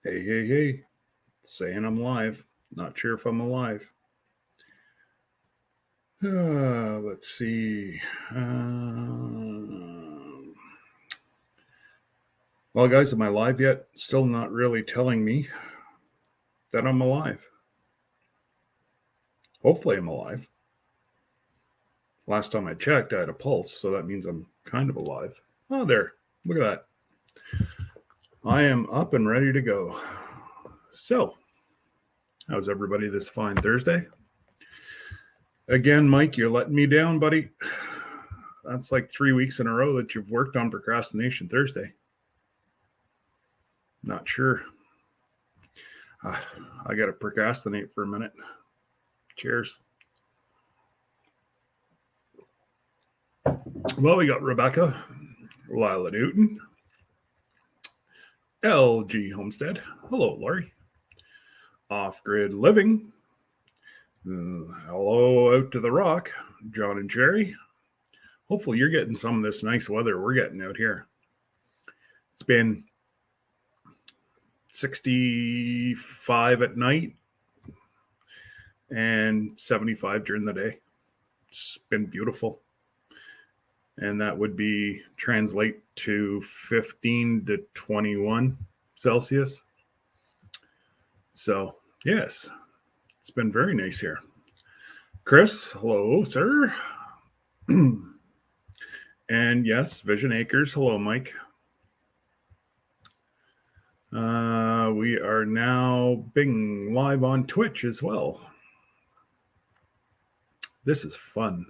Hey, hey, hey. Saying I'm live. Not sure if I'm alive. Let's see. Well, guys, am I live yet? Still not really telling me that I'm alive. Hopefully, I'm alive. Last time I checked, I had a pulse, so that means I'm kind of alive. Oh, there. Look at that. I am up and ready to go. So, how's everybody this fine Thursday? Again, Mike, you're letting me down, buddy. That's like 3 weeks in a row that you've worked on Procrastination Thursday. Not sure. I got to procrastinate for a minute. Cheers. Well, we got Rebecca, Lila Newton, LG Homestead. Hello, Laurie. Off Grid Living. Hello out to the rock, John and Jerry. Hopefully, you're getting some of this nice weather we're getting out here. It's been 65 at night and 75 during the day. It's been beautiful. And that would be translate to 15 to 21 Celsius. So, yes, it's been very nice here. Chris, hello, sir. And yes, Vision Acres, hello, Mike. We are now being live on Twitch as well. This is fun.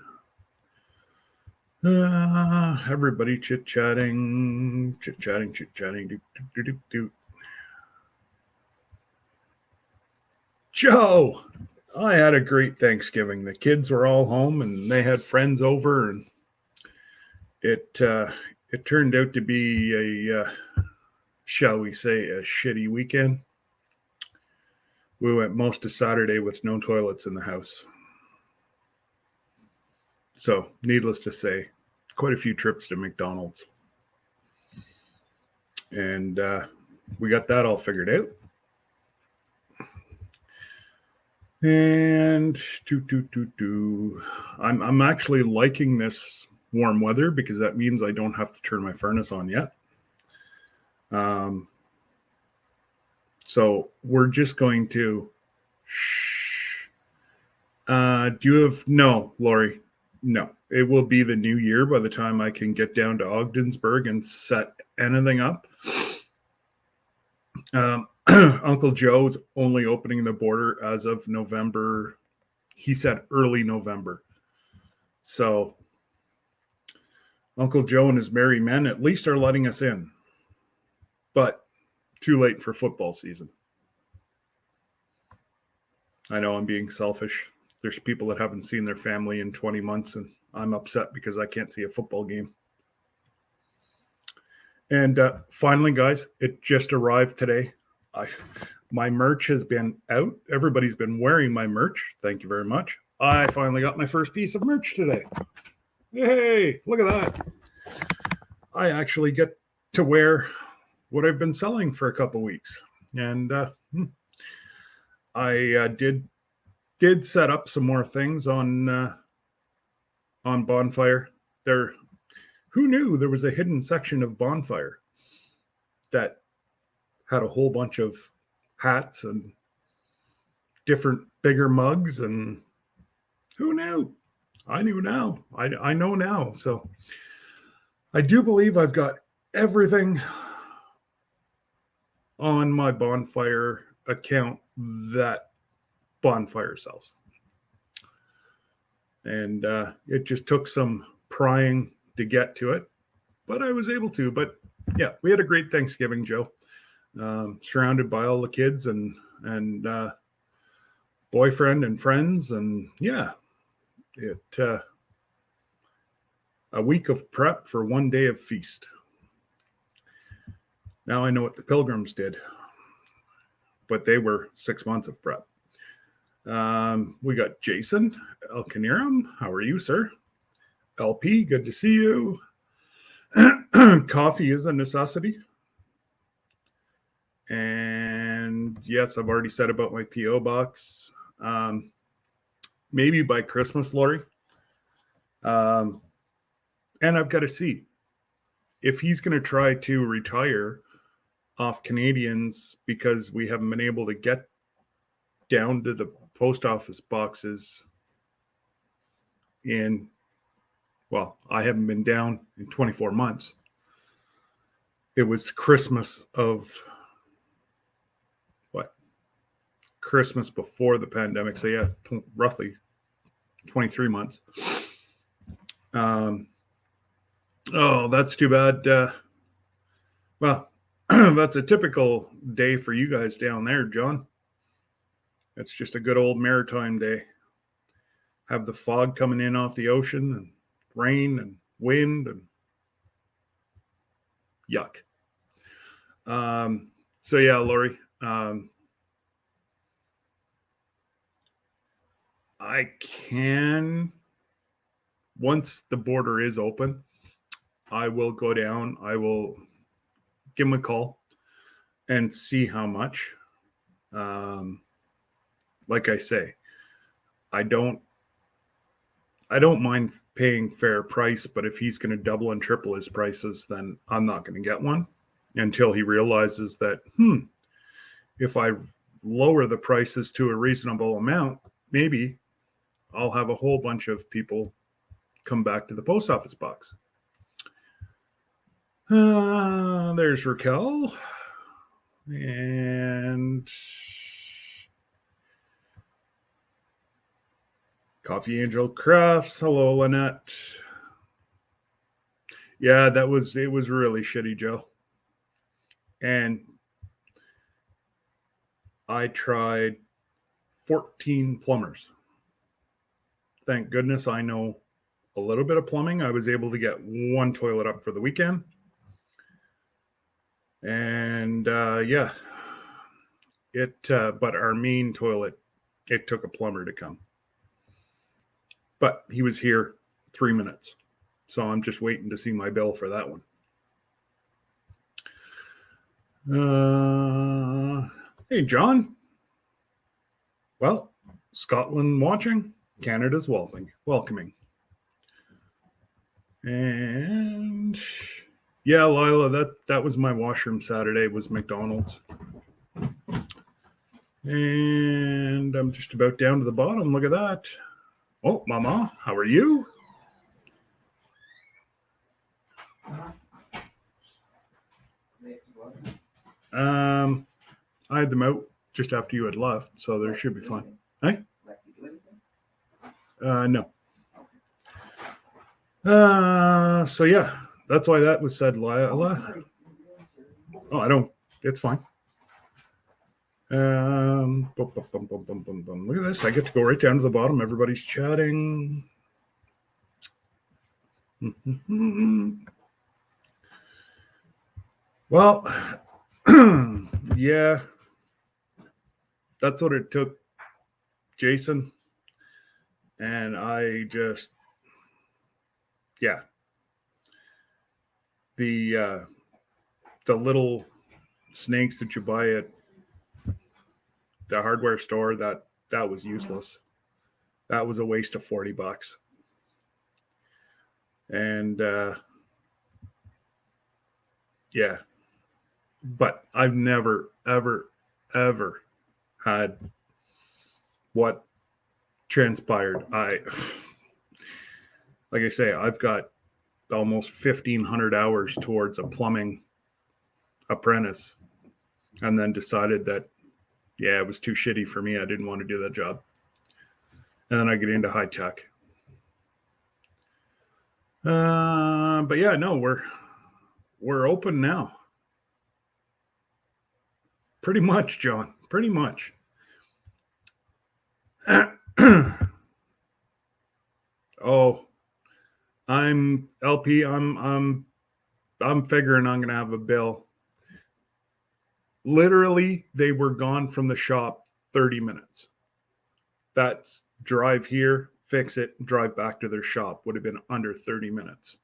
Everybody chit-chatting. Joe, I had a great Thanksgiving. The kids were all home and they had friends over, and it turned out to be a shall we say, a shitty weekend. We went most of Saturday with no toilets in the house. So, needless to say, quite a few trips to McDonald's. And we got that all figured out. And I'm actually liking this warm weather because that means I don't have to turn my furnace on yet. So we're just going to. Do you have no, Lori? No, it will be the new year by the time I can get down to Ogdensburg and set anything up. Uncle Joe's only opening the border as of November. He said early November. So Uncle Joe and his merry men at least are letting us in. But too late for football season. I know I'm being selfish. There's people that haven't seen their family in 20 months, and I'm upset because I can't see a football game. And finally, guys, it just arrived today. My merch has been out. Everybody's been wearing my merch. Thank you very much. I finally got my first piece of merch today. Hey, look at that. I actually get to wear what I've been selling for a couple weeks. And I did set up some more things on Bonfire. Who knew there was a hidden section of Bonfire that had a whole bunch of hats and different bigger mugs, and who knew? I knew now. I know now. So I do believe I've got everything on my Bonfire account that Bonfire sells. And it just took some prying to get to it, but I was able to. But yeah, we had a great Thanksgiving, Joe. Surrounded by all the kids and boyfriend and friends, and yeah, it a week of prep for one day of feast. Now I know what the Pilgrims did, but they were 6 months of prep. We got Jason El Caniram. How are you, sir? LP, good to see you. Coffee is a necessity. And And yes, I've already said about my P.O. box. Maybe by Christmas, Lori. And I've got to see if he's going to try to retire off Canadians because we haven't been able to get down to the post office boxes I haven't been down in 24 months. It was Christmas Christmas before the pandemic. So yeah, roughly 23 months. Oh, that's too bad. Well, that's a typical day for you guys down there, John. It's just a good old maritime day. Have the fog coming in off the ocean and rain and wind and yuck. So yeah, Lori, I can, once the border is open, I will go down. I will give him a call and see how much. Like I say, I don't mind paying fair price, but if he's going to double and triple his prices, then I'm not going to get one until he realizes that, if I lower the prices to a reasonable amount, maybe I'll have a whole bunch of people come back to the post office box. There's Raquel. And Coffee Angel Crafts. Hello, Lynette. Yeah, it was really shitty, Joe. And I tried 14 plumbers. Thank goodness I know a little bit of plumbing. I was able to get one toilet up for the weekend. And but our main toilet, it took a plumber to come. But he was here 3 minutes. So I'm just waiting to see my bill for that one. Hey, John. Well, Scotland watching, Canada's welcoming. And yeah, Lila, that was my washroom Saturday, was McDonald's. And I'm just about down to the bottom. Look at that. Oh, Mama, how are you? I had them out just after you had left, so there should be fine. Hey? No. So yeah, that's why that was said, Lila. Oh, I don't. It's fine. Look at this. I get to go right down to the bottom. Everybody's chatting. Well, yeah, that's what it took, Jason. And I just, yeah, the little snakes that you buy at the hardware store, that was useless. That was a waste of $40. And yeah, but I've never, ever, ever had what transpired. Like I say, I've got almost 1,500 hours towards a plumbing apprentice, and then decided that, yeah, it was too shitty for me. I didn't want to do that job. And then I get into high tech. But yeah, no, we're open now. Pretty much, John. Pretty much. Oh, I'm LP. I'm figuring I'm gonna have a bill. Literally, they were gone from the shop 30 minutes. That's drive here, fix it, drive back to their shop. Would have been under 30 minutes.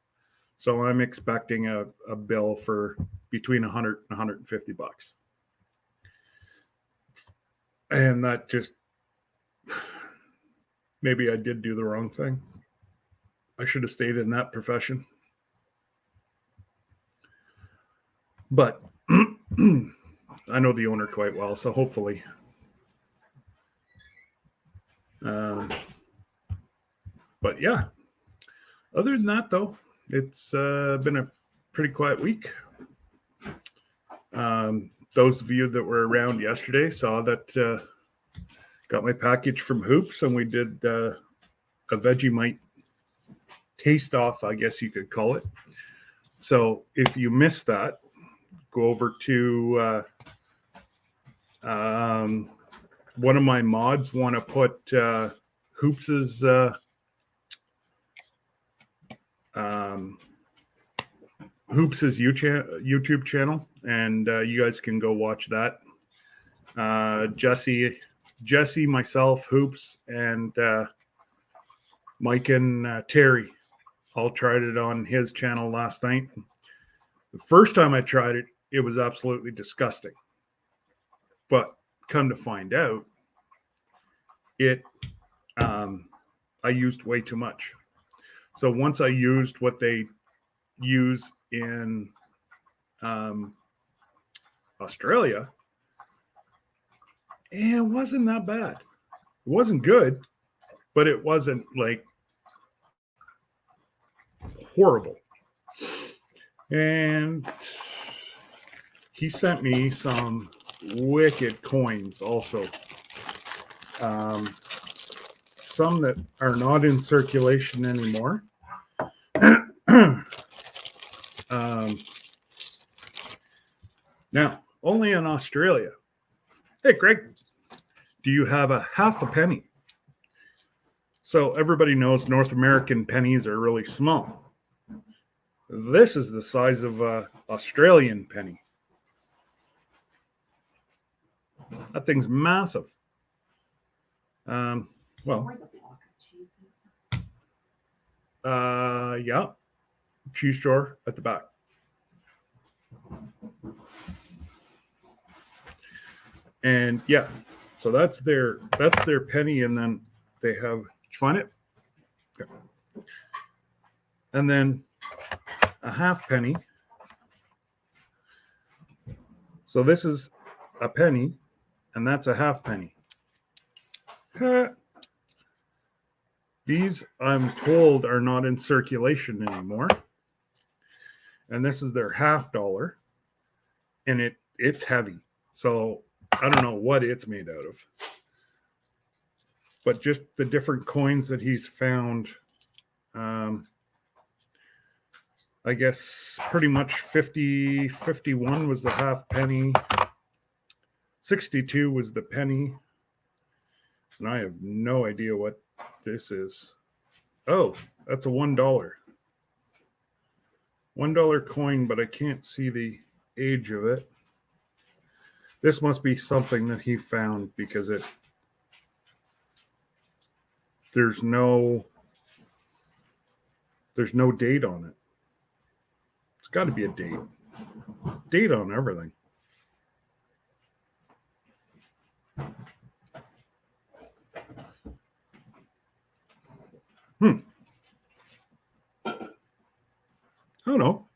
So I'm expecting a bill for between $100 and $150. And that just, maybe I did do the wrong thing. I should have stayed in that profession. But I know the owner quite well, so hopefully. But yeah, other than that, though, it's been a pretty quiet week. Those of you that were around yesterday saw that got my package from Hoops, and we did a Vegemite taste off, I guess you could call it. So if you missed that, go over to one of my mods want to put Hoops's Hoops's YouTube channel, and you guys can go watch that. Jesse, myself, Hoops, and Mike and Terry all tried it on his channel last night. The first time I tried it, it was absolutely disgusting. But come to find out, I used way too much. So once I used what they use in Australia, it wasn't that bad. It wasn't good, but it wasn't like horrible. And he sent me some wicked coins also. Some that are not in circulation anymore. Now, only in Australia. Hey, Greg, do you have a half a penny? So everybody knows North American pennies are really small. This is the size of an Australian penny. That thing's massive. Yeah, cheese store at the back. And yeah, so that's their penny, and then they have, did you find it? Okay. And then a half penny. So this is a penny, and that's a half penny. These, I'm told, are not in circulation anymore. And this is their $50, and it's heavy. So I don't know what it's made out of. But just the different coins that he's found, I guess pretty much 51 was the half penny. 62 was the penny. And I have no idea what this is. Oh, that's a $1. $1 coin, but I can't see the age of it. This must be something that he found because there's no date on it. It's got to be a date. Date on everything. Oh no.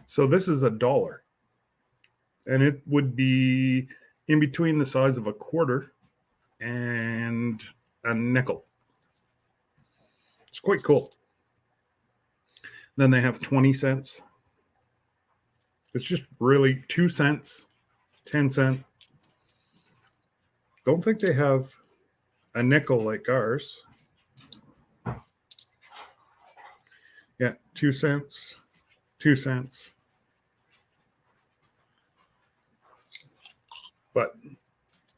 So this is $1. And it would be in between the size of a quarter and a nickel. It's quite cool. Then they have 20 cents. It's just really 2 cents, 10 cents. Don't think they have a nickel like ours. Yeah, 2 cents, 2 cents. But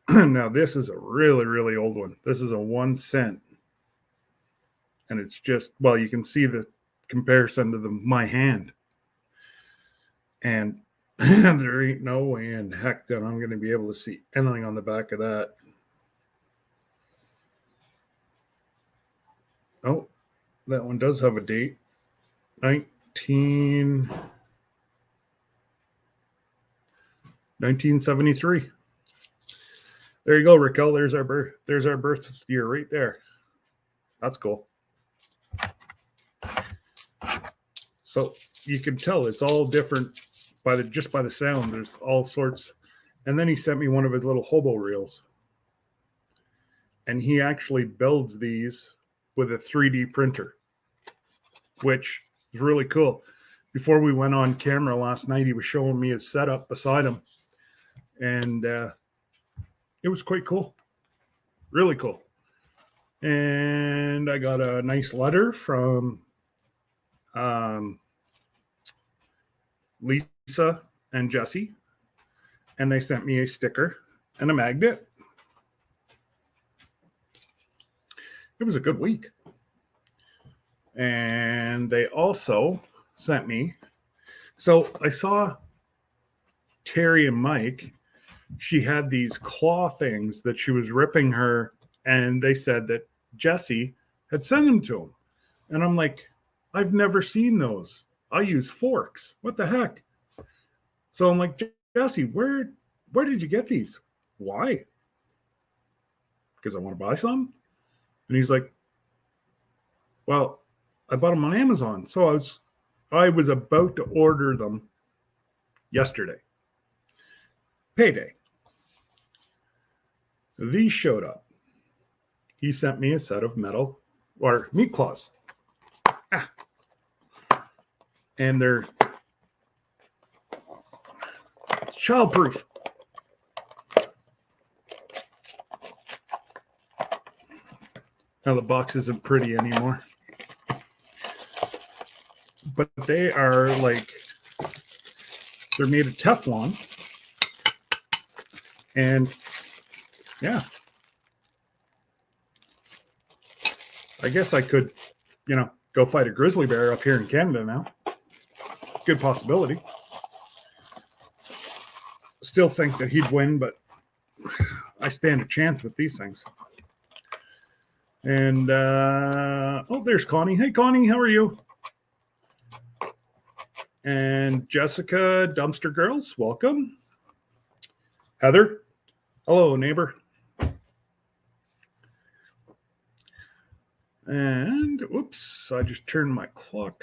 now this is a really, really old one. This is a 1 cent. And it's just, well, you can see the comparison to my hand. And there ain't no way in heck that I'm going to be able to see anything on the back of that. Oh, that one does have a date. 1973. There you go, Raquel. There's our birth year right there. That's cool. So you can tell it's all different by the sound. There's all sorts. And then he sent me one of his little hobo reels. And he actually builds these with a 3D printer, which is really cool. Before we went on camera last night, he was showing me his setup beside him. And it was quite cool. Really cool. And I got a nice letter from Lisa and Jesse. And they sent me a sticker and a magnet. It was a good week. And they also sent me. So I saw Terry and Mike. She had these claw things that she was ripping her. And they said that Jesse had sent them to him. And I'm like, I've never seen those. I use forks. What the heck? So I'm like, Jesse, where did you get these? Why? Because I want to buy some? And he's like, well, I bought them on Amazon. So I was about to order them yesterday. Payday. These showed up. He sent me a set of meat claws. And they're childproof. Now the box isn't pretty anymore. But they are they're made of Teflon. And yeah. I guess I could, go fight a grizzly bear up here in Canada now. Good possibility. Still think that he'd win, but I stand a chance with these things. And, there's Connie. Hey, Connie, how are you? And Jessica, Dumpster Girls, welcome. Heather, hello, neighbor. And, oops, I just turned my clock.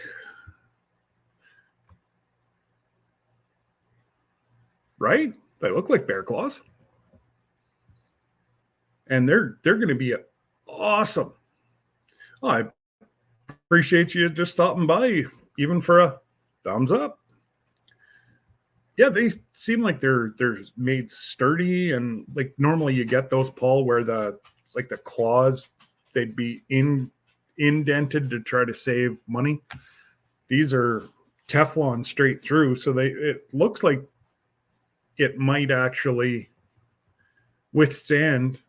Right? They look like bear claws. And they're going to be awesome. Oh, I appreciate you just stopping by, even for a thumbs up. Yeah, they seem like they're made sturdy, and like normally you get those, Paul, where the claws, they'd be indented to try to save money. These are Teflon straight through, so it looks like it might actually withstand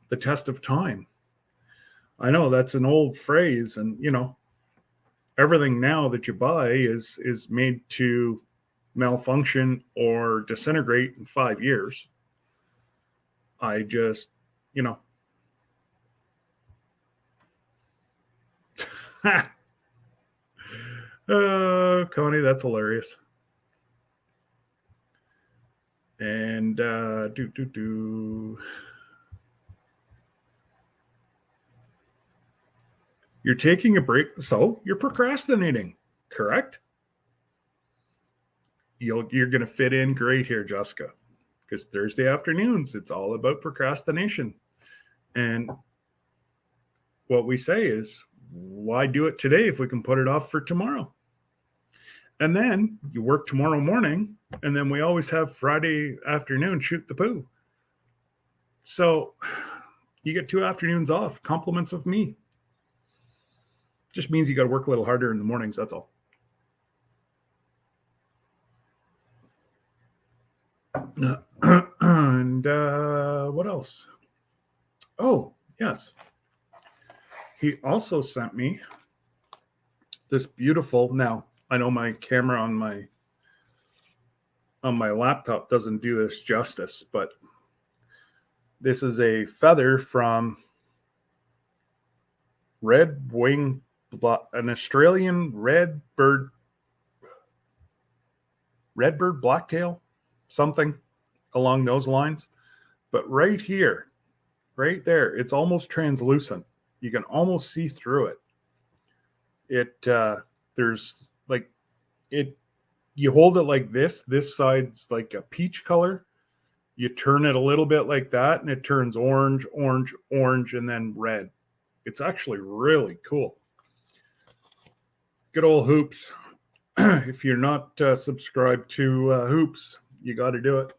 the test of time. I know that's an old phrase, and everything now that you buy is made to malfunction or disintegrate in 5 years. I just, Connie, that's hilarious. And You're taking a break, so you're procrastinating, correct? You're going to fit in great here, Jessica, because Thursday afternoons, it's all about procrastination. And what we say is, why do it today if we can put it off for tomorrow? And then you work tomorrow morning, and then we always have Friday afternoon shoot the poo. So you get 2 afternoons off, compliments of me. Just means you got to work a little harder in the mornings, that's all. And what else? Oh, yes. He also sent me this beautiful, now I know my camera on my laptop doesn't do this justice, but this is a feather from an Australian redbird blacktail, something along those lines. But right here, right there, it's almost translucent. You can almost see through it. There's like it, you hold it like this side's like a peach color. You turn it a little bit like that and it turns orange, orange, orange, and then red. It's actually really cool. Good old Hoops. If you're not subscribed to Hoops, you got to do it.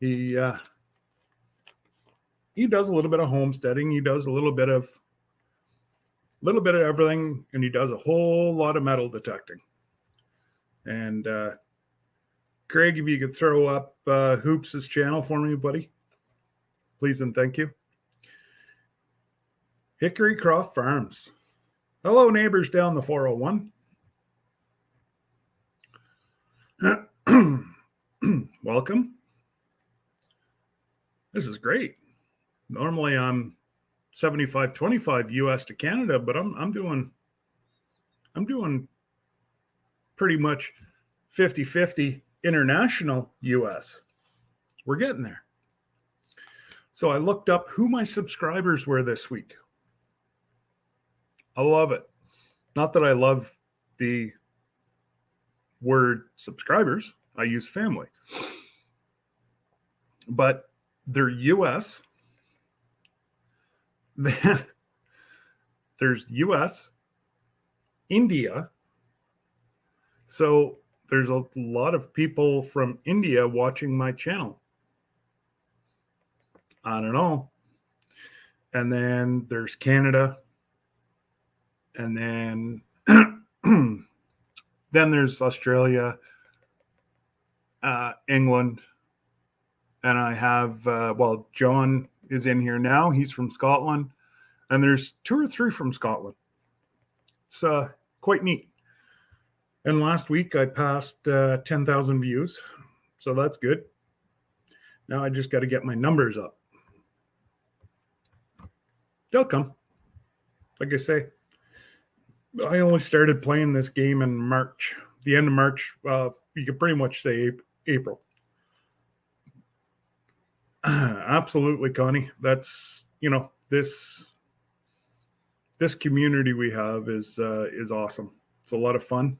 He does a little bit of homesteading. He does a little bit of everything, and he does a whole lot of metal detecting. And Craig, if you could throw up Hoops' channel for me, buddy, please and thank you. Hickory Croft Farms. Hello, neighbors down the 401. Welcome. This is great. Normally I'm 75-25 US to Canada, but I'm doing pretty much 50-50 international US. We're getting there. So I looked up who my subscribers were this week. I love it. Not that I love the word subscribers. I use family. But they're US. There's US, India. So there's a lot of people from India watching my channel. I don't know. And then there's Canada. And then then there's Australia, England. And I have, John is in here now. He's from Scotland. And there's 2 or 3 from Scotland. It's quite neat. And last week I passed 10,000 views. So that's good. Now I just got to get my numbers up. They'll come. Like I say, I only started playing this game in March. The end of March, you could pretty much say April. Absolutely, Connie. That's, this community we have is awesome. It's a lot of fun.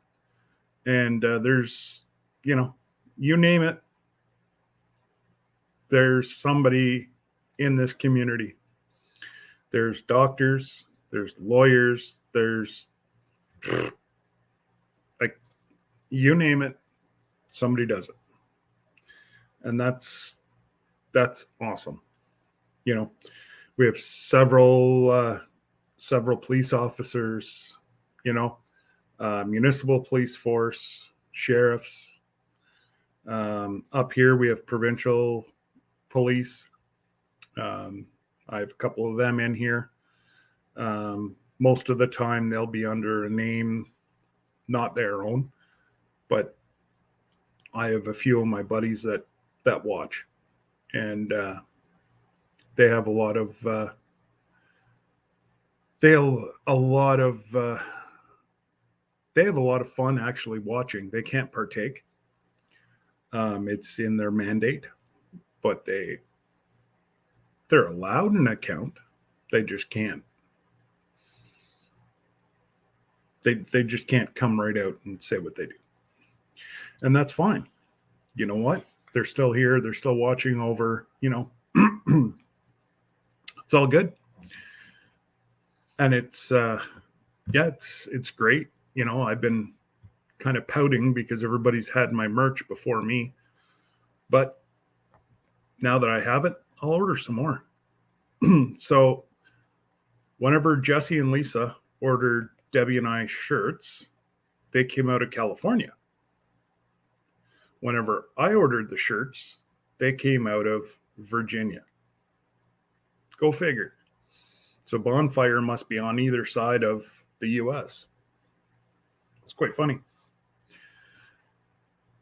And there's, you name it, there's somebody in this community. There's doctors, there's lawyers, there's like, you name it, somebody does it. And that's awesome. We have several police officers, municipal police force, sheriffs. Up here we have provincial police. I have a couple of them in here. Most of the time they'll be under a name, not their own, but I have a few of my buddies that watch, and they have a lot of fun actually watching. They can't partake. It's in their mandate, but they're allowed an account. They just can't. They just can't come right out and say what they do. And that's fine. You know what? They're still here. They're still watching over, it's all good. And it's great. I've been kind of pouting because everybody's had my merch before me. But now that I have it, I'll order some more. So whenever Jesse and Lisa ordered Debbie and I shirts, they came out of California. Whenever I ordered the shirts, they came out of Virginia. Go figure. So Bonfire must be on either side of the U.S. It's quite funny.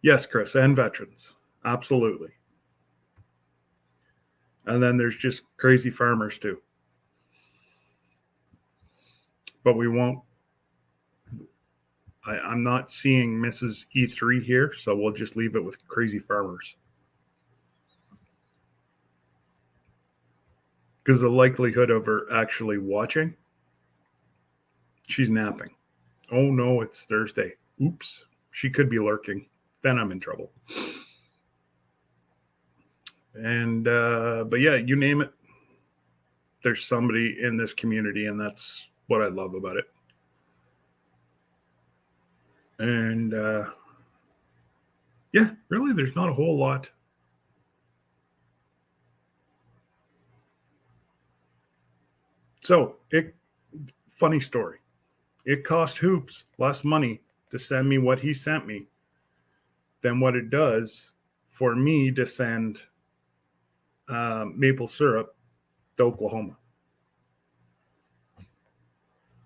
Yes, Chris, and veterans. Absolutely. And then there's just crazy farmers too. But we won't. I'm not seeing Mrs. E3 here, so we'll just leave it with crazy farmers. because the likelihood of her actually watching, she's napping. Oh no, it's Thursday. Oops, she could be lurking. Then I'm in trouble. And but yeah, you name it, there's somebody in this community, and that's what I love about it. And yeah, really, there's not a whole lot. So, funny story. It cost Hoops less money to send me what he sent me than what it does for me to send maple syrup to Oklahoma.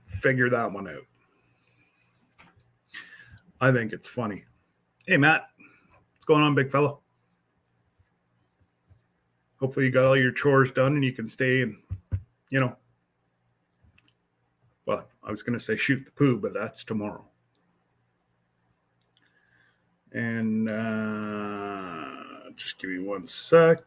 Figure that one out. I think it's funny. Hey, Matt, what's going on, big fella? Hopefully, you got all your chores done and you can stay and, well, I was going to say shoot the poo, but that's tomorrow. And just give me one sec.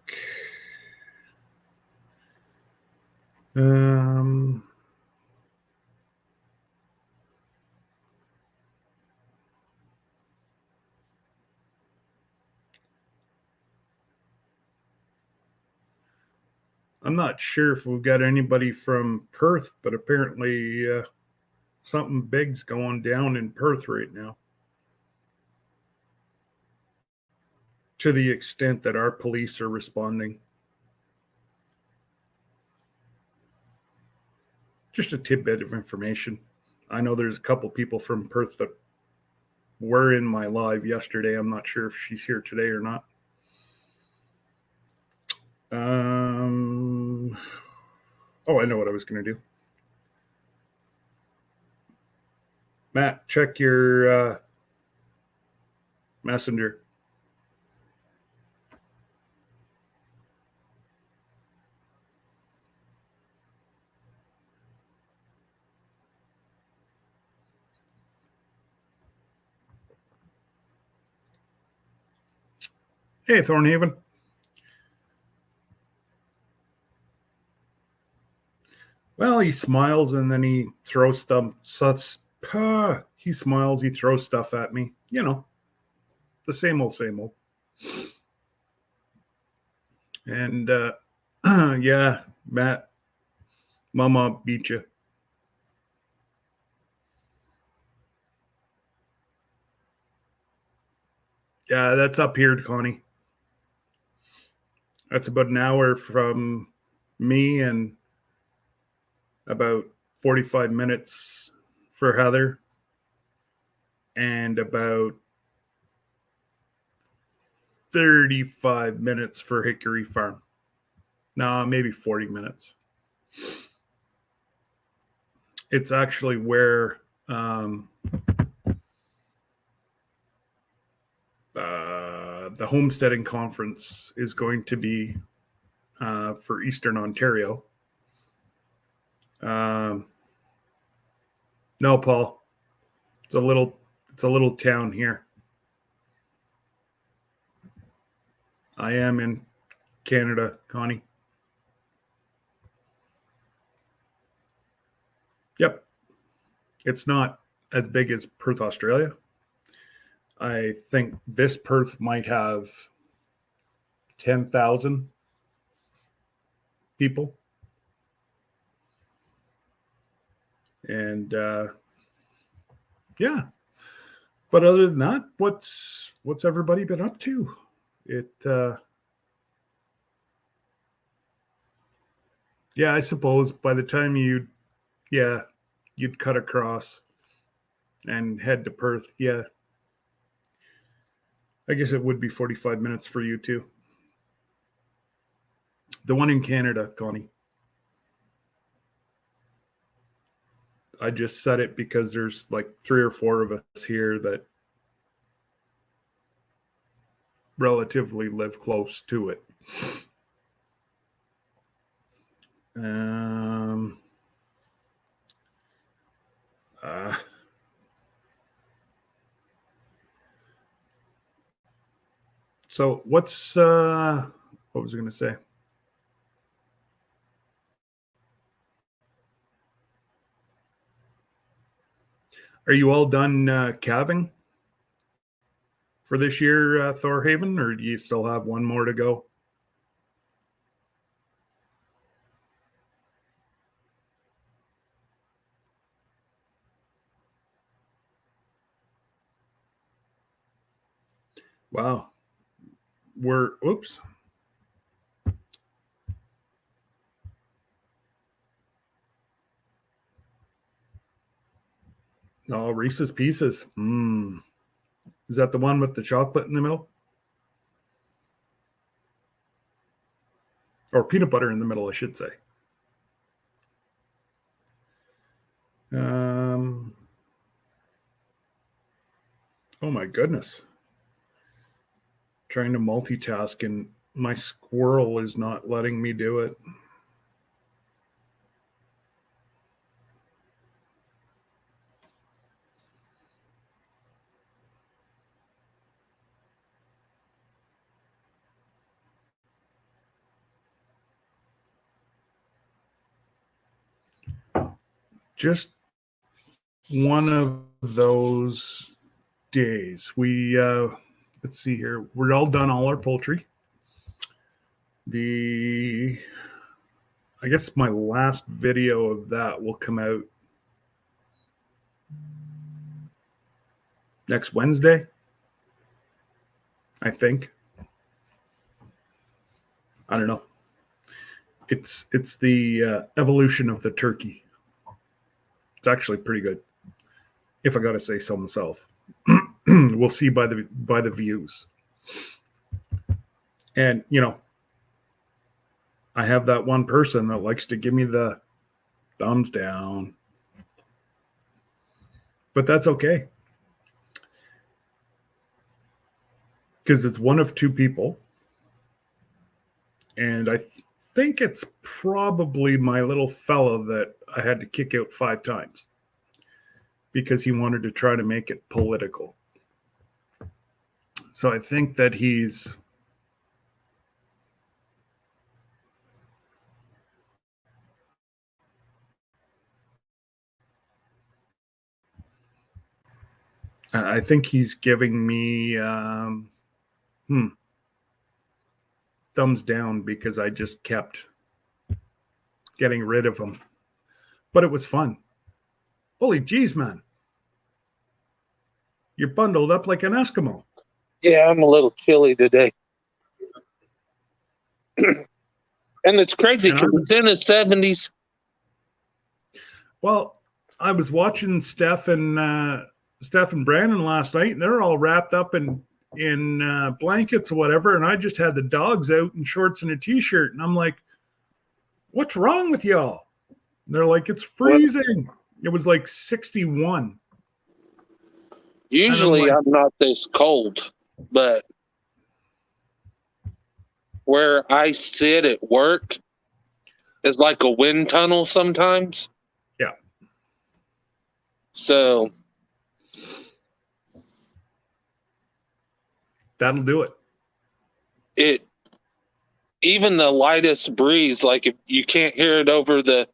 I'm not sure if we've got anybody from Perth, but apparently something big's going down in Perth right now. To the extent that our police are responding. Just a tidbit of information. I know there's a couple people from Perth that were in my live yesterday. I'm not sure if she's here today or not. Oh, I know what I was going to do. Matt, check your messenger. Hey, Thornhaven. Well, he smiles and then he throws stuff. He smiles, he throws stuff at me. The same old, same old. And yeah, Matt, Mama beat you. Yeah, that's up here, Connie. That's about an hour from me and about 45 minutes for Heather and about 35 minutes for Hickory Farm. No, maybe 40 minutes. It's actually where the homesteading conference is going to be for Eastern Ontario. No, Paul, it's a little town here. I am in Canada, Connie. Yep. It's not as big as Perth, Australia. I think this Perth might have 10,000 people. And yeah. But other than that, what's everybody been up to? Yeah, I suppose by the time you'd cut across and head to Perth, yeah. I guess it would be 45 minutes for you too. The one in Canada, Connie. I just said it because there's like 3 or 4 of us here that relatively live close to it. So what was I going to say? Are you all done calving for this year, Thorhaven, or do you still have one more to go? Wow. Oops. Oh, Reese's Pieces. Is that the one with the chocolate in the middle? Or peanut butter in the middle, I should say. Oh my goodness. Trying to multitask and my squirrel is not letting me do it. Just one of those days. Let's see here. We're all done all our poultry. I guess my last video of that will come out next Wednesday, I think. I don't know. It's the evolution of the turkey. It's actually pretty good, if I got to say so myself. We'll see by the views. And I have that one person that likes to give me the thumbs down, but that's okay, because it's one of two people, and I think it's probably my little fella that I had to kick out 5 times because he wanted to try to make it political. So I think that he's giving me thumbs down because I just kept getting rid of him. But it was fun. Holy geez, man. You're bundled up like an Eskimo. Yeah, I'm a little chilly today. And it's crazy because it's in the 70s. Well, I was watching Steph and Brandon last night, and they're all wrapped up in blankets or whatever, and I just had the dogs out in shorts and a t-shirt, and I'm like, what's wrong with y'all? And they're like, it's freezing. It was like 61. Usually I'm not this cold, but where I sit at work is like a wind tunnel sometimes. Yeah. So that'll do it. Even the lightest breeze, like if you can't hear it over the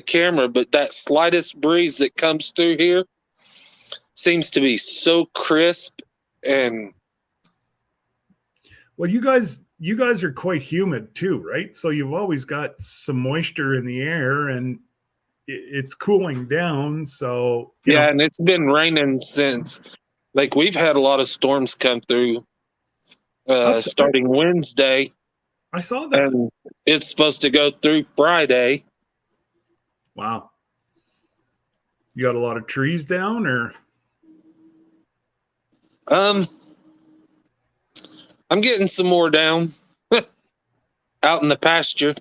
camera, but that slightest breeze that comes through here seems to be so crisp. And well, you guys are quite humid too, right? So you've always got some moisture in the air, and it's cooling down. So and it's been raining since, like, we've had a lot of storms come through starting Wednesday. I saw that. And it's supposed to go through Friday. Wow. You got a lot of trees down, or? I'm getting some more down out in the pasture.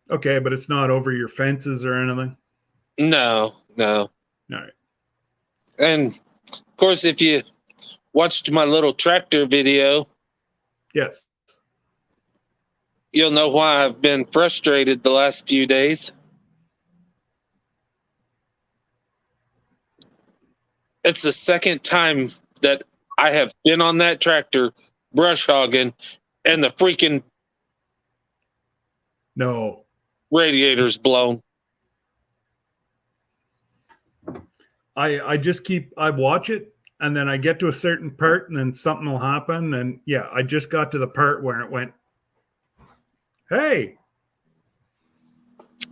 Okay, but it's not over your fences or anything? No. All right. And of course, if you watched my little tractor video, yes, you'll know why I've been frustrated the last few days. It's the second time that I have been on that tractor brush hogging, and the freaking no radiator's blown. I watch it, and then I get to a certain part, and then something will happen, and yeah, I just got to the part where it went, hey.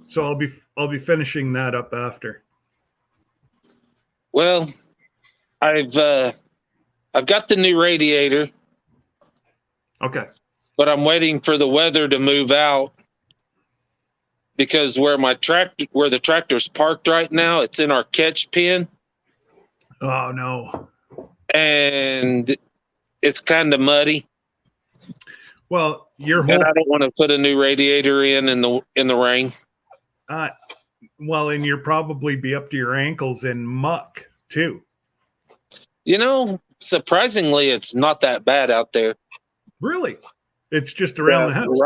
So I'll be finishing that up after. Well, I've got the new radiator, Okay. but I'm waiting for the weather to move out because where the tractor's parked right now, it's in our catch pen, Oh no. and it's kind of muddy. Well, your And whole I don't want to put a new radiator in the rain. well, and you'll probably be up to your ankles in muck too. Surprisingly, it's not that bad out there. Really? It's just around the house.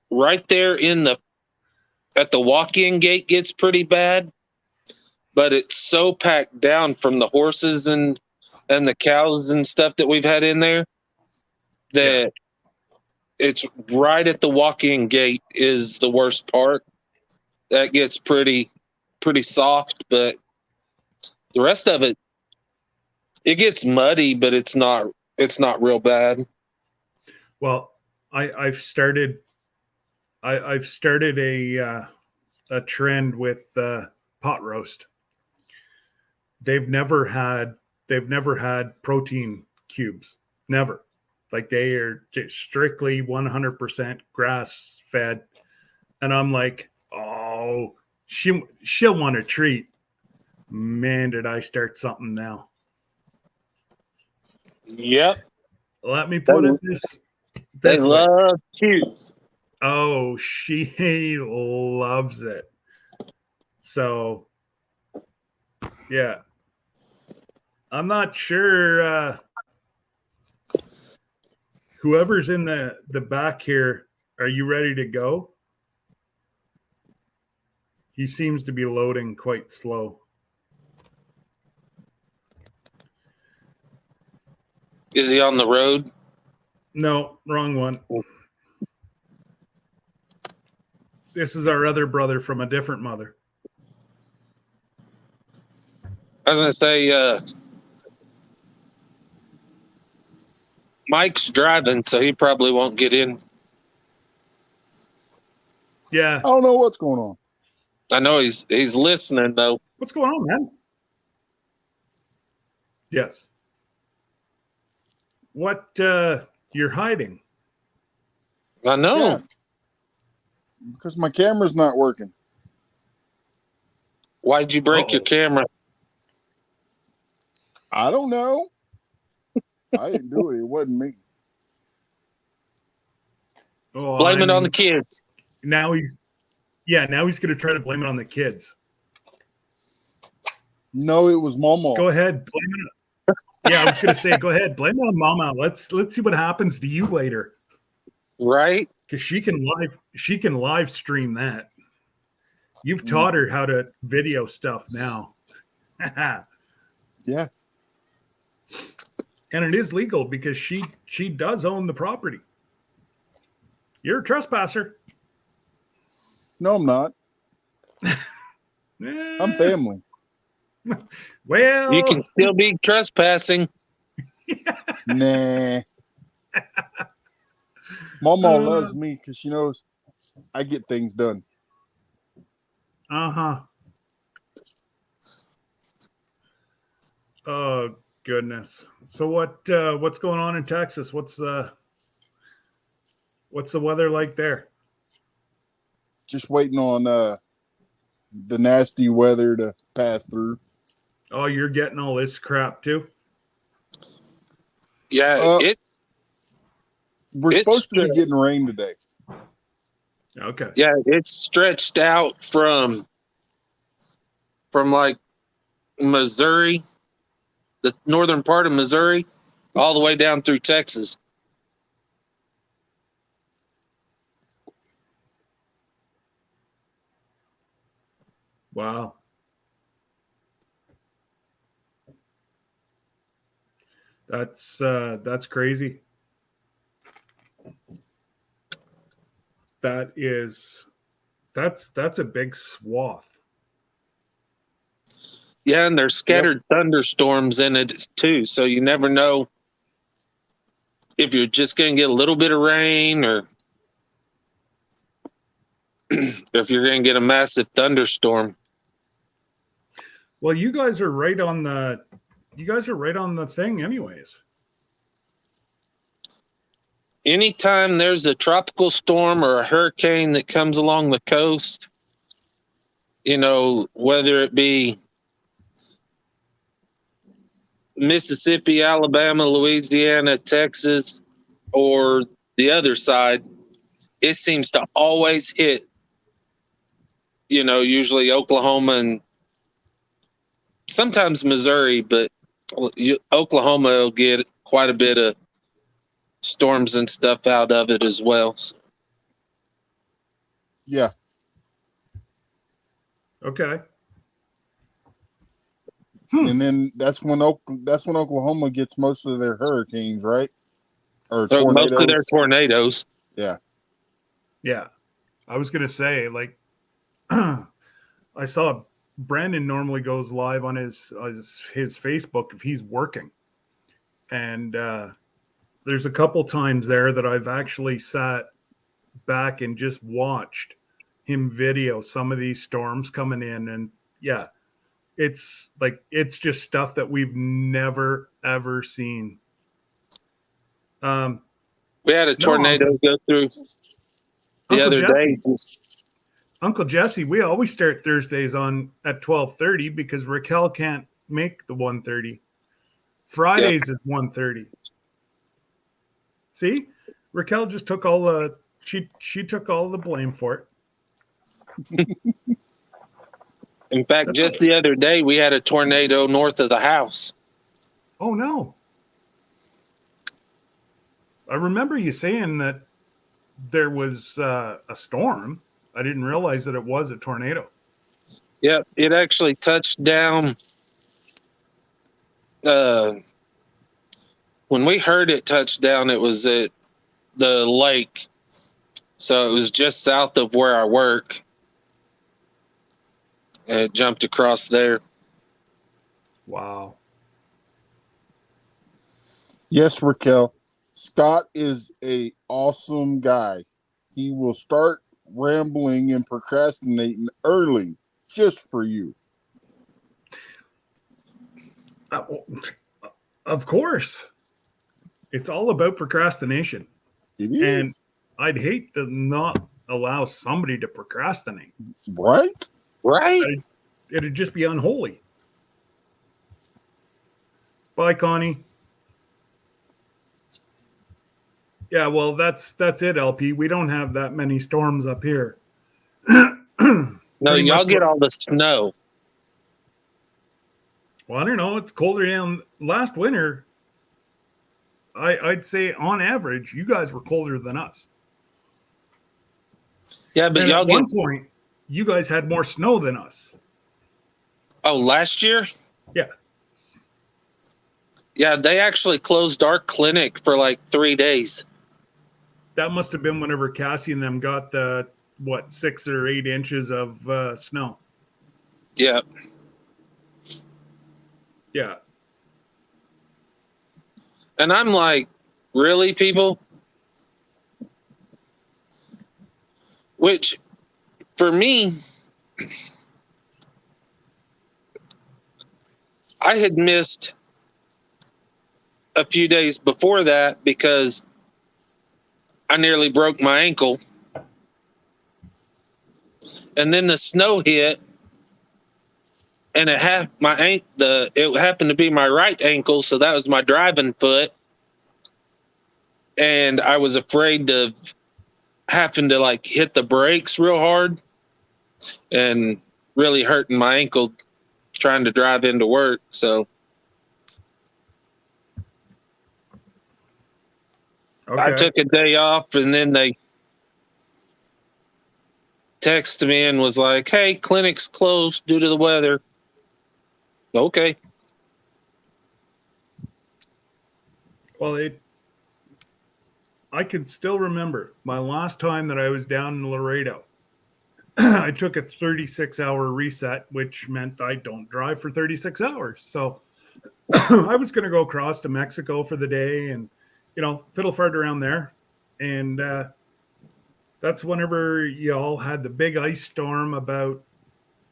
Right there at the walk-in gate gets pretty bad, but it's so packed down from the horses and the cows and stuff that we've had in there that it's right at the walk-in gate is the worst part. That gets pretty soft, but the rest of it gets muddy, but it's not real bad. Well, I've started a trend with pot roast. They've never had protein cubes. Never. Like they are just strictly 100% grass fed. And I'm like, oh, she'll want a treat. Man, did I start something now. Yep. Let me put it They this way. love cubes. Oh, she loves it. So, yeah. I'm not sure. Whoever's in the back here, are you ready to go? He seems to be loading quite slow. Is he on the road? No, wrong one. This is our other brother from a different mother. I was going to say, Mike's driving, so he probably won't get in. Yeah. I don't know what's going on. I know he's listening, though. What's going on, man? Yes. What you're hiding? I know. Yeah. Because my camera's not working. Why'd you break your camera? I don't know. I didn't do it. It wasn't me. Oh, Blame it on the kids. Now he's going to try to blame it on the kids. No, it was Mama. Go ahead, blame it. Yeah, I was going to say, go ahead, blame it on Mama. Let's see what happens to you later. Right? Because she can live stream that. You've taught her how to video stuff now. Yeah. And it is legal because she does own the property. You're a trespasser. No, I'm not. I'm family. Well, You can still be trespassing. Nah. Mama loves me because she knows I get things done. Uh-huh. Oh goodness. So what's going on in Texas? What's the weather like there? Just waiting on the nasty weather to pass through. Oh, you're getting all this crap too? Yeah, we're supposed to be getting rain today. Okay. Yeah, it's stretched out from like Missouri, the northern part of Missouri, all the way down through Texas. Wow. That's crazy. That's a big swath. Yeah, and there's scattered thunderstorms in it too, so you never know if you're just going to get a little bit of rain or if you're going to get a massive thunderstorm. Well, you guys are right on the thing anyways. Anytime there's a tropical storm or a hurricane that comes along the coast, whether it be Mississippi, Alabama, Louisiana, Texas, or the other side, it seems to always hit, usually Oklahoma and sometimes Missouri, but Oklahoma will get quite a bit of storms and stuff out of it as well. Yeah. Okay. And then that's when Oklahoma gets most of their hurricanes, right? Or So tornadoes. most of their tornadoes. Yeah. Yeah. I was gonna say, like, I saw Brandon normally goes live on his Facebook if he's working, and there's a couple times there that I've actually sat back and just watched him video some of these storms coming in, and yeah, it's just stuff that we've never ever seen. We had a tornado go through the other day. Uncle Jesse, we always start Thursdays at 12:30 because Raquel can't make the 1:30. Fridays is 1:30. See, Raquel just took all the she took all the blame for it. In fact, just the other day we had a tornado north of the house. Oh no! I remember you saying that there was a storm. I didn't realize that it was a tornado. Yep, it actually touched down. When we heard it touch down, it was at the lake. So it was just south of where I work. And it jumped across there. Wow. Yes, Raquel. Scott is a awesome guy. He will start rambling and procrastinating early just for you. Of course. It's all about procrastination. It is. And I'd hate to not allow somebody to procrastinate. Right? Right? It'd just be unholy. Bye, Connie. Yeah, well, that's it, LP. We don't have that many storms up here. No, y'all get all the snow. Well, I don't know. It's colder down. Last winter, I'd say on average, you guys were colder than us. Yeah, but and y'all at one point, you guys had more snow than us. Oh, last year? Yeah. Yeah, they actually closed our clinic for like 3 days. That must have been whenever Cassie and them got 6 or 8 inches of snow. Yeah. Yeah. And I'm like, really, people? Which, for me, I had missed a few days before that because I nearly broke my ankle. And then the snow hit, and it happened to be my right ankle, so that was my driving foot. And I was afraid of having to like hit the brakes real hard and really hurting my ankle trying to drive into work. So Okay. I took a day off, and then they texted me and was like, "Hey, clinic's closed due to the weather." Okay. Well, I can still remember my last time that I was down in Laredo. I took a 36-hour reset, which meant I don't drive for 36 hours. So I was going to go across to Mexico for the day and, fiddle fart around there. And that's whenever y'all had the big ice storm about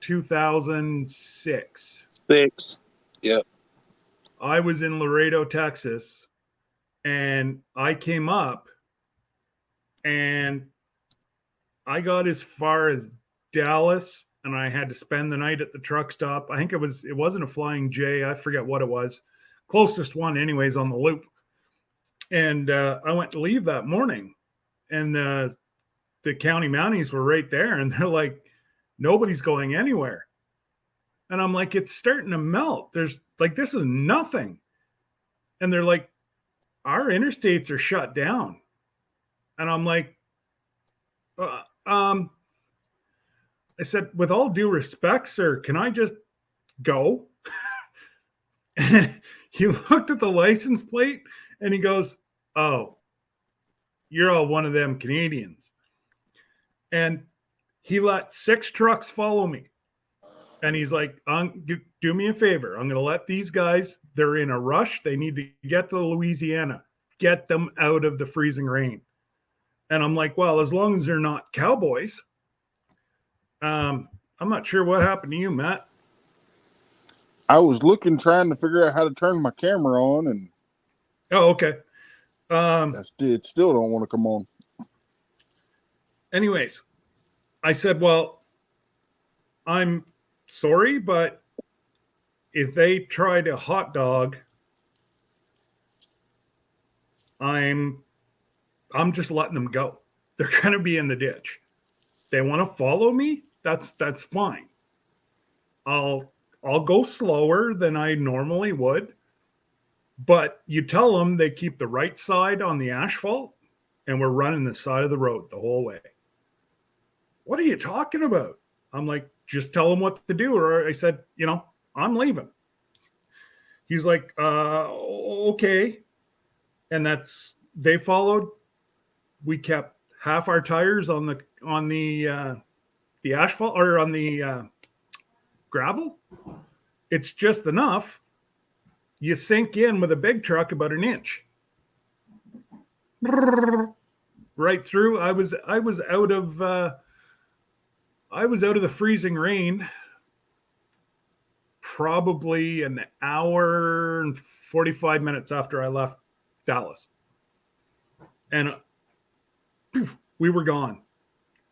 2006. 6. Yep. I was in Laredo, Texas, and I came up and I got as far as Dallas, and I had to spend the night at the truck stop. I think it wasn't a Flying J. I forget what it was. Closest one anyways on the loop. And I went to leave that morning, and the county mounties were right there, and they're like, nobody's going anywhere. And I'm like, it's starting to melt. There's like, this is nothing. And they're like, our interstates are shut down. And I'm like, I said, with all due respect, sir, can I just go? He looked at the license plate and he goes, oh, you're all one of them Canadians. And he let 6 trucks follow me. And he's like, do me a favor. I'm going to let these guys, they're in a rush. They need to get to Louisiana, get them out of the freezing rain. And I'm like, well, as long as they're not cowboys. I'm not sure what happened to you, Matt. I was trying to figure out how to turn my camera on, and Oh, okay. it still don't want to come on. Anyways, I said, well, I'm sorry, but if they try to hot dog, I'm just letting them go. They're going to be in the ditch. They want to follow me. That's fine. I'll go slower than I normally would, but you tell them they keep the right side on the asphalt, and we're running the side of the road the whole way. What are you talking about? I'm like, just tell them what to do. Or I said, I'm leaving. He's like, okay. And they followed. We kept half our tires on the asphalt or on the gravel. It's just enough. You sink in with a big truck about an inch. Right through. I was out of the freezing rain probably an hour and 45 minutes after I left Dallas. And we were gone.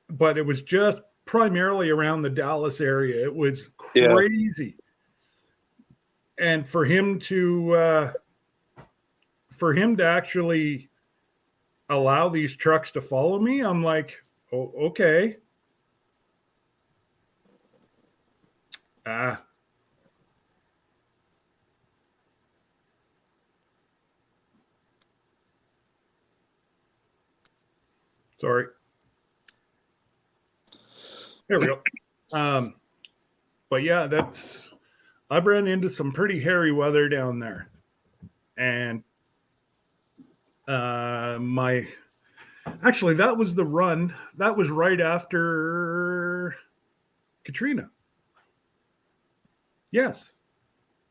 But it was just primarily around the Dallas area. It was crazy. Yeah. And for him to actually allow these trucks to follow me, I'm like, oh, okay. Sorry. There we go. But yeah, I've run into some pretty hairy weather down there. And actually that was the run. That was right after Katrina. Yes.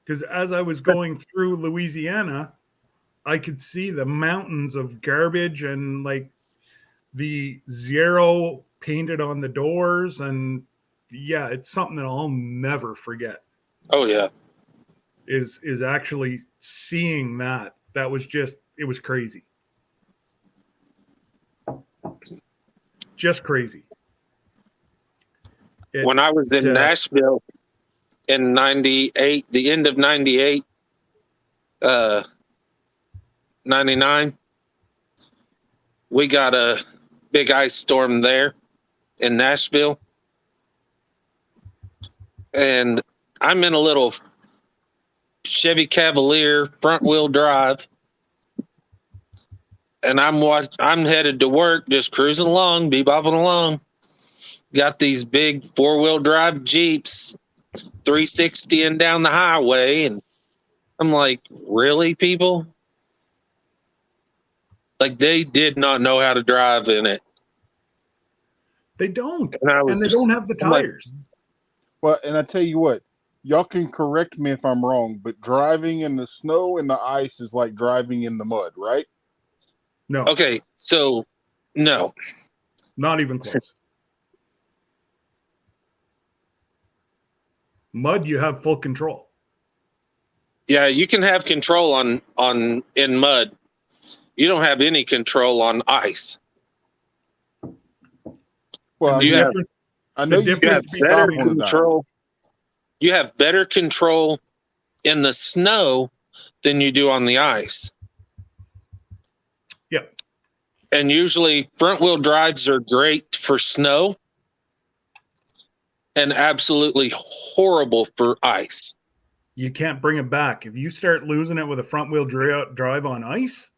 Because as I was going through Louisiana, I could see the mountains of garbage and like the zero painted on the doors. And yeah, it's something that I'll never forget. Oh yeah. Is actually seeing that. That was just, it was crazy. Just crazy. When I was in Nashville in 98, the end of 98, 99, we got a big ice storm there in Nashville. And I'm in a little Chevy Cavalier front wheel drive. And I'm headed to work, just cruising along, bebopping along. Got these big 4-wheel drive Jeeps 360ing down the highway. And I'm like, really, people? Like, they did not know how to drive in it. They don't. And And they don't have the I'm like, tires. Well, and I tell you what, y'all can correct me if I'm wrong, but driving in the snow and the ice is like driving in the mud, right? No, okay, so no. not even close. Mud, you have full control. Yeah, you can have control on in mud. You don't have any control on ice. Well, And You have I know you you have can't better stop on a dime. control. You have better control in the snow than you do on the ice. Yep. And usually front wheel drives are great for snow and absolutely horrible for ice. You can't bring it back. If you start losing it with a front wheel drive on ice,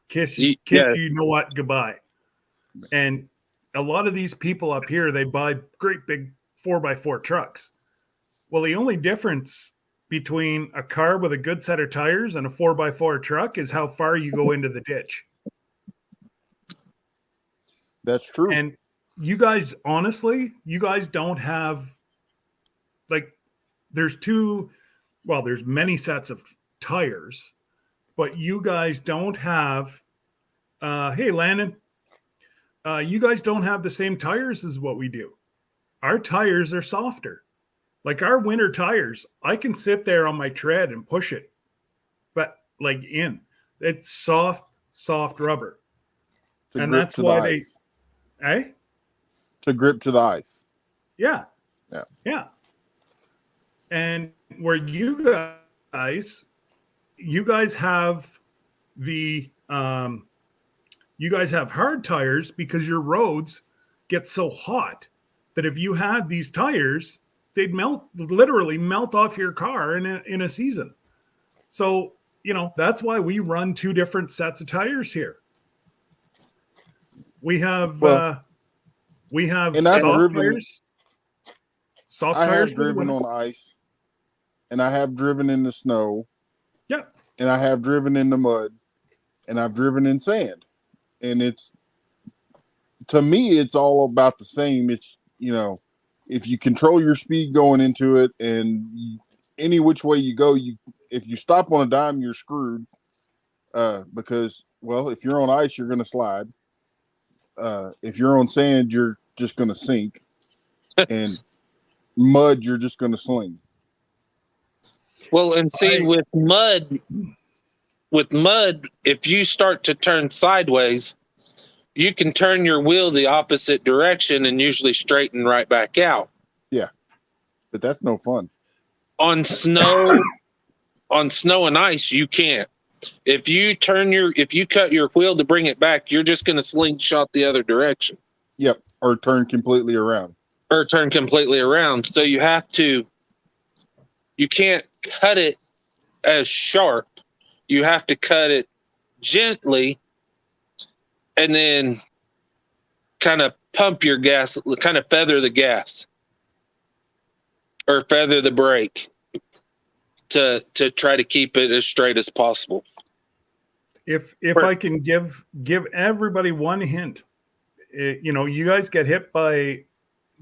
kiss Yeah. you know what, goodbye. And a lot of these people up here, they buy great big 4x4 trucks. Well, the only difference between a car with a good set of tires and a 4x4 truck is how far you go into the ditch. That's true. And you guys, honestly, you guys don't have, like, there's many sets of tires, but you guys don't have, hey, Landon, you guys don't have the same tires as what we do. Our tires are softer. Like our winter tires, I can sit there on my tread and push it, but like it's soft rubber. To And grip that's to the why ice. eh? To grip to the ice. Yeah. Yeah. Yeah. And where you guys have the you guys have hard tires because your roads get so hot that if you had these tires, they'd literally melt off your car in a season. So, that's why we run two different sets of tires here. We have and I've soft driven- tires. Soft I tires have for the driven winter. on ice, and I have driven in the snow, Yeah. and I have driven in the mud, and I've driven in sand. And to me, it's all about the same. It's, if you control your speed going into it, and any which way you go, if you stop on a dime, you're screwed. Because, well, if you're on ice, you're going to slide. If you're on sand, you're just going to sink. And mud, you're just going to sling. Well, and see, with mud, if you start to turn sideways, you can turn your wheel the opposite direction and usually straighten right back out. Yeah, but that's no fun. On snow and ice, you can't. If you cut your wheel to bring it back, you're just going to slingshot the other direction. Yep, or turn completely around. So you can't cut it as sharp. You have to cut it gently and then kind of pump your gas, kind of feather the gas or feather the brake to try to keep it as straight as possible. If I can give everybody one hint, you guys get hit by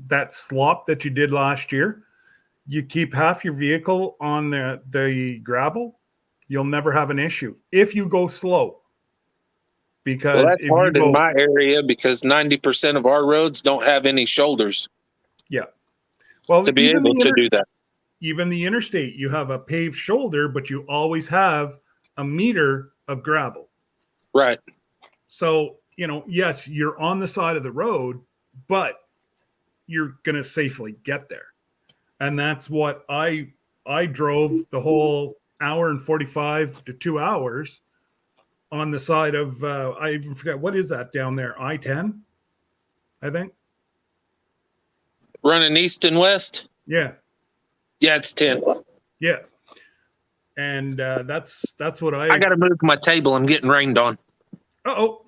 that slop that you did last year. You keep half your vehicle on the gravel, you'll never have an issue if you go slow. Because that's hard in my area because 90% of our roads don't have any shoulders. Yeah. Well, to be able to do that. Even the interstate, you have a paved shoulder, but you always have a meter of gravel. Right. So, yes, you're on the side of the road, but you're going to safely get there. And that's what I drove the whole hour and 45 to 2 hours on the side of, I even forget, what is that down there? I-10, I think. Running east and west? Yeah. Yeah, it's 10. Yeah. And that's what I got to move my table. I'm getting rained on. Uh-oh.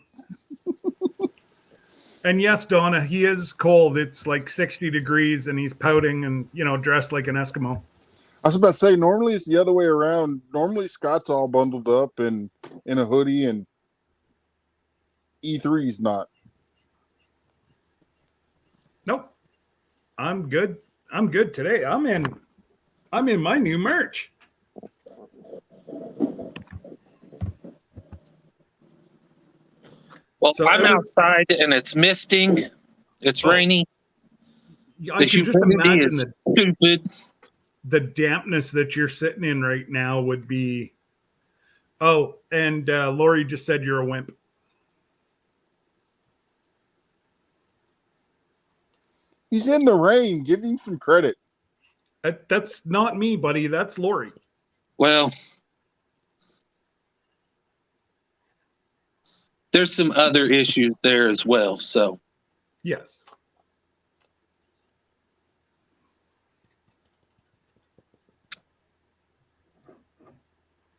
And yes, Donna, he is cold. It's like 60 degrees and he's pouting and, dressed like an Eskimo. I was about to say, normally it's the other way around. Normally Scott's all bundled up and in a hoodie, and E3's not. Nope. I'm good. I'm good today. I'm in my new merch. Well, So I'm outside and it's misting. It's rainy. I The can just humidity imagine is that stupid. the dampness that you're sitting in right now would be. Oh, and Lori just said you're a wimp. He's in the rain. Give him some credit. That's not me, buddy. That's Lori. Well, there's some other issues there as well. So, Yes.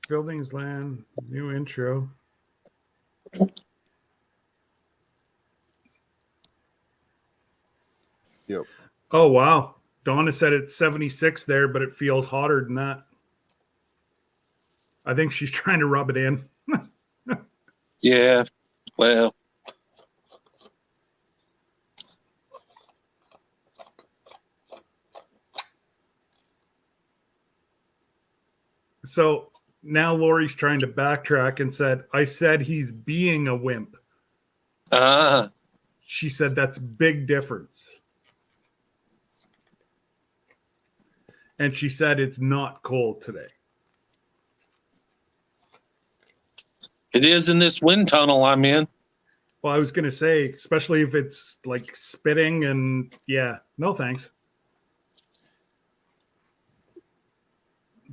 Buildings, land, new intro. Yep. Oh, wow. Donna said it's 76 there, but it feels hotter than that. I think she's trying to rub it in. yeah, well, So now Lori's trying to backtrack and said, I said he's being a wimp. She said that's big difference. And she said it's not cold today. it is in this wind tunnel I'm in. Well, I was going to say, especially if it's like spitting and yeah, no thanks.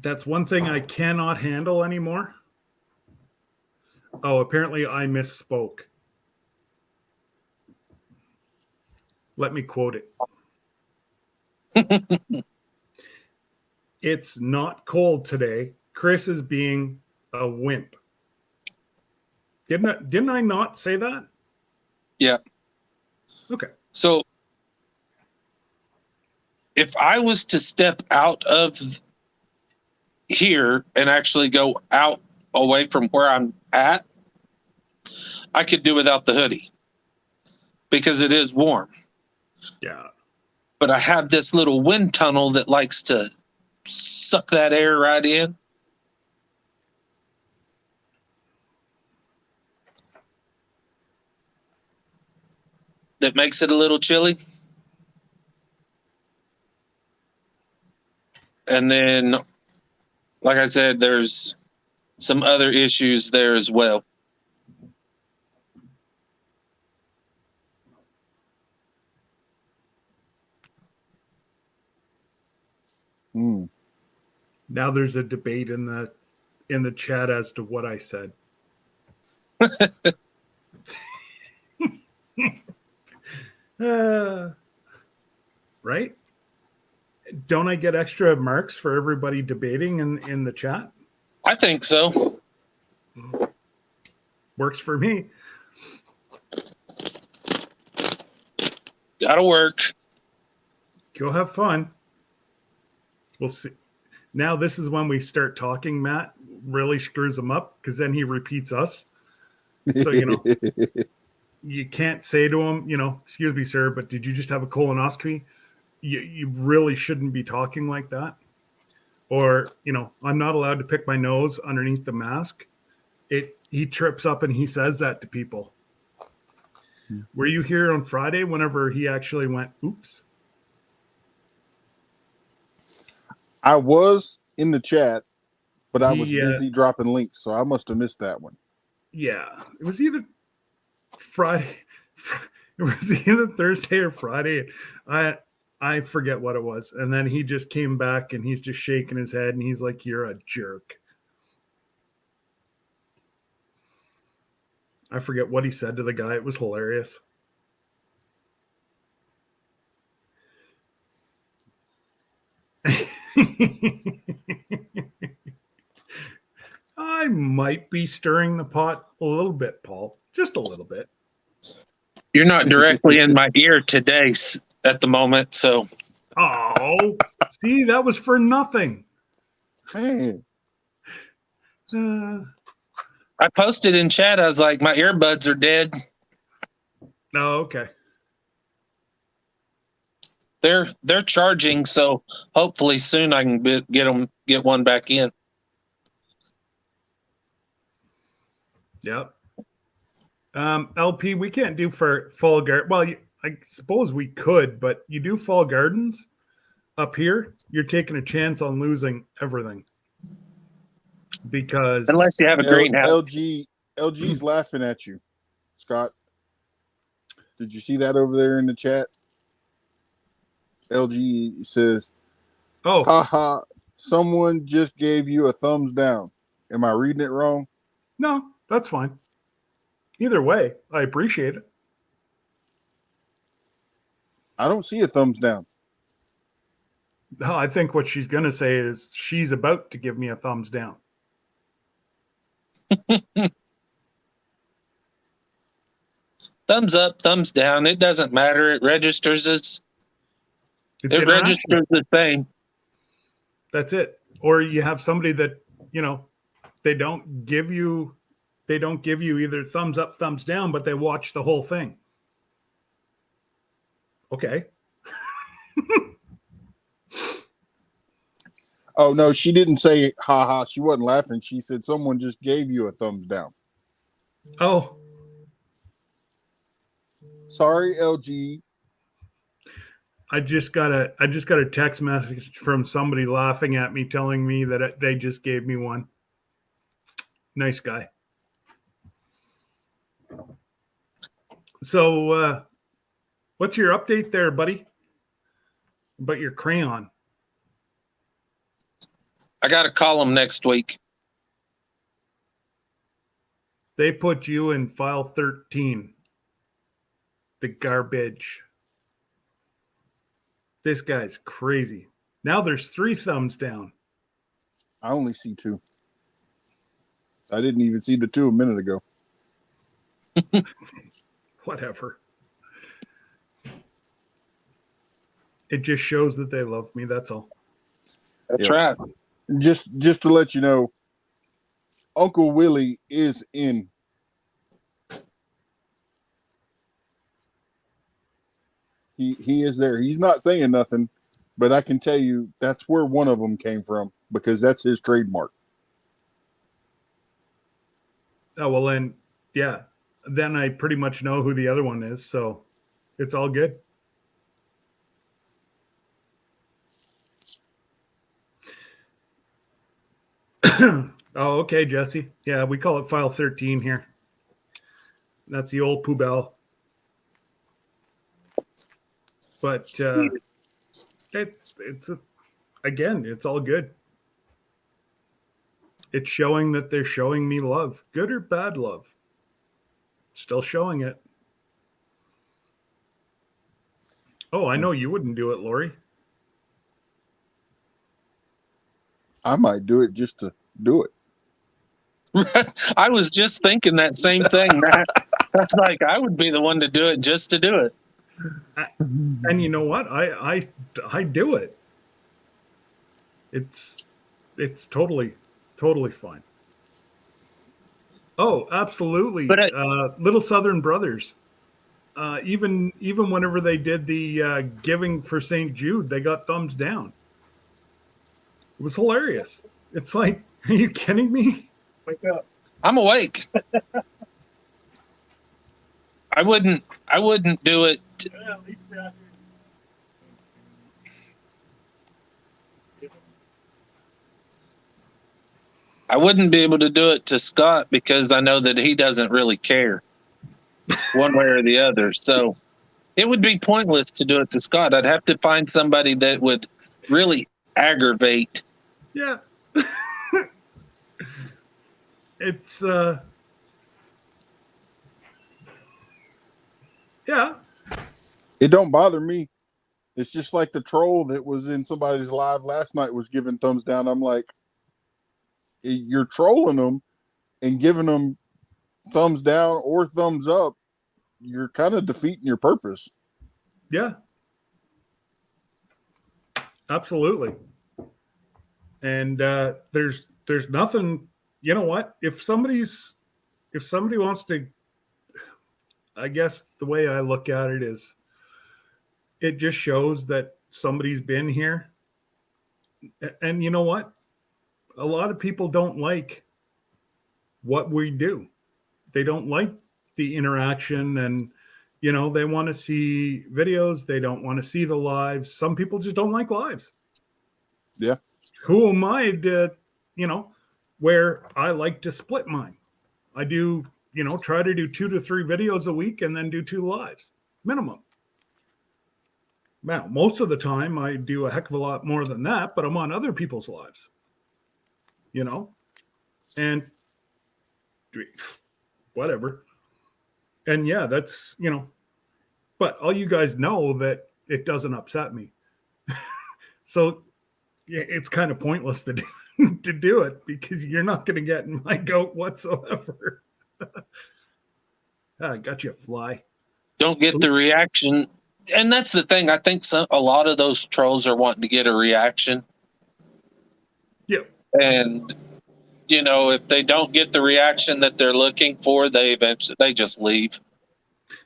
That's one thing I cannot handle anymore. Oh, apparently I misspoke. Let me quote it. It's not cold today. Chris is being a wimp. Didn't I not say that? Yeah. Okay. So, if I was to step out of here and actually go out away from where I'm at, I could do without the hoodie because it is warm. Yeah. But I have this little wind tunnel that likes to suck that air right in. That makes it a little chilly. And then, like I said, there's some other issues there as well. Mm. Now there's a debate in the chat as to what I said. Right? Don't I get extra marks for everybody debating in the chat? I think so. Works for me. Gotta work. Go have fun. We'll see. Now this is when we start talking. Matt really screws him up because then he repeats us. So, you can't say to him, excuse me, sir, but did you just have a colonoscopy? You really shouldn't be talking like that. Or, I'm not allowed to pick my nose underneath the mask. He trips up and he says that to people. Were you here on Friday whenever he actually went, oops? I was in the chat, but I was He, busy dropping links, so I must have missed that one. Yeah. It was either Friday. It was either Thursday or Friday. I forget what it was. And then he just came back and he's just shaking his head and he's like, you're a jerk. I forget what he said to the guy. It was hilarious. I might be stirring the pot a little bit, Paul. Just a little bit. You're not directly in my ear today at the moment, so. Oh, see, that was for nothing. Man. I posted in chat, I was like, my earbuds are dead. Oh, okay. They're charging, so hopefully soon I can get one back in. Yep. LP, we can't do for fall garden. Well, I suppose we could, but you do fall gardens up here, you're taking a chance on losing everything because Unless you have a greenhouse. LG's laughing at you, Scott. Did you see that over there in the chat? LG says, oh, haha, someone just gave you a thumbs down. Am I reading it wrong? no, that's fine. Either way, I appreciate it. I don't see a thumbs down. No, I think what she's going to say is she's about to give me a thumbs down. Thumbs up, thumbs down. It doesn't matter. It registers as it registers the same. That's it. Or you have somebody that, they don't give you either thumbs up, thumbs down, but they watch the whole thing. Okay. Oh, no, she didn't say haha. She wasn't laughing. She said someone just gave you a thumbs down. Oh. Sorry, LG. I just got a text message from somebody laughing at me, telling me that they just gave me one. Nice guy. So, what's your update there, buddy? About your crayon? I got to call them next week. They put you in file 13. The garbage. This guy's crazy. Now there's 3 thumbs down. I only see 2. I didn't even see the 2 a minute ago. Whatever. It just shows that they love me. That's all. That's right. Just to let you know, Uncle Willie is in. He is there. He's not saying nothing, but I can tell you that's where one of them came from because that's his trademark. Oh, well then, yeah. Then I pretty much know who the other one is, so it's all good. Oh, okay, Jesse. Yeah, we call it file 13 here. That's the old poubelle. But again, it's all good. It's showing that they're showing me love, good or bad love. Still showing it. Oh, I know you wouldn't do it, Lori. I might do it just to do it. I was just thinking that same thing, Matt. That's like I would be the one to do it just to do it. And you know what? I do it. It's totally fine. Oh, absolutely. But Little Southern Brothers. Even whenever they did the giving for St. Jude, they got thumbs down. It was hilarious. It's like, are you kidding me? Wake up. I'm awake. I wouldn't do it. Yeah, at least we're out here. I wouldn't be able to do it to Scott because I know that he doesn't really care one way or the other. So it would be pointless to do it to Scott. I'd have to find somebody that would really aggravate. Yeah. It's yeah. It don't bother me. It's just like the troll that was in somebody's live last night was giving thumbs down. I'm like, you're trolling them and giving them thumbs down or thumbs up. You're kind of defeating your purpose. Yeah. Absolutely. And there's nothing, you know what? If somebody wants to, I guess the way I look at it is it just shows that somebody's been here. And you know what? A lot of people don't like what we do. They don't like the interaction, and they want to see videos. They don't want to see the lives. Some people just don't like lives. Yeah. Who am I to, where I like to split mine? I do, try to do 2 to 3 videos a week and then do 2 lives minimum. Now, most of the time I do a heck of a lot more than that, but I'm on other people's lives, and whatever. And yeah, that's, but all you guys know that it doesn't upset me. So yeah, it's kind of pointless to do it because you're not going to get in my goat whatsoever. I got you a fly. Don't get the reaction. And that's the thing. I think a lot of those trolls are wanting to get a reaction. Yep. And, if they don't get the reaction that they're looking for, they just leave.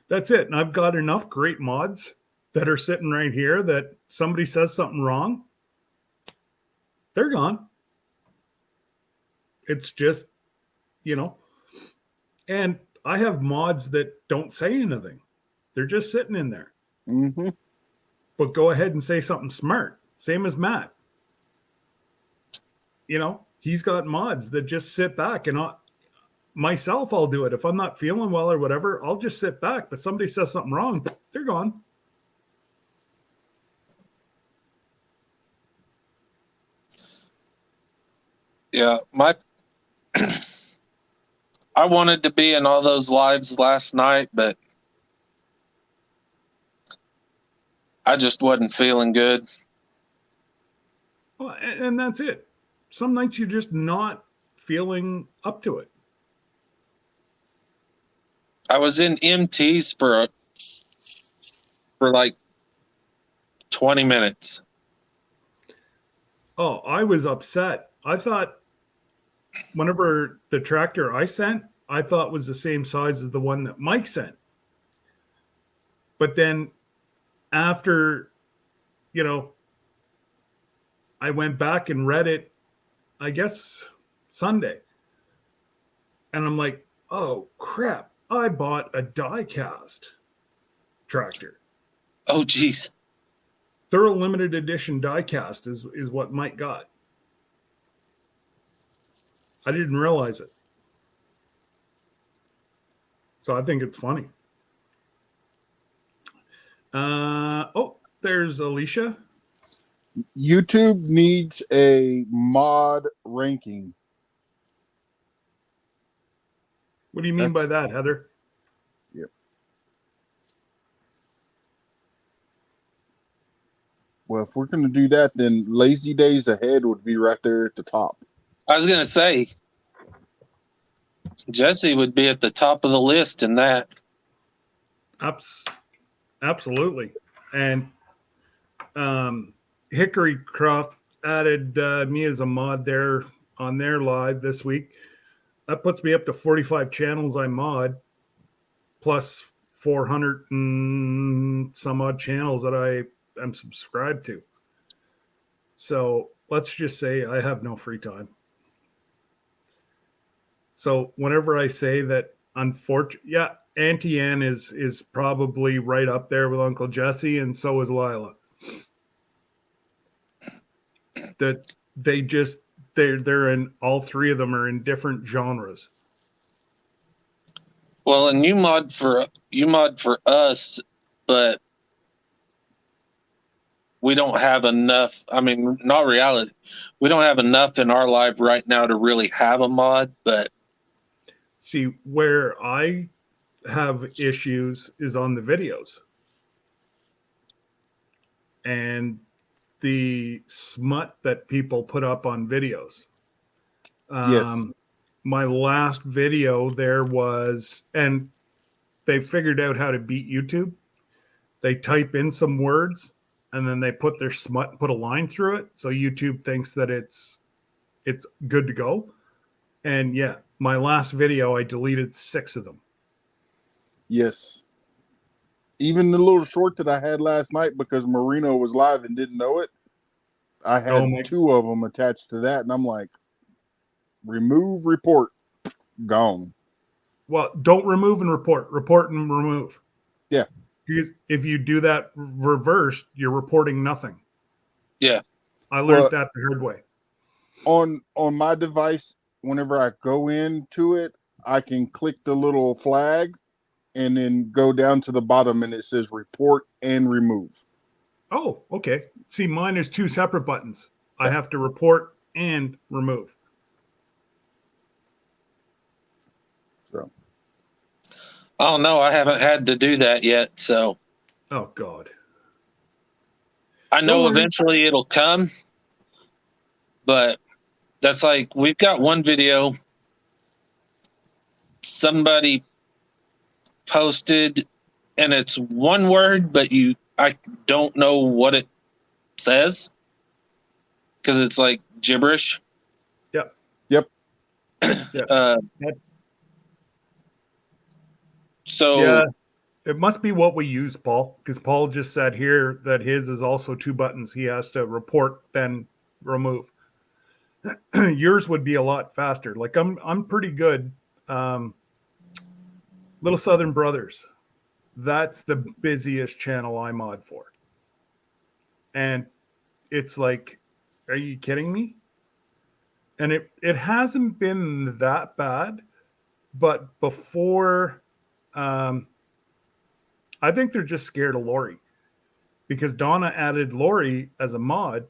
That's it. And I've got enough great mods that are sitting right here that somebody says something wrong, they're gone. It's just, and I have mods that don't say anything. They're just sitting in there. Mm-hmm. But go ahead and say something smart. Same as Matt. He's got mods that just sit back, and myself, I'll do it. If I'm not feeling well or whatever, I'll just sit back. But somebody says something wrong, they're gone. Yeah, I wanted to be in all those lives last night, but I just wasn't feeling good. Well, and that's it. Some nights you're just not feeling up to it. I was in MTs for like 20 minutes. Oh, I was upset. I thought whenever the tractor I sent, I thought was the same size as the one that Mike sent. But then after, I went back and read it, I guess Sunday. And I'm like, oh crap, I bought a die cast tractor. Oh, geez. Thorough limited edition die cast is what Mike got. I didn't realize it. So I think it's funny. There's Alicia. YouTube needs a mod ranking. What do you mean by that, Heather? Yep. Well, if we're going to do that, then Lazy Days Ahead would be right there at the top. I was going to say, Jesse would be at the top of the list in that. Absolutely. And Hickory Croft added me as a mod there on their live this week. That puts me up to 45 channels I mod, plus 400 and some odd channels that I am subscribed to. So let's just say I have no free time. So whenever I say that, unfortunately, yeah, Auntie Ann is probably right up there with Uncle Jesse, and so is Lila. That they're in, all three of them are in different genres. Well, and you mod for us, but we don't have enough. I mean, not reality. We don't have enough in our life right now to really have a mod, but see, where I have issues is on the videos and the smut that people put up on videos. Yes. My last video there was, and they figured out how to beat YouTube. They type in some words and then they put their smut, put a line through it. So YouTube thinks that it's good to go. And yeah, my last video, I deleted 6 of them. Yes. Even the little short that I had last night because Marino was live and didn't know it, I had two of them attached to that, and I'm like, remove, report, gone. Well, don't remove and report. Report and remove. Yeah. Because if you do that reversed, you're reporting nothing. Yeah. I learned that the hard way. On my device, whenever I go into it, I can click the little flag and then go down to the bottom and it says report and remove. Oh, okay. See, mine is two separate buttons. I have to report and remove. So. Oh no, I haven't had to do that yet. So. Oh God. I know eventually it'll come, but that's like we've got one video somebody posted, and it's one word, but I don't know what it says because it's like gibberish. Yep. So yeah, it must be what we use, Paul, because Paul just said here that his is also two buttons. He has to report then remove. Yours would be a lot faster. Like I'm pretty good. Little Southern Brothers. That's the busiest channel I mod for. And it's like, are you kidding me? And it hasn't been that bad, but before, I think they're just scared of Lori because Donna added Lori as a mod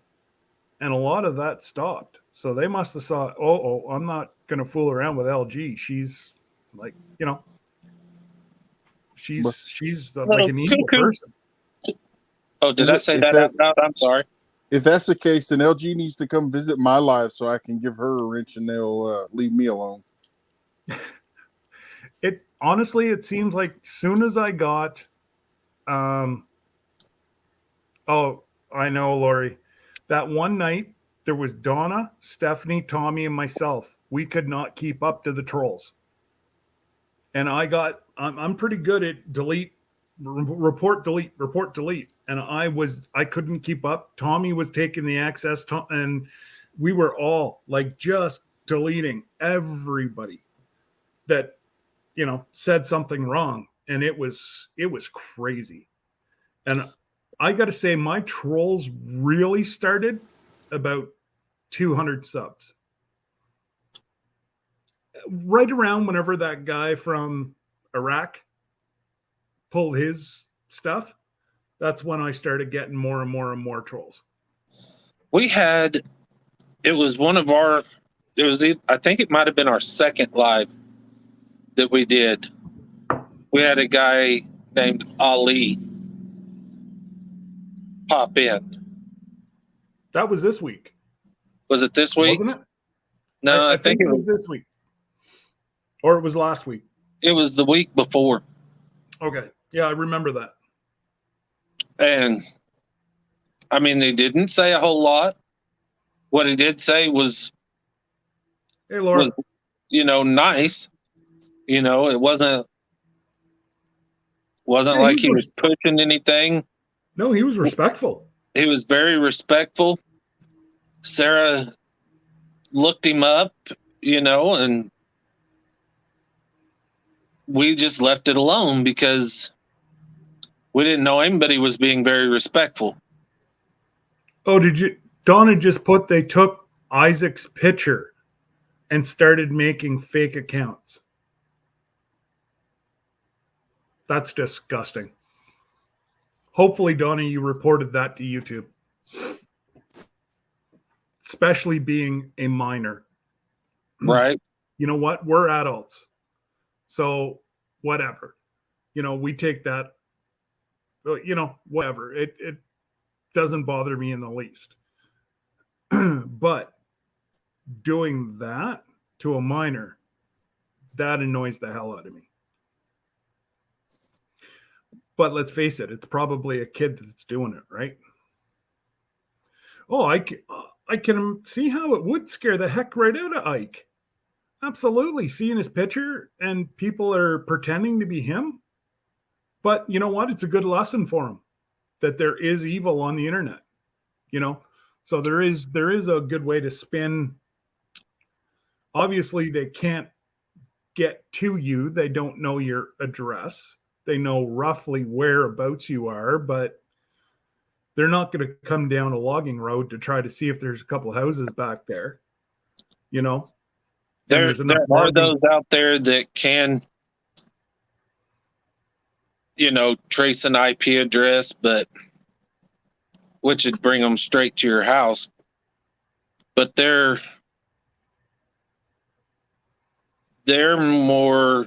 and a lot of that stopped. So they must have thought, oh, I'm not going to fool around with LG. She's like, she's like an evil person. Oh, did I say that out loud? I'm sorry. If that's the case, then LG needs to come visit my live so I can give her a wrench and they'll leave me alone. Honestly, it seems like soon as I got, oh, I know, Lori, that one night there was Donna, Stephanie, Tommy, and myself. We could not keep up to the trolls. And I'm pretty good at delete, report, delete, report, delete. And I couldn't keep up. Tommy was taking the access and we were all like just deleting everybody that, said something wrong. And it was crazy. And I got to say, my trolls really started about 200 subs. Right around whenever that guy from Iraq pulled his stuff, that's when I started getting more and more and more trolls. I think it might have been our second live that we did. We had a guy named Ali pop in. That was this week. Was it this week? Wasn't it? No, I think it was this week. Or it was last week. It was the week before. Okay. Yeah, I remember that. And I mean, they didn't say a whole lot. What he did say was, hey, Laura. Nice. It wasn't like he was pushing anything. No, he was respectful. He was very respectful. Sarah looked him up, and we just left it alone because we didn't know anybody was being very respectful. Oh, Donna just they took Isaac's picture and started making fake accounts. That's disgusting. Hopefully, Donna, you reported that to YouTube. Especially being a minor. Right. You know what? We're adults. So whatever. We take that, whatever. It doesn't bother me in the least. But doing that to a minor, that annoys the hell out of me. But let's face it, it's probably a kid that's doing it, right? Oh, I can see how it would scare the heck right out of Ike. Absolutely. Seeing his picture and people are pretending to be him. But you know what? It's a good lesson for them that there is evil on the internet. You know, so there is a good way to spin. Obviously, they can't get to you. They don't know your address. They know roughly whereabouts you are, but they're not going to come down a logging road to try to see if there's a couple houses back there. You know, and There are those out there that can, trace an IP address, but which would bring them straight to your house. But they're more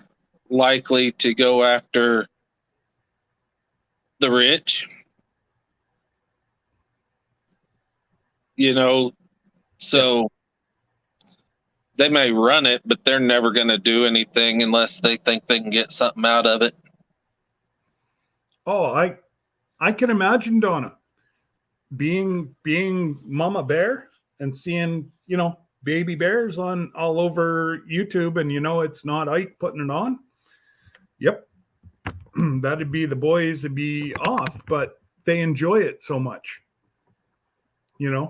likely to go after the rich, so they may run it, but they're never going to do anything unless they think they can get something out of it. Oh, I can imagine, Donna, being mama bear and seeing, baby bears on all over YouTube, and it's not Ike putting it on. Yep. That'd be the boys to be off, but they enjoy it so much. Yeah.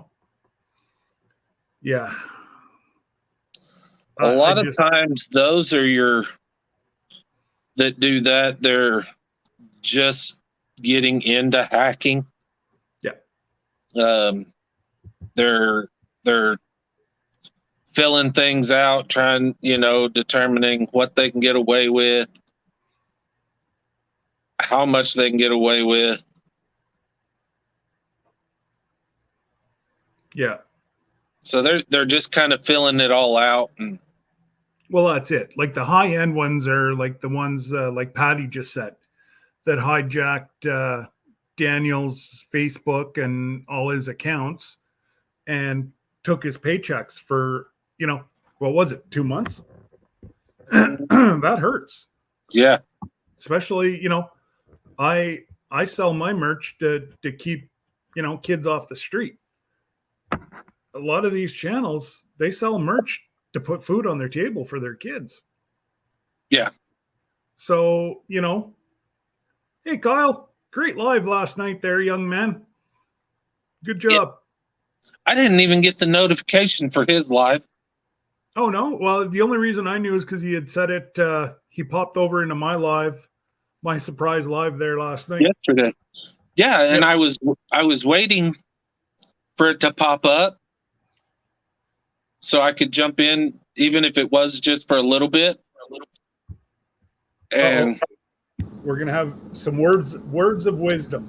A lot of times those are that do that, they're just getting into hacking. Yeah. They're filling things out, trying, determining what they can get away with, how much they can get away with. Yeah. So they're just kind of filling it all out. And well, that's it. Like the high end ones are like the ones like Patty just said that hijacked Daniel's Facebook and all his accounts and took his paychecks for, what was it, 2 months? That hurts. Yeah. Especially, I sell my merch to keep, kids off the street. A lot of these channels, they sell merch to put food on their table for their kids. Yeah. So, hey, Kyle, great live last night there, young man. Good job. Yeah. I didn't even get the notification for his live. Oh, no? Well, the only reason I knew is because he had said it. He popped over into my surprise live there last night. Yesterday. Yeah, and yep. I was waiting for it to pop up so I could jump in, even if it was just for a little bit. And we're gonna have some words of wisdom.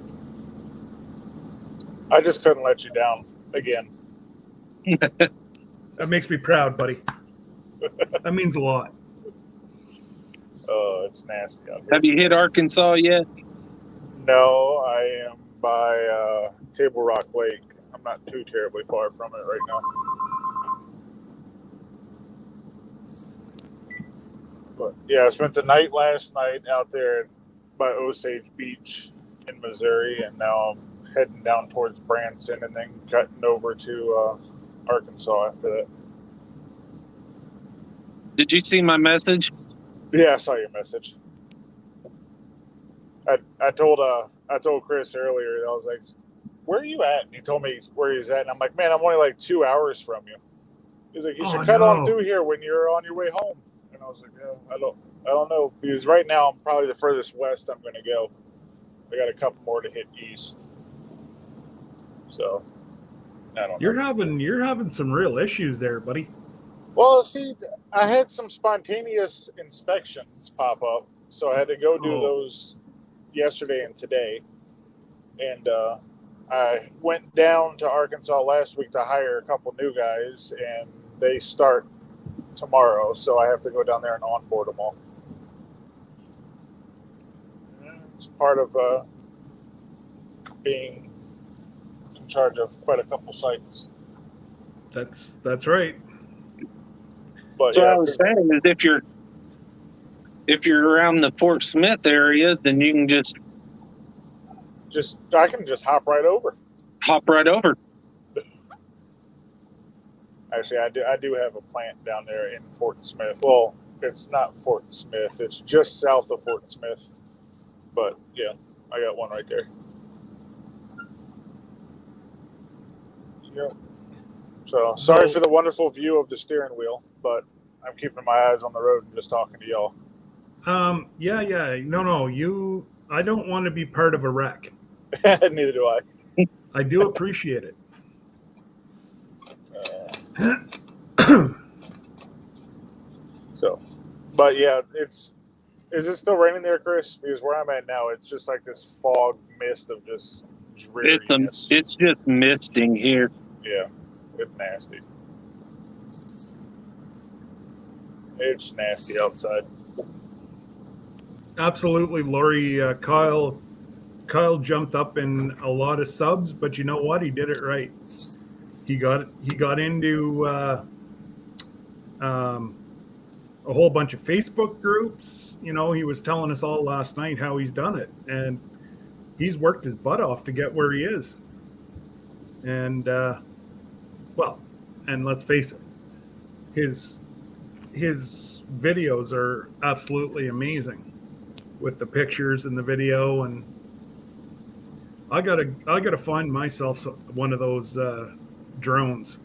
I just couldn't let you down again. That makes me proud, buddy. That means a lot. Oh, it's nasty out here. Have you hit Arkansas yet? No, I am by Table Rock Lake. I'm not too terribly far from it right now. But yeah, I spent the night last night out there by Osage Beach in Missouri, and now I'm heading down towards Branson and then cutting over to Arkansas after that. Did you see my message? Yeah, I saw your message. I told Chris earlier, I was like, where are you at? And he told me where he's at, and I'm like, man, I'm only like 2 hours from you. He's like, you should cut on through here when you're on your way home. And I was like, yeah, I don't know, because right now I'm probably the furthest west I'm going to go. I got a couple more to hit east. So I don't know. You're having some real issues there, buddy. Well, see, I had some spontaneous inspections pop up, so I had to go do those yesterday and today. And I went down to Arkansas last week to hire a couple new guys, and they start tomorrow, so I have to go down there and onboard them all. It's part of being in charge of quite a couple sites. That's right. But so yeah, I was saying is if you're around the Fort Smith area, then you can just I can just hop right over. Actually, I do have a plant down there in Fort Smith. Well, it's not Fort Smith. It's just south of Fort Smith. But yeah, I got one right there. Yeah. So sorry for the wonderful view of the steering wheel, but I'm keeping my eyes on the road and just talking to y'all. Yeah. No. I don't want to be part of a wreck. Neither do I. I do appreciate it. So, but yeah, is it still raining there, Chris? Because where I'm at now, it's just like this fog mist of just dreariness. It's just misting here. Yeah, it's nasty. It's nasty outside. Absolutely, Lori. Kyle jumped up in a lot of subs, but you know what? He did it right. He got into a whole bunch of Facebook groups. You know, he was telling us all last night how he's done it, and he's worked his butt off to get where he is. And and let's face it, his videos are absolutely amazing with the pictures and the video. And I gotta find myself one of those drones.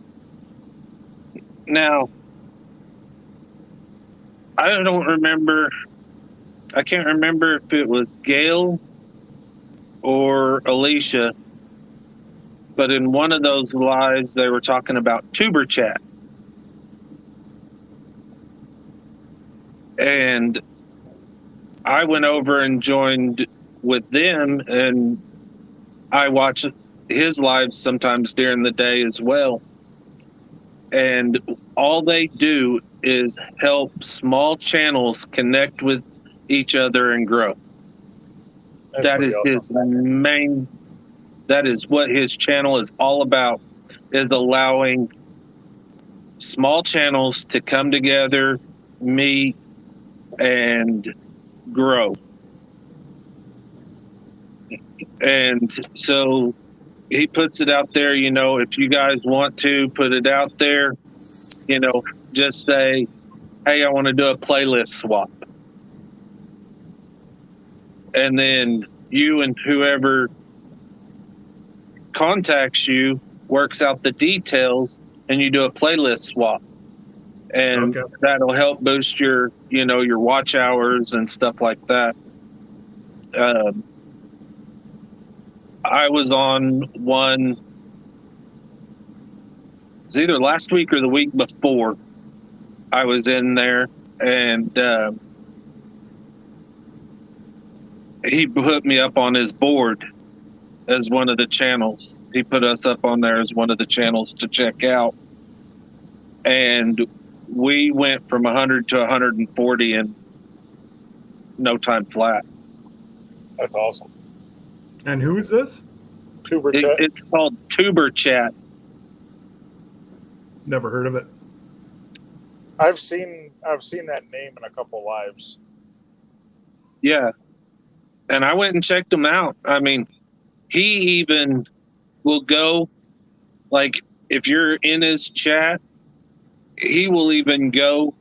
Now, I can't remember if it was Gail or Alicia, but in one of those lives they were talking about tuber chat. And I went over and joined with them, and I watch his lives sometimes during the day as well. And all they do is help small channels connect with each other and grow. That is awesome. That is what his channel is all about, is allowing small channels to come together, meet, and grow. And so he puts it out there, you know, if you guys want to put it out there, you know, just say, hey, I want to do a playlist swap. And then you and whoever contacts you works out the details, and you do a playlist swap. And that'll help boost your, you know, your watch hours and stuff like that. I was on one, it was either last week or the week before. I was in there, and he put me up on his board as one of the channels. He put us up on there as one of the channels to check out. And we went from 100 to 140 in no time flat. That's awesome. And who is this? Tuber Chat. It's called Tuber Chat. Never heard of it. I've seen that name in a couple lives. Yeah. And I went and checked him out. I mean, he even will go, like, if you're in his chat, he will even go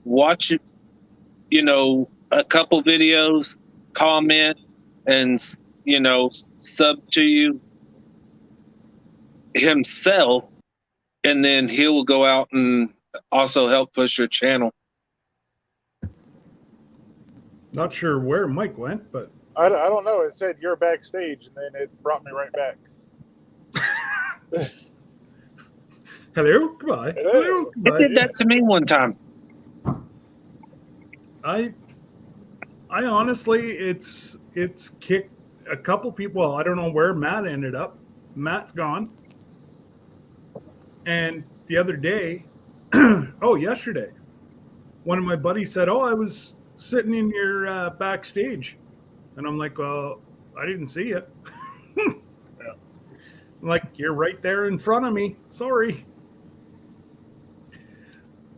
watch, you know, a couple videos, comment, and, you know, sub to you himself, and then he will go out and also help push your channel. Not sure where Mike went, but I don't know. It said you're backstage, and then it brought me right back. hello, goodbye. Hello, goodbye. It did that to me one time. I honestly, it's kicked a couple people. Well, I don't know where Matt ended up. Matt's gone. And the other day, yesterday, one of my buddies said, "Oh, I was sitting in your backstage," and I'm like, "Well, I didn't see it." Yeah. I'm like, "You're right there in front of me. Sorry."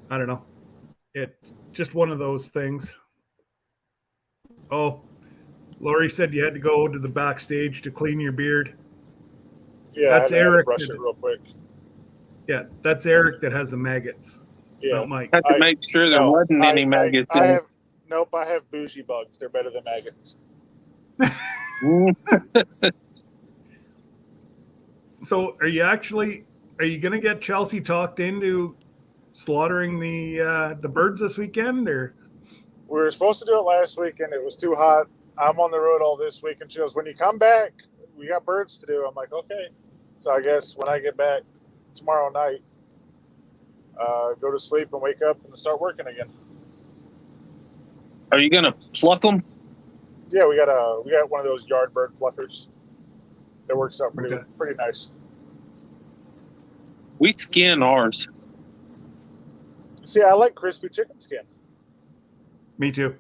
I don't know. It's just one of those things. Oh, Lori said you had to go to the backstage to clean your beard. Yeah, that's I had to Eric. brush it real quick. Yeah, that's Eric that has the maggots. Yeah, not Mike. I had to make sure there wasn't any maggots in it. Nope, I have bougie bugs. They're better than maggots. So are you going to get Chelsea talked into slaughtering the birds this weekend, or? We were supposed to do it last weekend. It was too hot. I'm on the road all this week. And she goes, when you come back, we got birds to do. I'm like, okay. So I guess when I get back tomorrow night, go to sleep and wake up and start working again. Are you gonna pluck them? Yeah, we got one of those yard bird pluckers. That works out pretty nice. We skin ours. See, I like crispy chicken skin. Me too.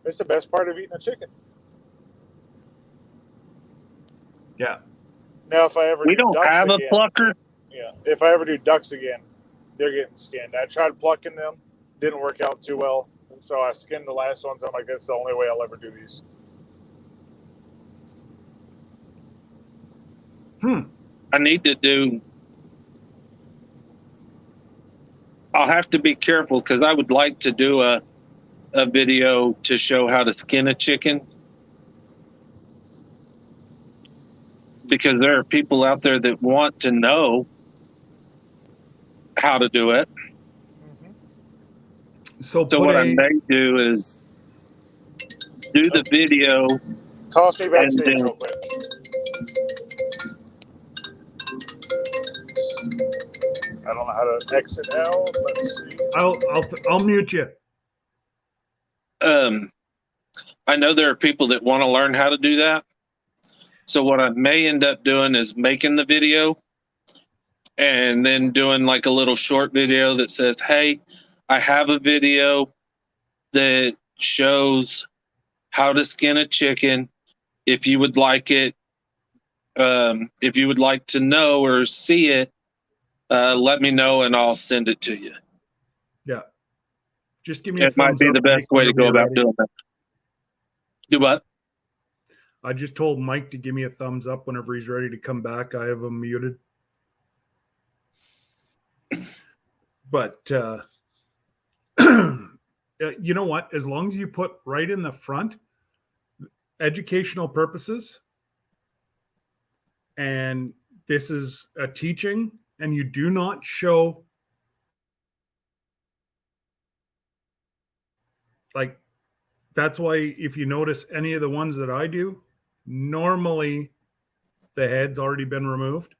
It's the best part of eating a chicken. Yeah. Now, if I ever We do don't ducks have a again, plucker. yeah, if I ever do ducks again, they're getting skinned. I tried plucking them, didn't work out too well, so I skinned the last ones. I'm like, that's the only way I'll ever do these. I need to do. I'll have to be careful because I would like to do a video to show how to skin a chicken. Because there are people out there that want to know how to do it. Mm-hmm. So what I may do is do the video. Toss me backstage real quick. I don't know how to exit out. Let's see. I'll mute you. I know there are people that want to learn how to do that. So what I may end up doing is making the video and then doing like a little short video that says, hey, I have a video that shows how to skin a chicken. If you would like it, if you would like to know or see it, let me know and I'll send it to you. Yeah. Just give me a It might thumbs be up, the best Mike, way to go whenever you're about ready. doing that. Do what? I just told Mike to give me a thumbs up whenever he's ready to come back. I have him muted. But you know what? As long as you put right in the front, educational purposes, and this is a teaching, and you do not show like, that's why if you notice any of the ones that I do, normally the head's already been removed.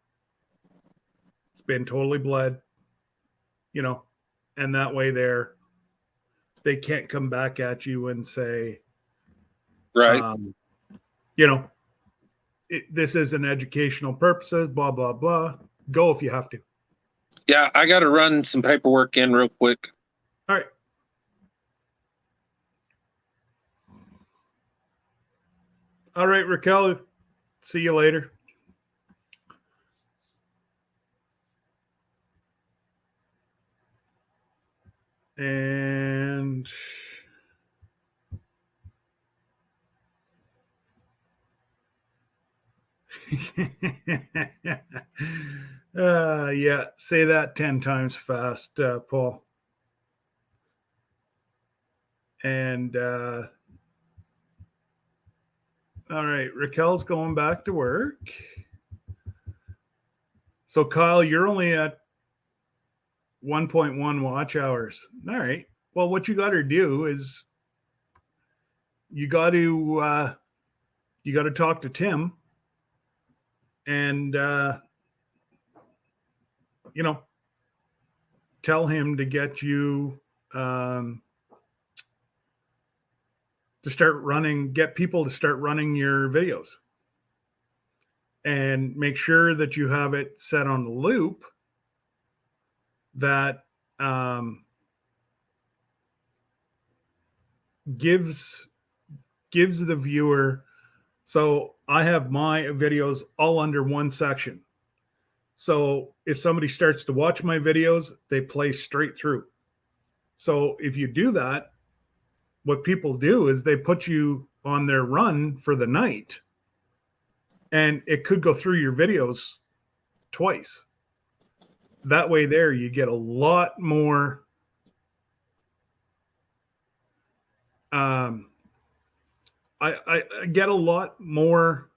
It's been totally bled, you know, and that way they can't come back at you and say, Right. You know, this is an educational purposes, blah, blah, blah. Go if you have to. Yeah, I got to run some paperwork in real quick. All right. All right, Raquel. See you later. And yeah, say that 10 times fast, Paul. And all right, Raquel's going back to work. So Kyle, you're only at 1.1 watch hours. All right. Well, what you got to do is you got to talk to Tim and you know, tell him to get you get people to start running your videos, and make sure that you have it set on the loop that gives the viewer. So I have my videos all under one section. So if somebody starts to watch my videos, they play straight through. So if you do that, what people do is they put you on their run for the night, and it could go through your videos twice. That way there you get a lot more I get a lot more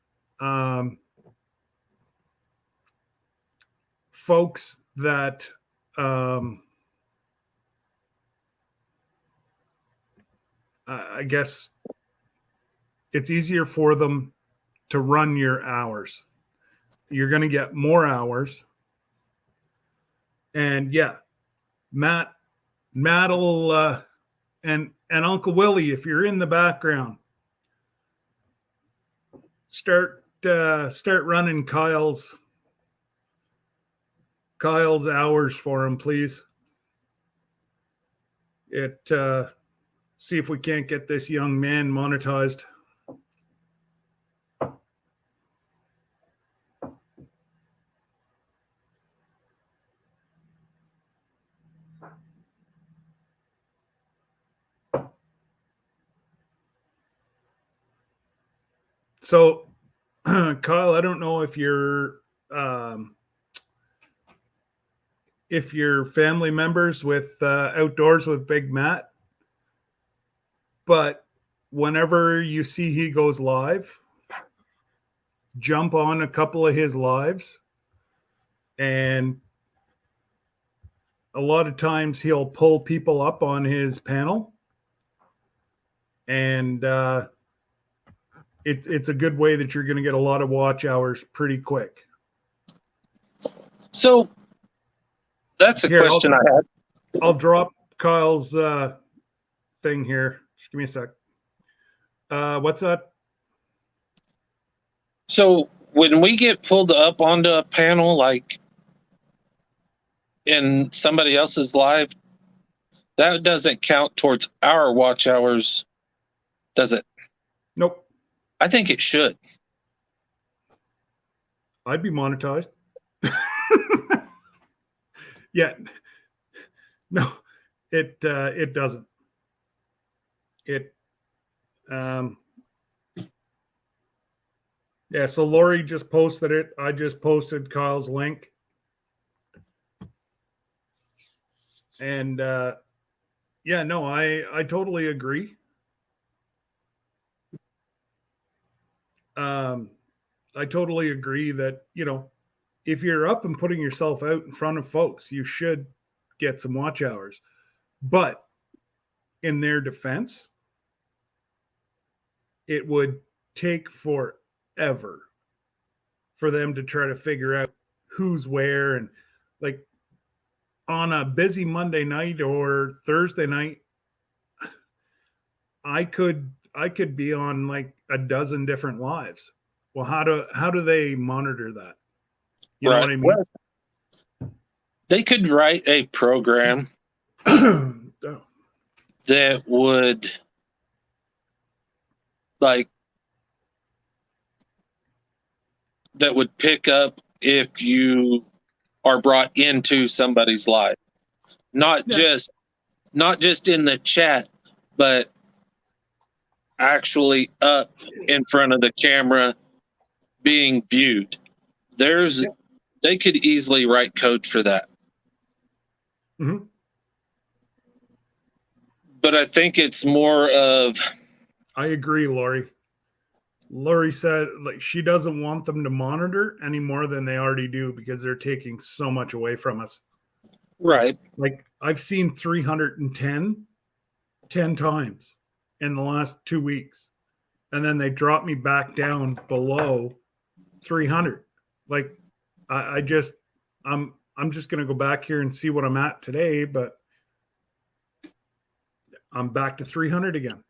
folks that I guess it's easier for them to run your hours. You're going to get more hours. And yeah, Matt'll and Uncle Willie, if you're in the background, start running Kyle's hours for him, please. See if we can't get this young man monetized. So, Kyle, I don't know if you're family members with Outdoors with Big Matt, but whenever you see he goes live, jump on a couple of his lives, and a lot of times he'll pull people up on his panel, and it's a good way that you're going to get a lot of watch hours pretty quick. So that's a question I had. I'll drop Kyle's thing here. Just give me a sec. What's that? So when we get pulled up onto a panel, like in somebody else's live, that doesn't count towards our watch hours, does it? Nope. I think it should. I'd be monetized. Yeah. No, it doesn't. Yeah, so Lori just posted it. I just posted Kyle's link. And yeah, no, I totally agree. I totally agree that, if you're up and putting yourself out in front of folks, you should get some watch hours. But in their defense, it would take forever for them to try to figure out who's where. And like on a busy Monday night or Thursday night, I could be on like a dozen different lives. Well, how do they monitor that? You know what I mean? Well, they could write a program that would pick up if you are brought into somebody's live, not just in the chat, but actually up in front of the camera being viewed. They could easily write code for that. Mm-hmm. But I think it's more of... I agree, Lori. Lori said like she doesn't want them to monitor any more than they already do because they're taking so much away from us. Right. Like I've seen 310 10 times in the last 2 weeks. And then they dropped me back down below 300. Like I'm just going to go back here and see what I'm at today, but I'm back to 300 again.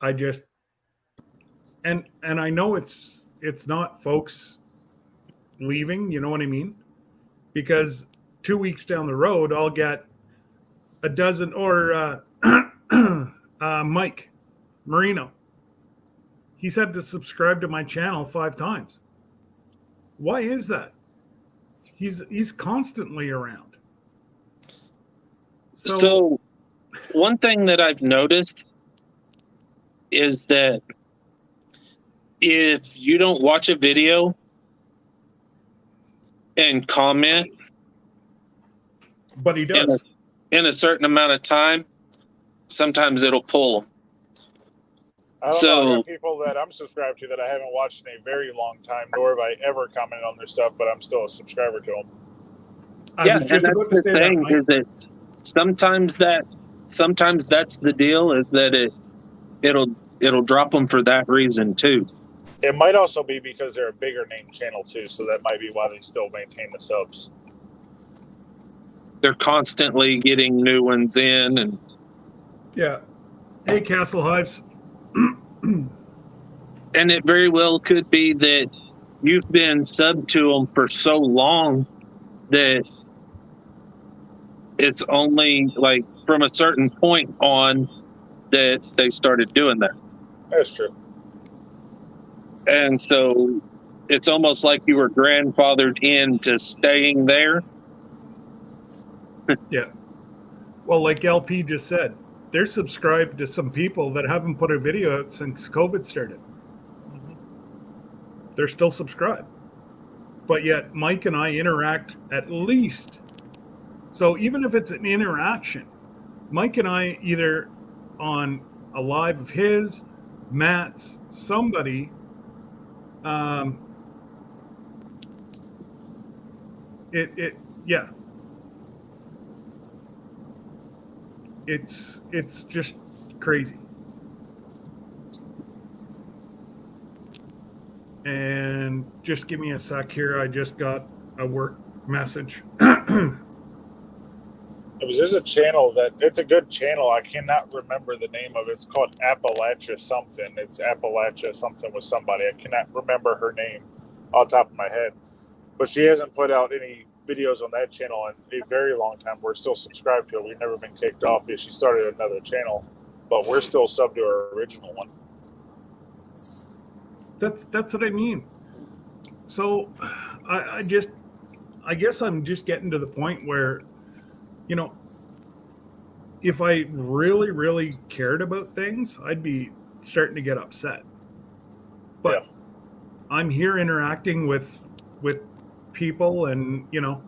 I just, and I know it's not folks leaving, you know what I mean? Because 2 weeks down the road, I'll get a dozen, or Mike Marino. He said to subscribe to my channel 5 times. Why is that? He's constantly around. So one thing that I've noticed is that if you don't watch a video and comment, but he does in a certain amount of time, sometimes it'll pull them. I don't know. I So got people that I'm subscribed to that I haven't watched in a very long time, nor have I ever commented on their stuff, but I'm still a subscriber to them. I yeah, was and just that's about to the say that, thing Mike. is that sometimes that's the deal, is that it'll drop them for that reason too. It might also be because they're a bigger name channel too, so that might be why they still maintain the subs. They're constantly getting new ones in, and Yeah. Hey, Castle Hives. and it very well could be that you've been subbed to them for so long that it's only like from a certain point on that they started doing that. That's true. And so it's almost like you were grandfathered into staying there. Yeah. Well, like LP just said, they're subscribed to some people that haven't put a video out since COVID started. They're still subscribed. But yet Mike and I interact at least. So even if it's an interaction, Mike and I either on a live of his, Matt's, somebody, yeah. It's just crazy. And just give me a sec here. I just got a work message. There's a channel it's a good channel. I cannot remember the name of it. It's called Appalachia something. It's Appalachia something with somebody. I cannot remember her name off the top of my head. But she hasn't put out any videos on that channel in a very long time. We're still subscribed to it. We've never been kicked off because she started another channel, but we're still subbed to her original one. That's what I mean. So I guess I'm just getting to the point where, you know, if I really, really cared about things, I'd be starting to get upset. But yeah. I'm here interacting with people, and you know,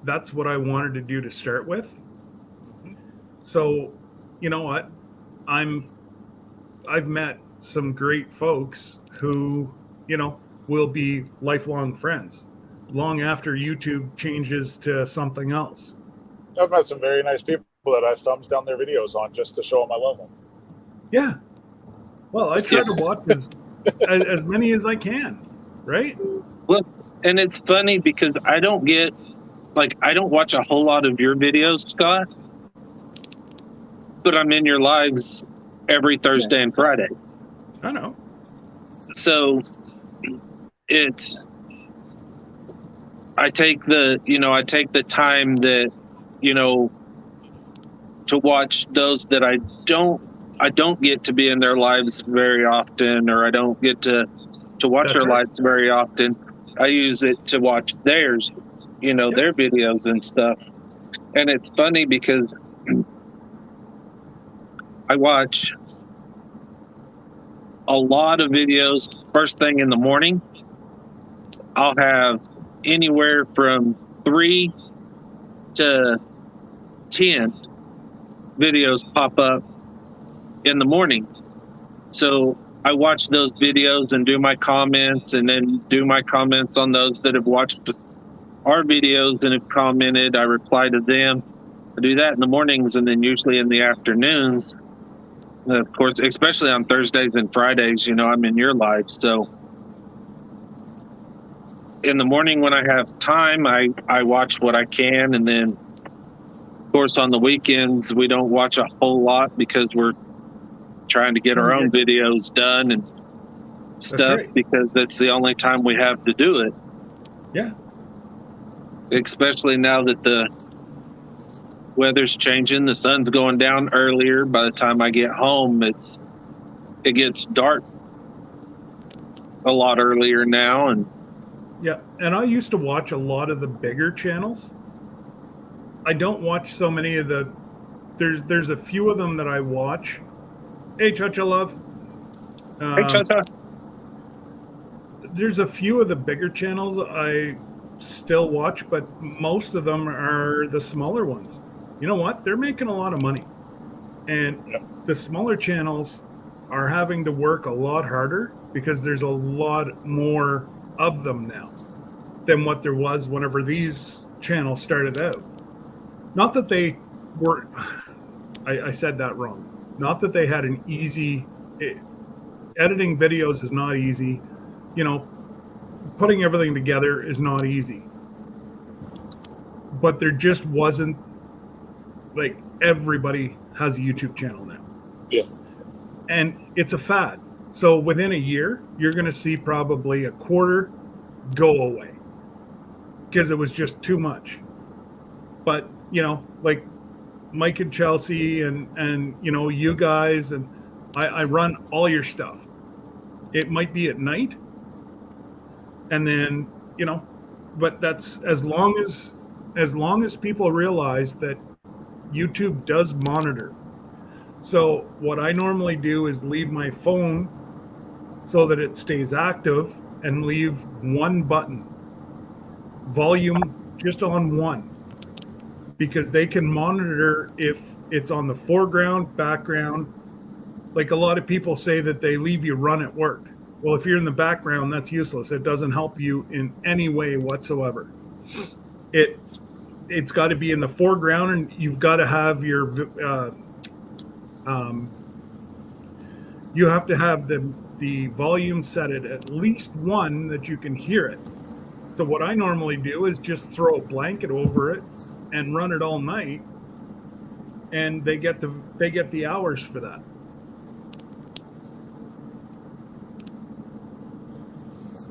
that's what I wanted to do to start with. So, you know what? I've met some great folks who, you know, will be lifelong friends long after YouTube changes to something else. I've met some very nice people that I thumbs down their videos on just to show them I love them. Yeah. Well, I try to watch as many as I can, right? Well, and it's funny because I don't watch a whole lot of your videos, Scott, but I'm in your lives every Thursday and Friday. I know. So I take the time that, you know, to watch those that I don't get to be in their lives very often, or I don't get to watch their lives very often. I use it to watch theirs, you know, their videos and stuff. And it's funny because I watch a lot of videos first thing in the morning. I'll have anywhere from 3 to 10 videos pop up in the morning. So I watch those videos and do my comments, and then do my comments on those that have watched our videos and have commented. I reply to them. I do that in the mornings, and then usually in the afternoons. Of course, especially on Thursdays and Fridays, you know, I'm in your life. So in the morning when I have time, I watch what I can. And then, of course, on the weekends, we don't watch a whole lot because we're trying to get our own videos done and stuff, because that's the only time we have to do it. Yeah. Especially now that the weather's changing, the sun's going down earlier. By the time I get home, it gets dark a lot earlier now. And yeah, and I used to watch a lot of the bigger channels. I don't watch so many of the. There's a few of them that I watch. Hey, Cha-Cha Love. Hey, Cha-Cha. There's a few of the bigger channels I still watch, but most of them are the smaller ones. You know what? They're making a lot of money. And the smaller channels, are having to work a lot harder because there's a lot more of them now than what there was whenever these channels started out. Not that they were, I said that wrong. Not that they had an easy, editing videos is not easy. You know, putting everything together is not easy. But there just wasn't, like, everybody has a YouTube channel now. Yeah. And it's a fad. So within a year, you're going to see probably a quarter go away because it was just too much. But, you know, like Mike and Chelsea and you know, you guys, and I run all your stuff. It might be at night. And then, you know, but that's as long as people realize that YouTube does monitor. So what I normally do is leave my phone so that it stays active and leave one button, volume just on one, because they can monitor if it's on the foreground, background. Like a lot of people say that they leave you run at work. Well, if you're in the background, that's useless. It doesn't help you in any way whatsoever. It's got to be in the foreground, and you've got to have your you have to have the volume set at least one that you can hear it. So what I normally do is just throw a blanket over it and run it all night, and they get the hours for that.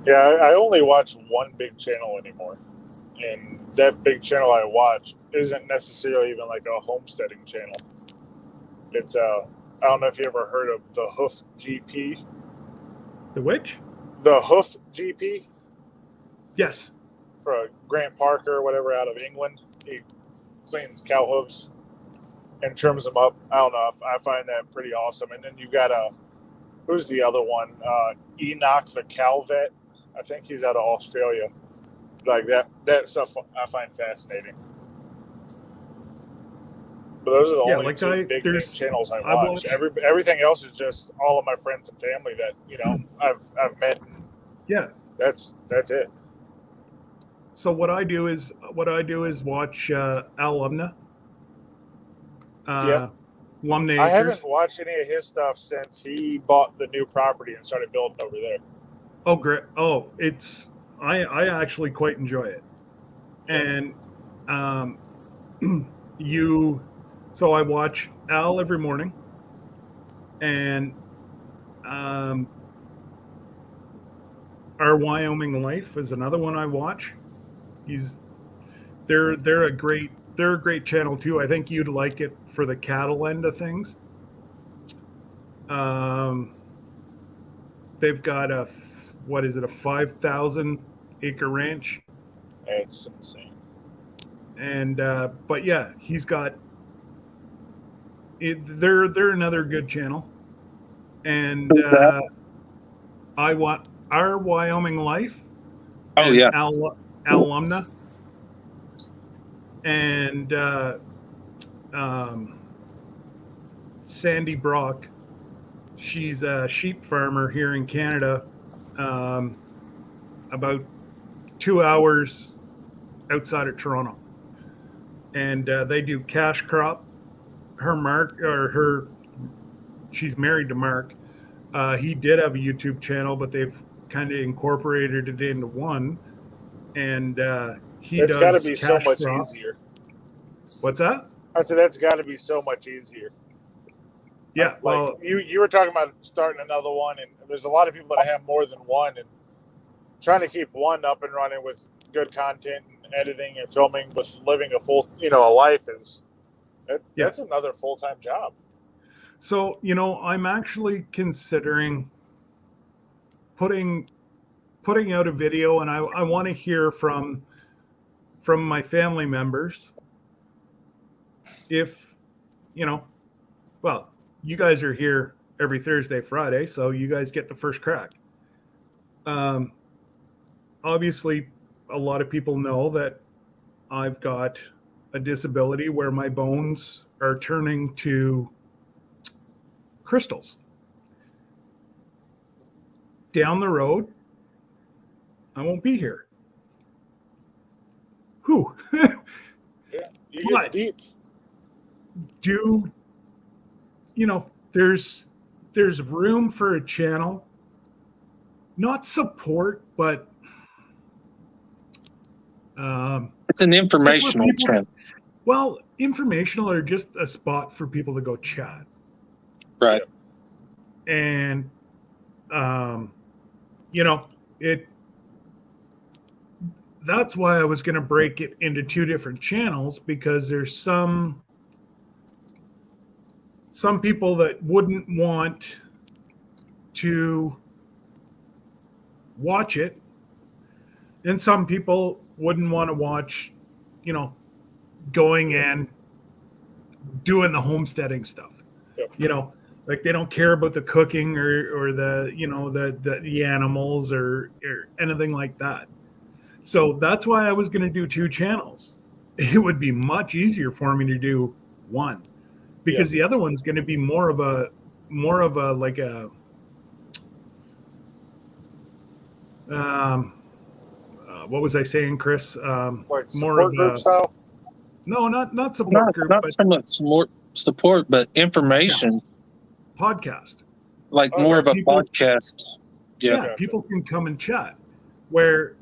Yeah, I only watch one big channel anymore. And that big channel I watch isn't necessarily even like a homesteading channel. It's I don't know if you ever heard of the Hoof GP. The which? The Hoof GP? Yes. For Grant Parker or whatever out of England. He cleans cow hooves and trims them up. I don't know. I find that pretty awesome. And then you got who's the other one? Enoch the Cow Vet. I think he's out of Australia. Like that stuff I find fascinating. But those are the only like two big name channels I watch. Everything else is just all of my friends and family that, you know, I've met. Yeah. That's it. So what I do is watch Al Lumna. Yeah. Lumna I Acres. haven't watched any of his stuff since he bought the new property and started building over there. Oh, great! Oh, I actually quite enjoy it, and so I watch Al every morning, and Our Wyoming Life is another one I watch. They're a great channel too. I think you'd like it for the cattle end of things. They've got a 5,000 acre ranch. It's insane. And but yeah, he's got it. They're another good channel. And I want Our Wyoming Life. Oh yeah, Alumna. And Sandy Brock. She's a sheep farmer here in Canada, about 2 hours outside of Toronto, and they do cash crop. She's married to Mark. He did have a YouTube channel, but they've kind of incorporated it into one, and It's got to be so much easier. What's that? I said that's got to be so much easier. Yeah, like you were talking about starting another one, and there's a lot of people that have more than one, and trying to keep one up and running with good content and editing and filming with living a full, a life that's another full-time job. So, I'm actually considering putting out a video, and I want to hear from my family members if, well, you guys are here every Thursday, Friday, so you guys get the first crack. Obviously, a lot of people know that I've got a disability where my bones are turning to crystals. down the road, I won't be here. Whew. Yeah, you But- get deep. There's room for a channel, not support, but It's an informational people- channel. well, informational or just a spot for people to go chat. Right. And that's why I was going to break it into two different channels, because there's some people that wouldn't want to watch it, and some people wouldn't want to watch, going and doing the homesteading stuff. Yep. Like they don't care about the cooking or the the animals or anything like that. So that's why I was going to do two channels. It would be much easier for me to do one, because the other one's going to be more of a like a what was I saying, Chris? Like more of support group style. No, not support group, Not but so much more support, but information. podcast. Like more of a people- podcast. Yeah. Yeah, people can come and chat. Where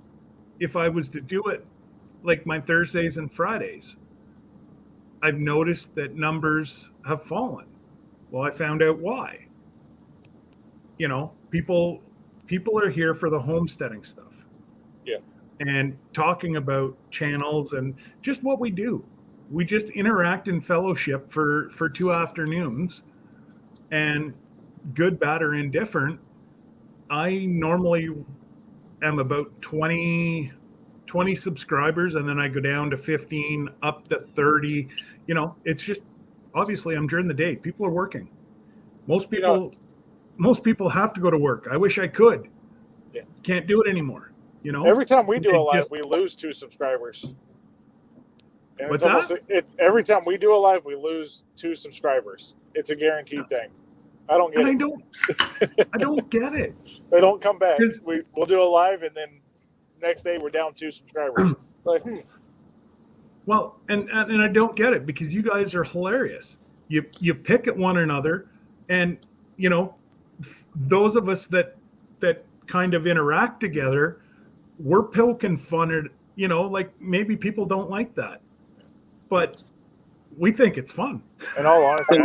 if I was to do it like my Thursdays and Fridays, I've noticed that numbers have fallen. Well, I found out why. People are here for the homesteading stuff. Yeah. And talking about channels and just what we do. We just interact in fellowship for 2 afternoons, and good, bad, or indifferent. I normally am about 20 subscribers, and then I go down to 15, up to 30. It's just, obviously I'm during the day. People are working. Most people have to go to work. I wish I could. Yeah. Can't do it anymore. Every time we do It a live, just- we lose 2 subscribers. And What's it's every time we do a live, we lose 2 subscribers. It's a guaranteed thing. I don't get And it. I don't get it. They don't come back. 'Cause- We'll do a live, and then next day we're down 2 subscribers. Like, Well, and I don't get it, because you guys are hilarious. You pick at one another, and those of us that kind of interact together, we're poking fun at, like maybe people don't like that, but we think it's fun. in all honesty,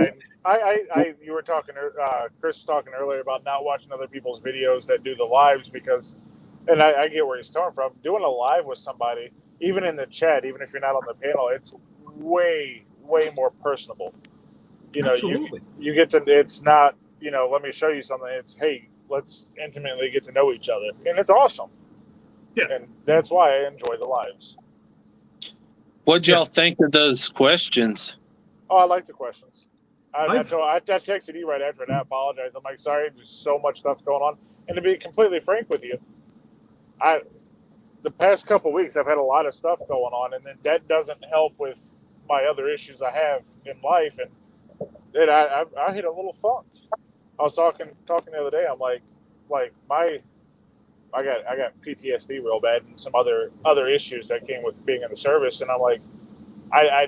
you were talking, Chris was talking earlier about not watching other people's videos that do the lives, because, and I get where he's coming from. Doing a live with somebody, even in the chat, even if you're not on the panel, it's way more personable. Absolutely. You get to, it's not, let me show you something. It's, hey, let's intimately get to know each other, and it's awesome. Yeah. And that's why I enjoy the lives. What'd y'all think of those questions? Oh, I like the questions. I I've- texted you right after, and I apologize. I'm like, sorry, there's so much stuff going on. And to be completely frank with you, the past couple weeks I've had a lot of stuff going on, and then that doesn't help with my other issues I have in life, and then I hit a little funk. I was talking the other day. I'm like I got PTSD real bad, and some other issues that came with being in the service, and I'm like, I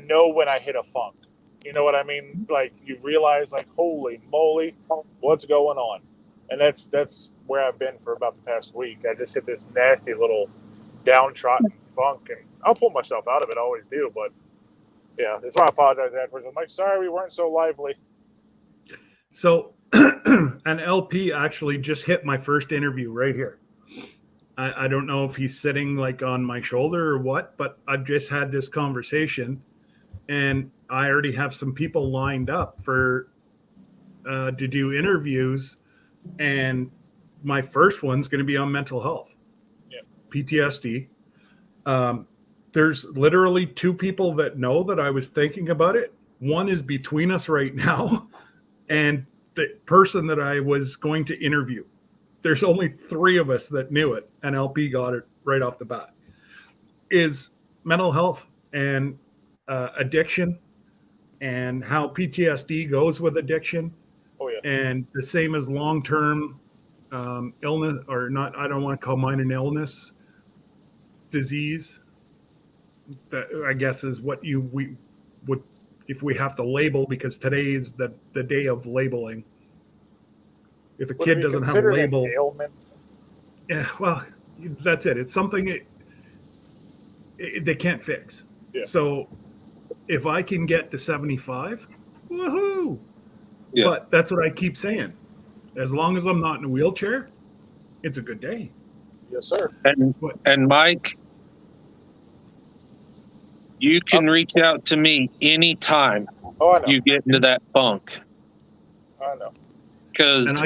know when I hit a funk. You know what I mean? Like, you realize, like, holy moly, what's going on? And that's where I've been for about the past week. I just hit this nasty little downtrodden funk, and I'll pull myself out of it. I always do, but yeah, that's why I apologize afterwards. I'm like, sorry, we weren't so lively. So, an LP actually just hit my first interview right here. I don't know if he's sitting like on my shoulder or what, but I've just had this conversation, and I already have some people lined up to do interviews, and my first one's going to be on mental health, PTSD. There's literally 2 people that know that I was thinking about it. One is between us right now, and the person that I was going to interview. There's only 3 of us that knew it, and LP got it right off the bat. Is mental health and addiction, and how PTSD goes with addiction. Oh yeah. And the same as long-term illness, or not, I don't want to call mine an illness, disease, that I guess is what we would, if we have to label, because today is the day of labeling. If a kid doesn't have a label, an ailment? yeah, well, that's it. It's something they can't fix. Yeah. So if I can get to 75, woohoo! Yeah. But that's what I keep saying. As long as I'm not in a wheelchair, it's a good day. Yes, sir. And Mike, you can reach out to me anytime Oh, I know. you get into that funk. I know. Because And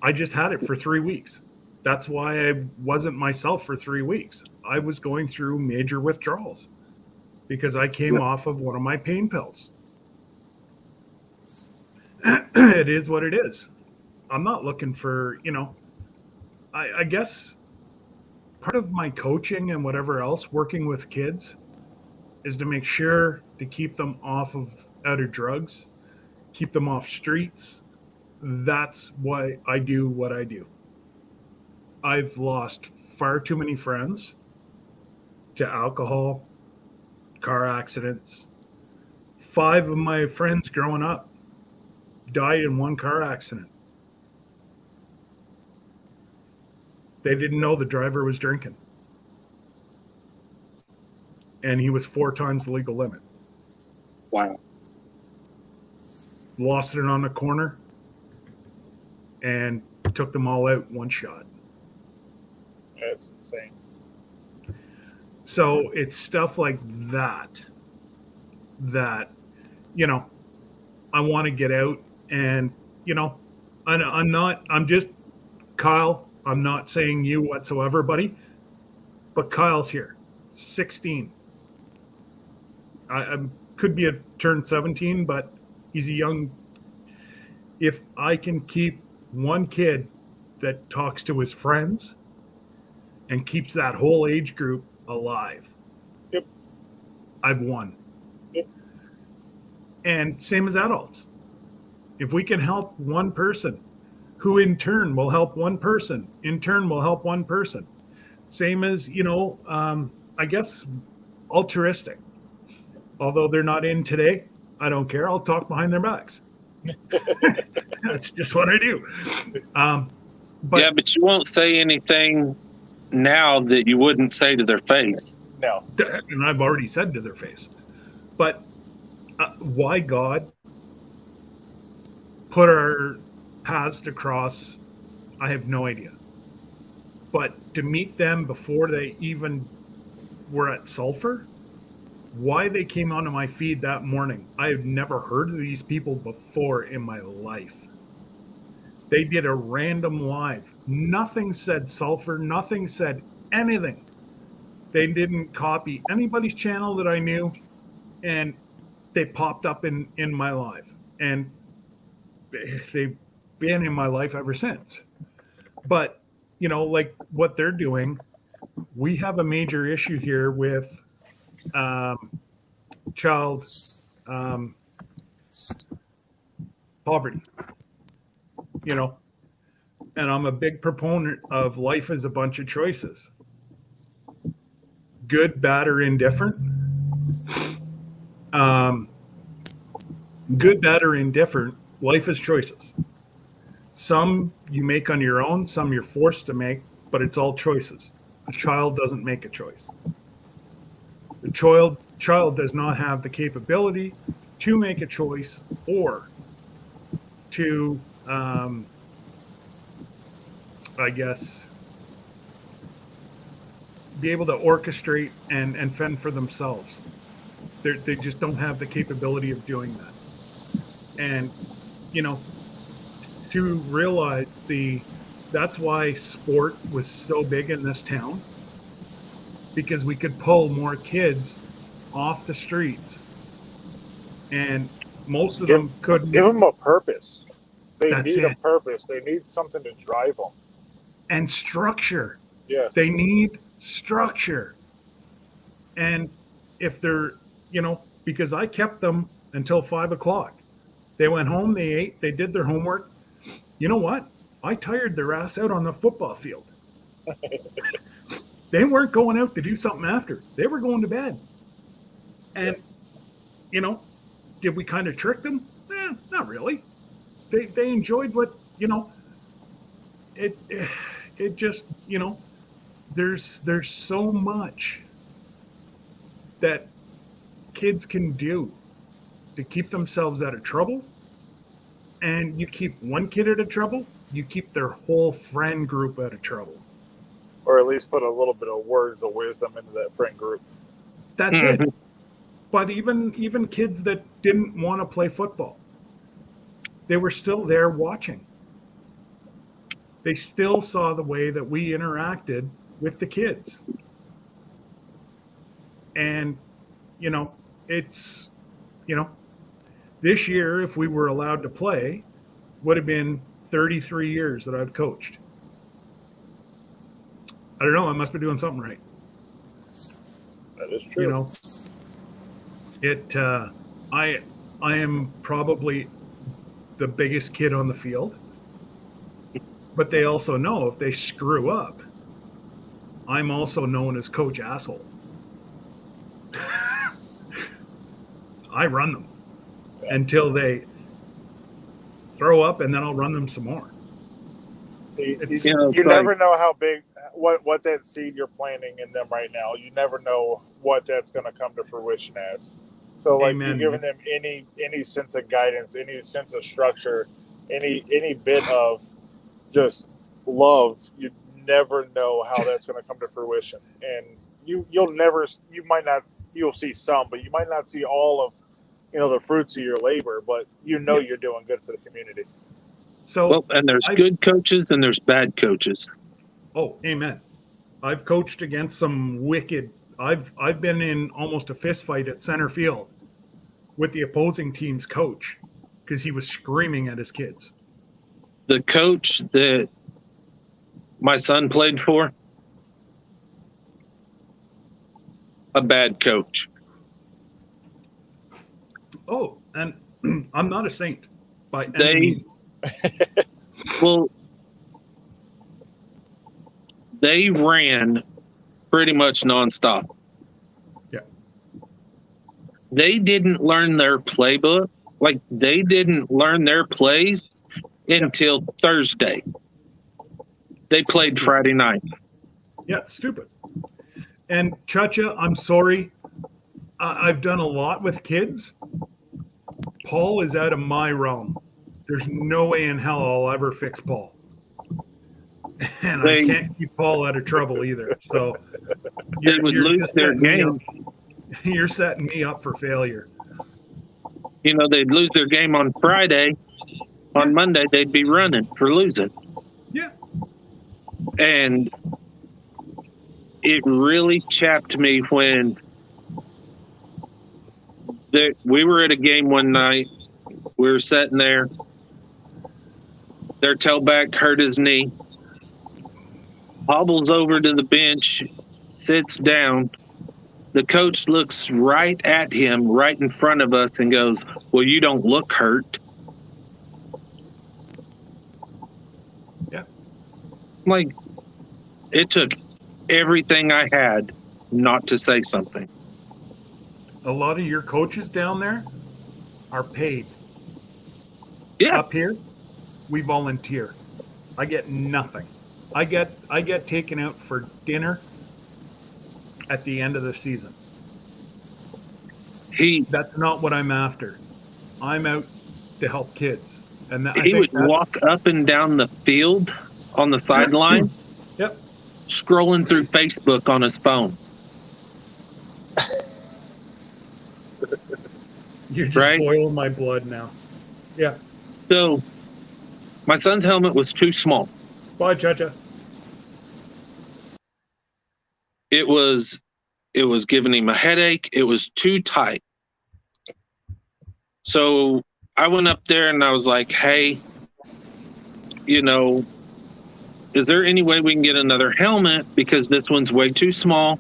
I just had it for 3 weeks. That's why I wasn't myself for 3 weeks. I was going through major withdrawals because I came off of one of my pain pills. It is what it is. I'm not looking for, I guess part of my coaching and whatever else, working with kids, is to make sure to keep them out of drugs, keep them off streets. That's why I do what I do. I've lost far too many friends to alcohol, car accidents. 5 of my friends growing up died in one car accident. They didn't know the driver was drinking. And he was 4 times the legal limit. wow. Lost it on the corner and took them all out in one shot. That's insane. So it's stuff like that I want to get out. And I'm just Kyle. I'm not saying you whatsoever, buddy, but Kyle's here, 16. I could be a turn 17, but he's a young. If I can keep one kid that talks to his friends and keeps that whole age group alive, Yep. I've won. Yep. And same as adults. If we can help one person, who in turn will help one person, in turn will help one person. Same as, I guess, altruistic. Although they're not in today, I don't care. I'll talk behind their backs. That's just what I do. But you won't say anything now that you wouldn't say to their face. No. And I've already said to their face. But why God put our paths to cross, I have no idea. But to meet them before they even were at Sulphur, why they came onto my feed that morning, I have never heard of these people before in my life. They did a random live. Nothing said Sulphur, nothing said anything. They didn't copy anybody's channel that I knew, and they popped up in my live. And they've been in my life ever since. But, like what they're doing, we have a major issue here with child poverty, and I'm a big proponent of life as a bunch of choices. Good, bad, or indifferent. Good, bad, or indifferent, life is choices. Some you make on your own, some you're forced to make, but it's all choices. A child doesn't make a choice. The child does not have the capability to make a choice or to, I guess, be able to orchestrate and fend for themselves. They just don't have the capability of doing that. And, to realize that's why sport was so big in this town, because we could pull more kids off the streets, and most of them couldn't. Give them a purpose. They That's need it. a purpose. They need something to drive them. And structure. Yeah. They need structure. And if they're, because I kept them until 5 o'clock. They went home, they ate, they did their homework. You know what? I tired their ass out on the football field. They weren't going out to do something after. They were going to bed. And, you know, did we kind of trick them? Not really. They enjoyed what, you know, it just, you know, there's so much that kids can do to keep themselves out of trouble. And you keep one kid out of trouble, you keep their whole friend group out of trouble. Or at least put a little bit of words of wisdom into that friend group. That's it. But even kids that didn't want to play football, they were still there watching. They still saw the way that we interacted with the kids. And, you know, it's, you know, this year, if we were allowed to play, would have been 33 years that I've coached. I don't know. I must be doing something right. That is true. You know, I am probably the biggest kid on the field, but they also know if they screw up, I'm also known as Coach Asshole. I run them until they throw up, and then I'll run them some more. You never know how big, what that seed you're planting in them right now. You never know what that's going to come to fruition as. So, like, Amen. you're giving them any sense of guidance, any sense of structure, any bit of just love. You never know how that's going to come to fruition, and you'll see some, but you might not see all of, you know, the fruits of your labor. But you know you're doing good for the community. So, and there's good coaches and there's bad coaches. Oh, amen. I've coached against some wicked. I've been in almost a fist fight at center field with the opposing team's coach because he was screaming at his kids. The coach that my son played for, a bad coach. Oh, and I'm not a saint by any means. Well, they ran pretty much nonstop. Yeah. They didn't learn their playbook. Like, they didn't learn their plays until Thursday. They played Friday night. Yeah, stupid. And Chacha, I'm sorry. I've done a lot with kids. Paul is out of my realm. There's no way in hell I'll ever fix Paul. And I can't keep Paul out of trouble either. So they would lose their game. You're setting me up for failure. You know, they'd lose their game on Friday. On Monday, they'd be running for losing. Yeah. And it really chapped me when we were at a game one night. We were sitting there. Their tailback hurt his knee. Hobbles over to the bench, sits down. The coach looks right at him, right in front of us, and goes, "Well, you don't look hurt." Yeah. Like, it took everything I had not to say something. A lot of your coaches down there are paid. Yeah. Up here, we volunteer. I get nothing. I get taken out for dinner at the end of the season. That's not what I'm after. I'm out to help kids. And he would walk up and down the field on the sideline. Yep. Scrolling through Facebook on his phone. You're just boiling my blood now. Yeah. So, my son's helmet was too small. Bye, Chacha. It was giving him a headache. It was too tight. So I went up there and I was like, "Hey, you know, is there any way we can get another helmet? Because this one's way too small.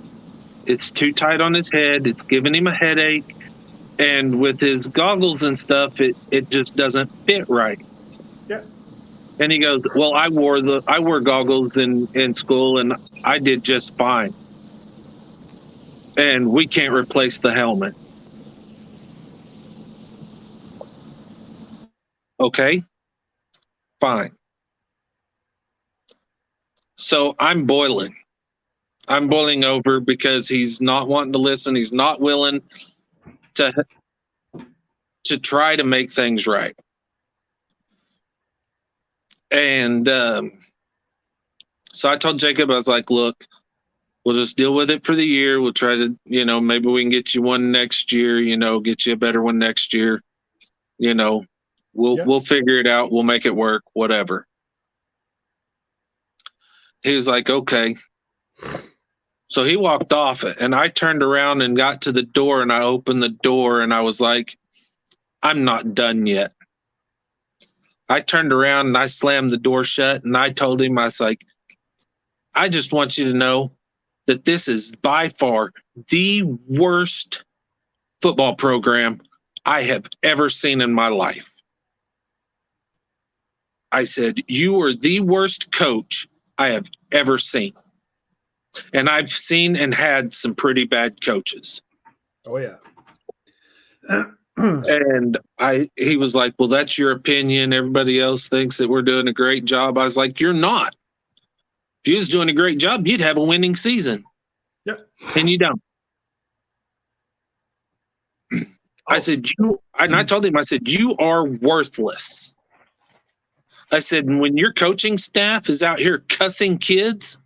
It's too tight on his head. It's giving him a headache. And with his goggles and stuff, it just doesn't fit right." Yeah. And he goes, well, I wore goggles in school and I did just fine. And we can't replace the helmet. Okay, fine. So I'm boiling. I'm boiling over because he's not wanting to listen. He's not willing to try to make things right. And so I told Jacob, I was like, look, we'll just deal with it for the year. We'll try to, maybe we can get you one next year, get you a better one next year. We'll figure it out. We'll make it work, whatever. He was like, okay. So he walked off and I turned around and got to the door and I opened the door and I was like, I'm not done yet. I turned around and I slammed the door shut and I told him, I was like, I just want you to know that this is by far the worst football program I have ever seen in my life. I said, you are the worst coach I have ever seen. And I've seen and had some pretty bad coaches. Oh, yeah. And he was like, well, that's your opinion. Everybody else thinks that we're doing a great job. I was like, you're not. If you was doing a great job, you'd have a winning season. Yeah. And you don't. I said, I told him, I said, you are worthless. I said, when your coaching staff is out here cussing kids.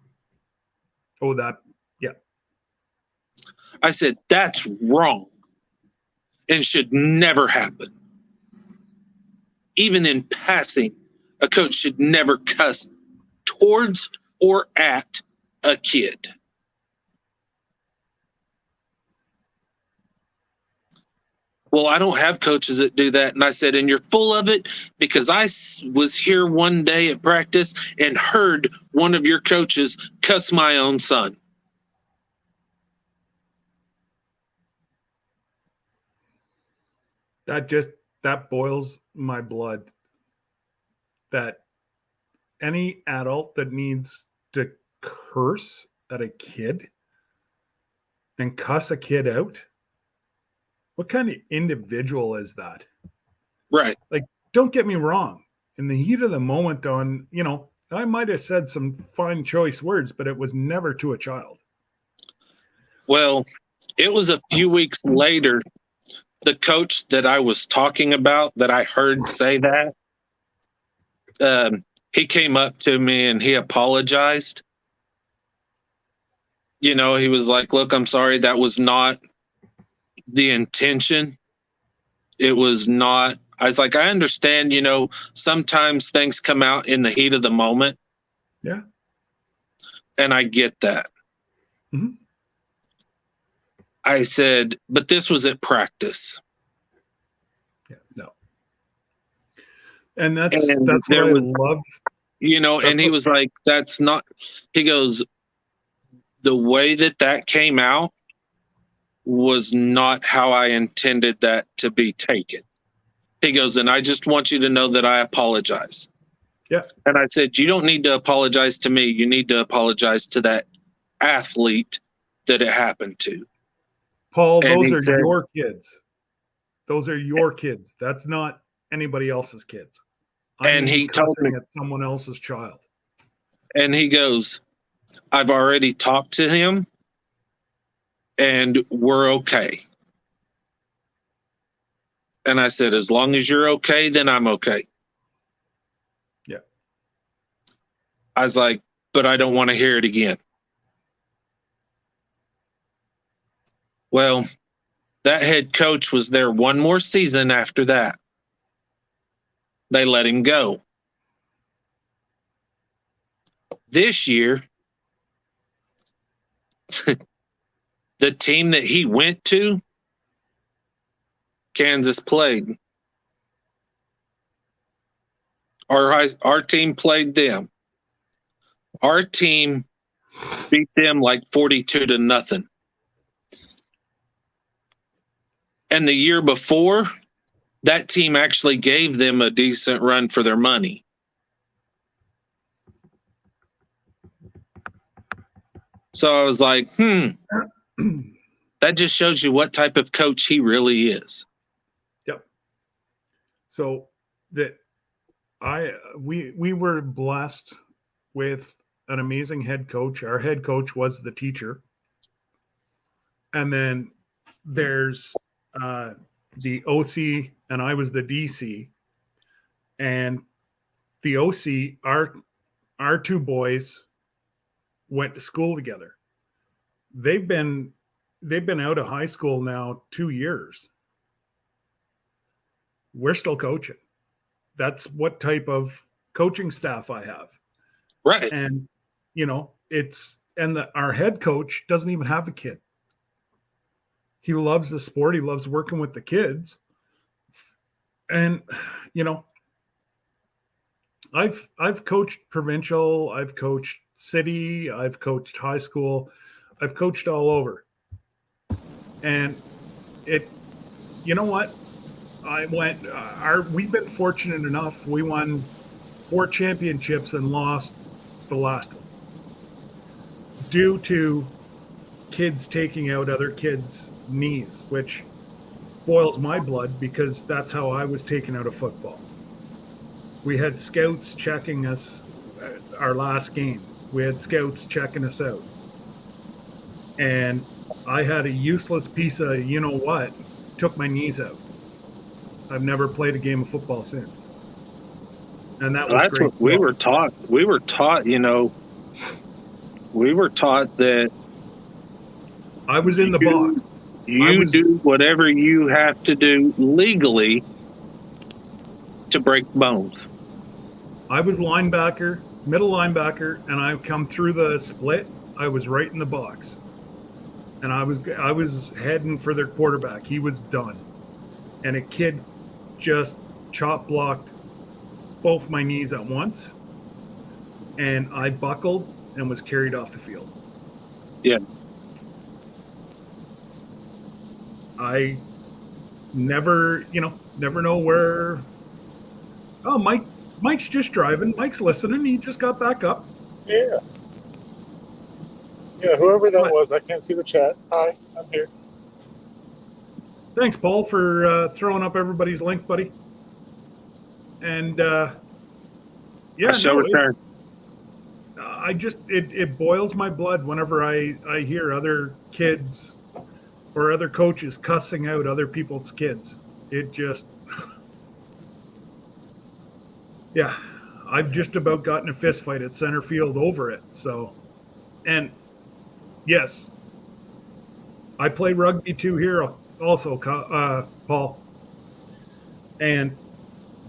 Oh, that, yeah. I said, that's wrong and should never happen. Even in passing, a coach should never cuss towards or at a kid. Well, I don't have coaches that do that. And I said, and you're full of it because I was here one day at practice and heard one of your coaches cuss my own son. That boils my blood. That any adult that needs to curse at a kid and cuss a kid out, what kind of individual is that? Right. Like, don't get me wrong. In the heat of the moment I might have said some fine choice words, but it was never to a child. Well, it was a few weeks later, the coach that I was talking about that I heard say that, he came up to me and he apologized. He was like, look, I'm sorry. That was not the intention. It was not. I was like, I understand, sometimes things come out in the heat of the moment. Yeah. And I get that. Mm-hmm. I said, but this was at practice. Yeah, no. And that's what I love. And he was like, that's not, he goes, the way that came out was not how I intended that to be taken. He goes, and I just want you to know that I apologize. Yeah. And I said, you don't need to apologize to me. You need to apologize to that athlete that it happened to. Paul, those are your kids. Those are your kids. That's not anybody else's kids. And he told me it's someone else's child. And he goes, I've already talked to him and we're okay. And I said, as long as you're okay, then I'm okay. Yeah. I was like, but I don't want to hear it again. Well, that head coach was there one more season after that. They let him go. This year, the team that he went to, Kansas played. Our team played them. Our team beat them like 42-0. And the year before, that team actually gave them a decent run for their money. So I was like, that just shows you what type of coach he really is. Yep. So that we were blessed with an amazing head coach. Our head coach was the teacher. And then there's the OC, and I was the DC. And the OC, our two boys went to school together. They've been out of high school now 2 years. We're still coaching. That's what type of coaching staff I have. Right. And our head coach doesn't even have a kid. He loves the sport. He loves working with the kids. And I've coached provincial, I've coached city, I've coached high school, I've coached all over. And you know what? We've been fortunate enough. We won 4 championships and lost the last one due to kids taking out other kids' knees, which boils my blood because that's how I was taken out of football. We had scouts checking us our last game. We had scouts checking us out. And I had a useless piece of you-know-what, took my knees out. I've never played a game of football since. And that was That's great. what we were taught. We were taught that I was in the box. You do whatever you have to do legally to break bones. I was linebacker, middle linebacker, and I come through the split. I was right in the box. And I was heading for their quarterback. He was done. And a kid just chop blocked both my knees at once. And I buckled and was carried off the field. Yeah. I never know where. Oh, Mike's just driving. Mike's listening. He just got back up. Yeah. Yeah, whoever that was, I can't see the chat. Hi, I'm here. Thanks, Paul, for throwing up everybody's link, buddy. And yeah, I shall return. It boils my blood whenever I hear other kids or other coaches cussing out other people's kids. It just, yeah, I've just about gotten a fist fight at center field over it. So, and yes, I play rugby too here also, Paul. And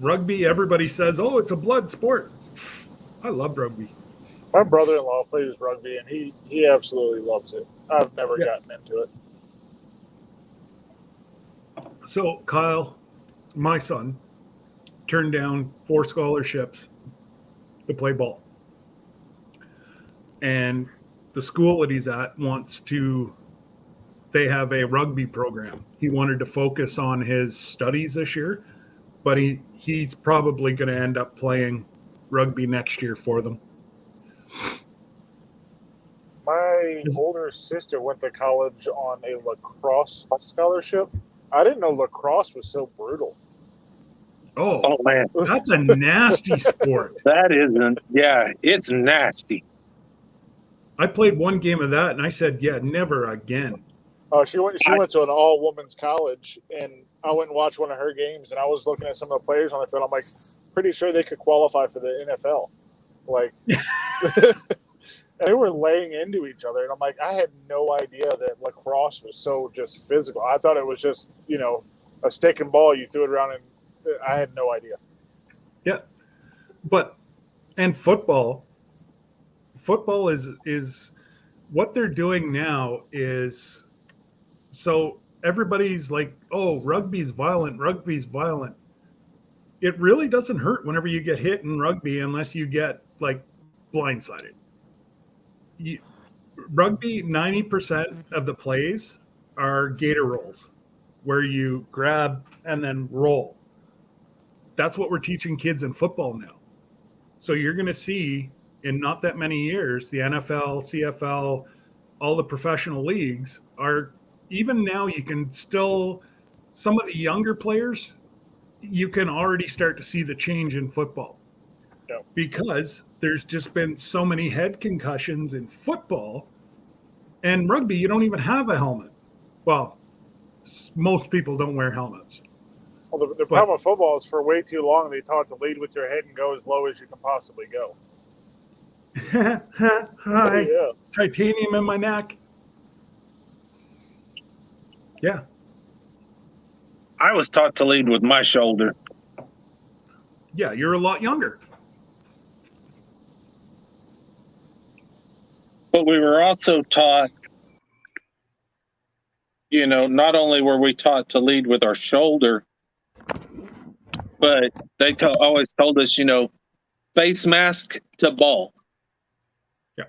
rugby, everybody says, oh, it's a blood sport. I love rugby. My brother-in-law plays rugby, and he absolutely loves it. I've never gotten into it. So Kyle, my son, turned down 4 scholarships to play ball. And the school that he's at they have a rugby program. He wanted to focus on his studies this year, but he's probably going to end up playing rugby next year for them. My older sister went to college on a lacrosse scholarship. I didn't know lacrosse was so brutal. Oh man, that's a nasty sport. That isn't. Yeah, it's nasty. I played one game of that, and I said, "Yeah, never again." Oh, she went to an all-women's college, and I went and watched one of her games, and I was looking at some of the players on the field. I'm like, pretty sure they could qualify for the NFL. Like, they were laying into each other, and I'm like, I had no idea that lacrosse was so just physical. I thought it was just, a stick and ball you threw it around, and I had no idea. Yeah, and football is what they're doing now is, so everybody's like, oh, rugby's violent. It really doesn't hurt whenever you get hit in rugby unless you get like blindsided. Rugby, 90% of the plays are gator rolls, where you grab and then roll. That's what we're teaching kids in football now. So you're going to see in not that many years, the NFL, CFL, all the professional leagues are, even now you can still, some of the younger players, you can already start to see the change in football. Yeah. Because there's just been so many head concussions in football, and rugby, you don't even have a helmet. Well, most people don't wear helmets. Well, the problem with football is for way too long they taught to lead with your head and go as low as you can possibly go. Hi, Yeah. titanium in my neck. Yeah. I was taught to lead with my shoulder. Yeah, you're a lot younger. But we were also taught, not only were we taught to lead with our shoulder, but they always told us, face mask to ball. Yeah.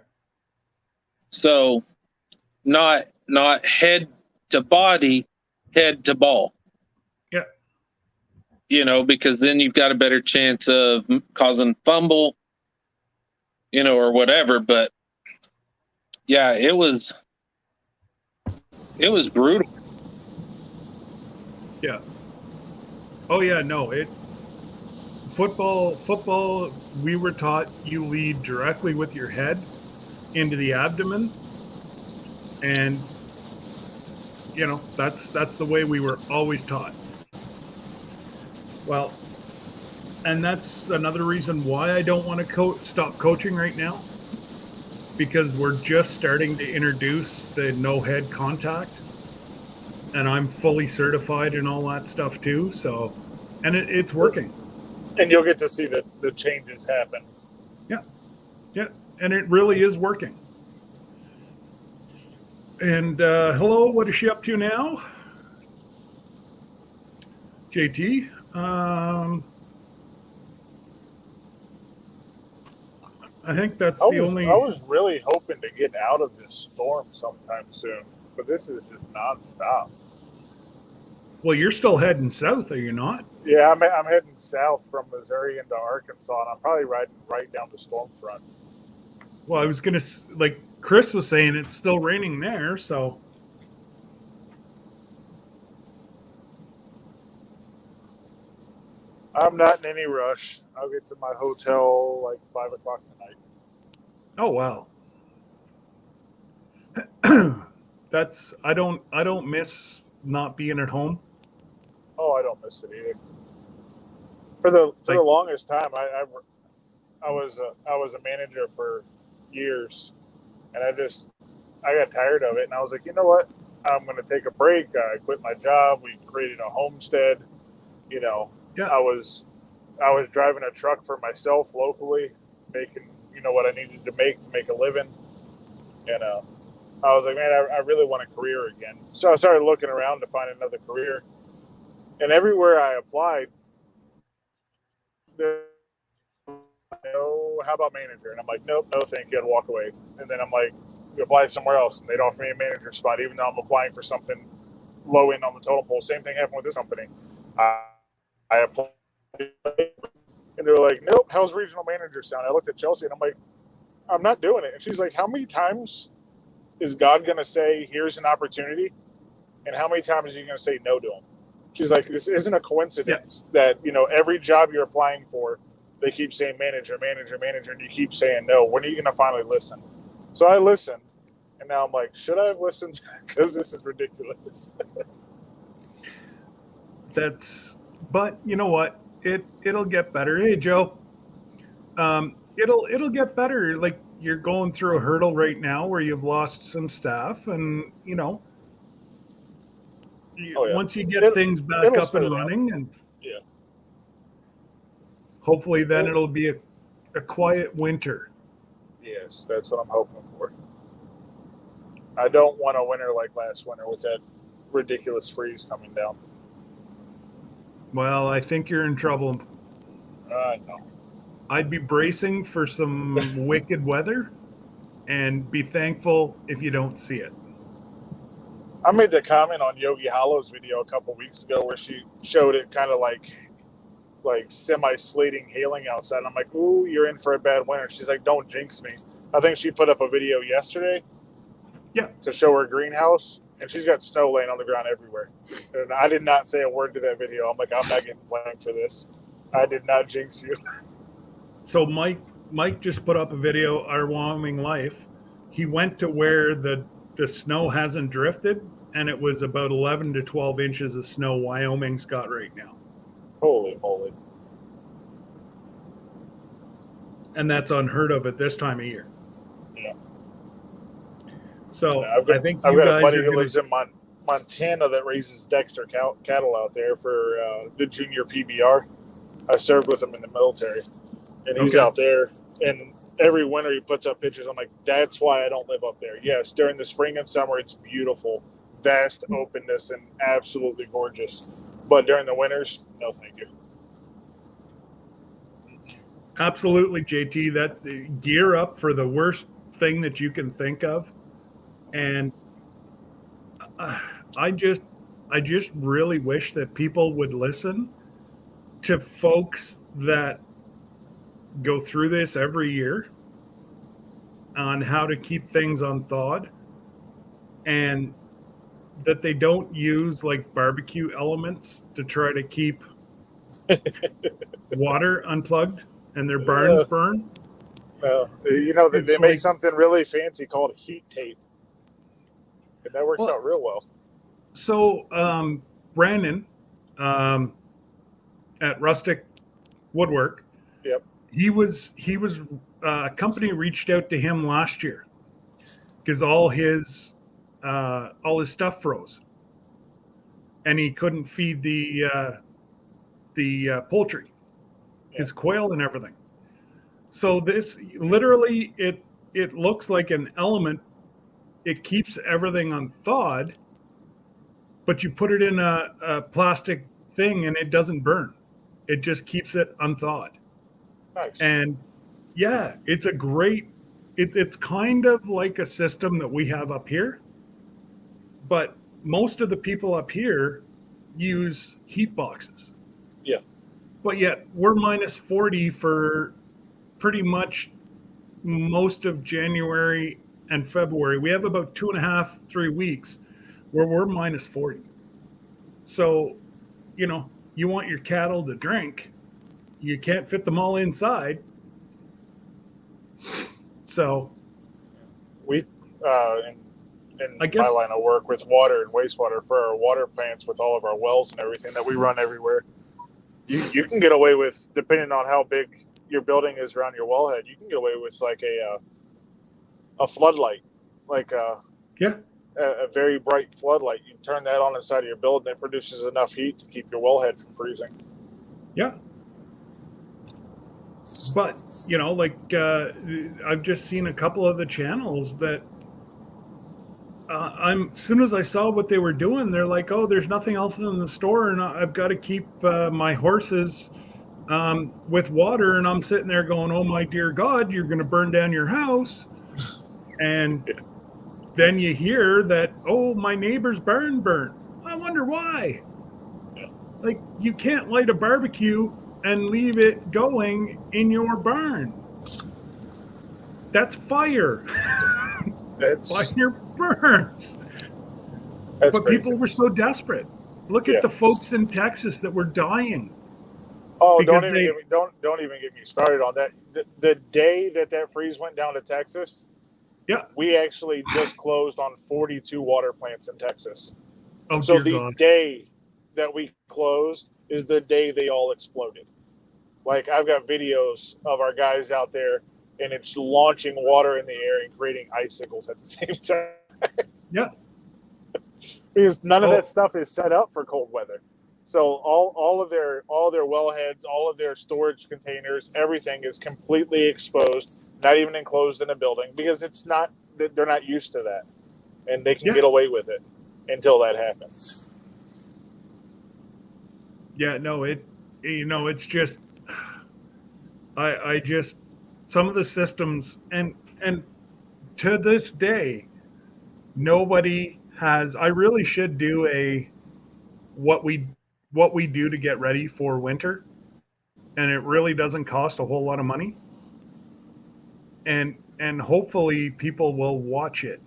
So not head to body, head to ball. Yeah. Because then you've got a better chance of causing fumble, or whatever. But yeah, it was brutal. Yeah. Oh yeah, no, football, we were taught you lead directly with your head into the abdomen, and that's the way we were always taught. Well, and that's another reason why I don't want to stop coaching right now, because we're just starting to introduce the no head contact, and I'm fully certified and all that stuff too. So, and it's working. And you'll get to see the changes happen. Yeah, and it really is working. And hello, what is she up to now? JT? I think that's the only... I was really hoping to get out of this storm sometime soon, but this is just nonstop. Well, you're still heading south, are you not? Yeah, I'm heading south from Missouri into Arkansas, and I'm probably riding right down the storm front. Well, I was going to, like Chris was saying, it's still raining there, so... I'm not in any rush. I'll get to my hotel like 5 o'clock tonight. Oh, wow. I don't miss not being at home. Oh, I don't miss it either. For the longest time, I was a manager for years, and I got tired of it, and I was like, you know what? I'm going to take a break. I quit my job. We created a homestead. Yeah. I was driving a truck for myself locally, making what I needed to make a living, and I was like, man, I really want a career again. So I started looking around to find another career, and everywhere I applied, how about manager? And I'm like, nope, no, thank you. I'd walk away. And then I'm like, you apply somewhere else, and they'd offer me a manager spot, even though I'm applying for something low end on the totem pole. Same thing happened with this company. I applied, and they were like, nope, how's regional manager sound? I looked at Chelsea, and I'm like, I'm not doing it. And she's like, how many times is God going to say, here's an opportunity? And how many times are you going to say no to him? She's like, this isn't a coincidence that, every job you're applying for, they keep saying manager, manager, manager, and you keep saying no. When are you going to finally listen? So I listened, and now I'm like, should I have listened? Because this is ridiculous. But you know what? It'll get better. Hey, Joe. It'll get better. Like, you're going through a hurdle right now where you've lost some staff, and once you get things back up and running, and hopefully then it'll be a quiet winter. Yes, that's what I'm hoping for. I don't want a winter like last winter with that ridiculous freeze coming down. Well, I think you're in trouble. I know. I'd be bracing for some wicked weather, and be thankful if you don't see it. I made the comment on Yogi Hollow's video a couple weeks ago where she showed it kind of like semi-slating hailing outside. I'm like, ooh, you're in for a bad winter. She's like, don't jinx me. I think she put up a video yesterday. to show her greenhouse, and she's got snow laying on the ground everywhere. And I did not say a word to that video. I'm like, I'm not getting blamed for this. I did not jinx you. So Mike just put up a video, Our Wyoming Life. He went to where the snow hasn't drifted, and it was about 11 to 12 inches of snow Wyoming's got right now. Holy moly. And that's unheard of at this time of year. Yeah. So I've got I think a guys buddy are who gonna, lives in Montana that raises Dexter cattle out there for the junior PBR. I served with him in the military, and he's Okay. out there. And every winter he puts up pictures. I'm like, that's why I don't live up there. Yes, during the spring and summer it's beautiful, vast openness, and absolutely gorgeous. But during the winters, no, thank you. absolutely, JT, that gear up for the worst thing that you can think of. And I just really wish that people would listen to folks that go through this every year on how to keep things unthawed, and that they don't use like barbecue elements to try to keep water unplugged and their barns burn. Well, you know, they It's make like- something really fancy called heat tape, and that works Well, out real well. So Brandon at Rustic Woodwork, Yep. he was a company reached out to him last year because all his stuff froze, and he couldn't feed the poultry, his quail and everything. So this literally it looks like an element. It keeps everything unthawed, but you put it in a plastic thing and it doesn't burn. It just keeps it unthawed. Nice. And yeah, it's a great, it's kind of like a system that we have up here, but most of the people up here use heat boxes. Yeah. But yet we're minus 40 for pretty much most of January and February. We have about 2.5, 3 weeks where we're minus 40. So, you want your cattle to drink. You can't fit them all inside. So We, in I guess- my line of work with water and wastewater for our water plants, with all of our wells and everything that we run everywhere, you can get away with, depending on how big your building is around your wellhead, you can get away with like a floodlight, like a very bright floodlight. You turn that on inside of your building, it produces enough heat to keep your wellhead from freezing. yeah. But, I've just seen a couple of the channels that as soon as I saw what they were doing, they're like, oh, there's nothing else in the store, and I've got to keep my horses with water. And I'm sitting there going, oh, my dear God, you're going to burn down your house. And then you hear that, oh, my neighbor's barn burnt. I wonder why. Like, you can't light a barbecue and leave it going in your barn. That's fire. Fire burns. That's But crazy. people were so desperate. Look at the folks in Texas that were dying. Oh, because don't even get me started on that. The day that freeze went down to Texas, Yeah. we actually just closed on 42 water plants in Texas. Oh, So dear the God. day that we closed is the day they all exploded. Like, I've got videos of our guys out there, and it's launching water in the air and creating icicles at the same time. Yeah. Because none of Oh. that stuff is set up for cold weather. So all of their wellheads, all of their storage containers, everything is completely exposed, not even enclosed in a building, because they're not used to that, and they can Yeah. get away with it until that happens. Yeah, no, it's just, I just, some of the systems, and to this day, nobody has, I really should do what we do to get ready for winter. And it really doesn't cost a whole lot of money. And hopefully people will watch it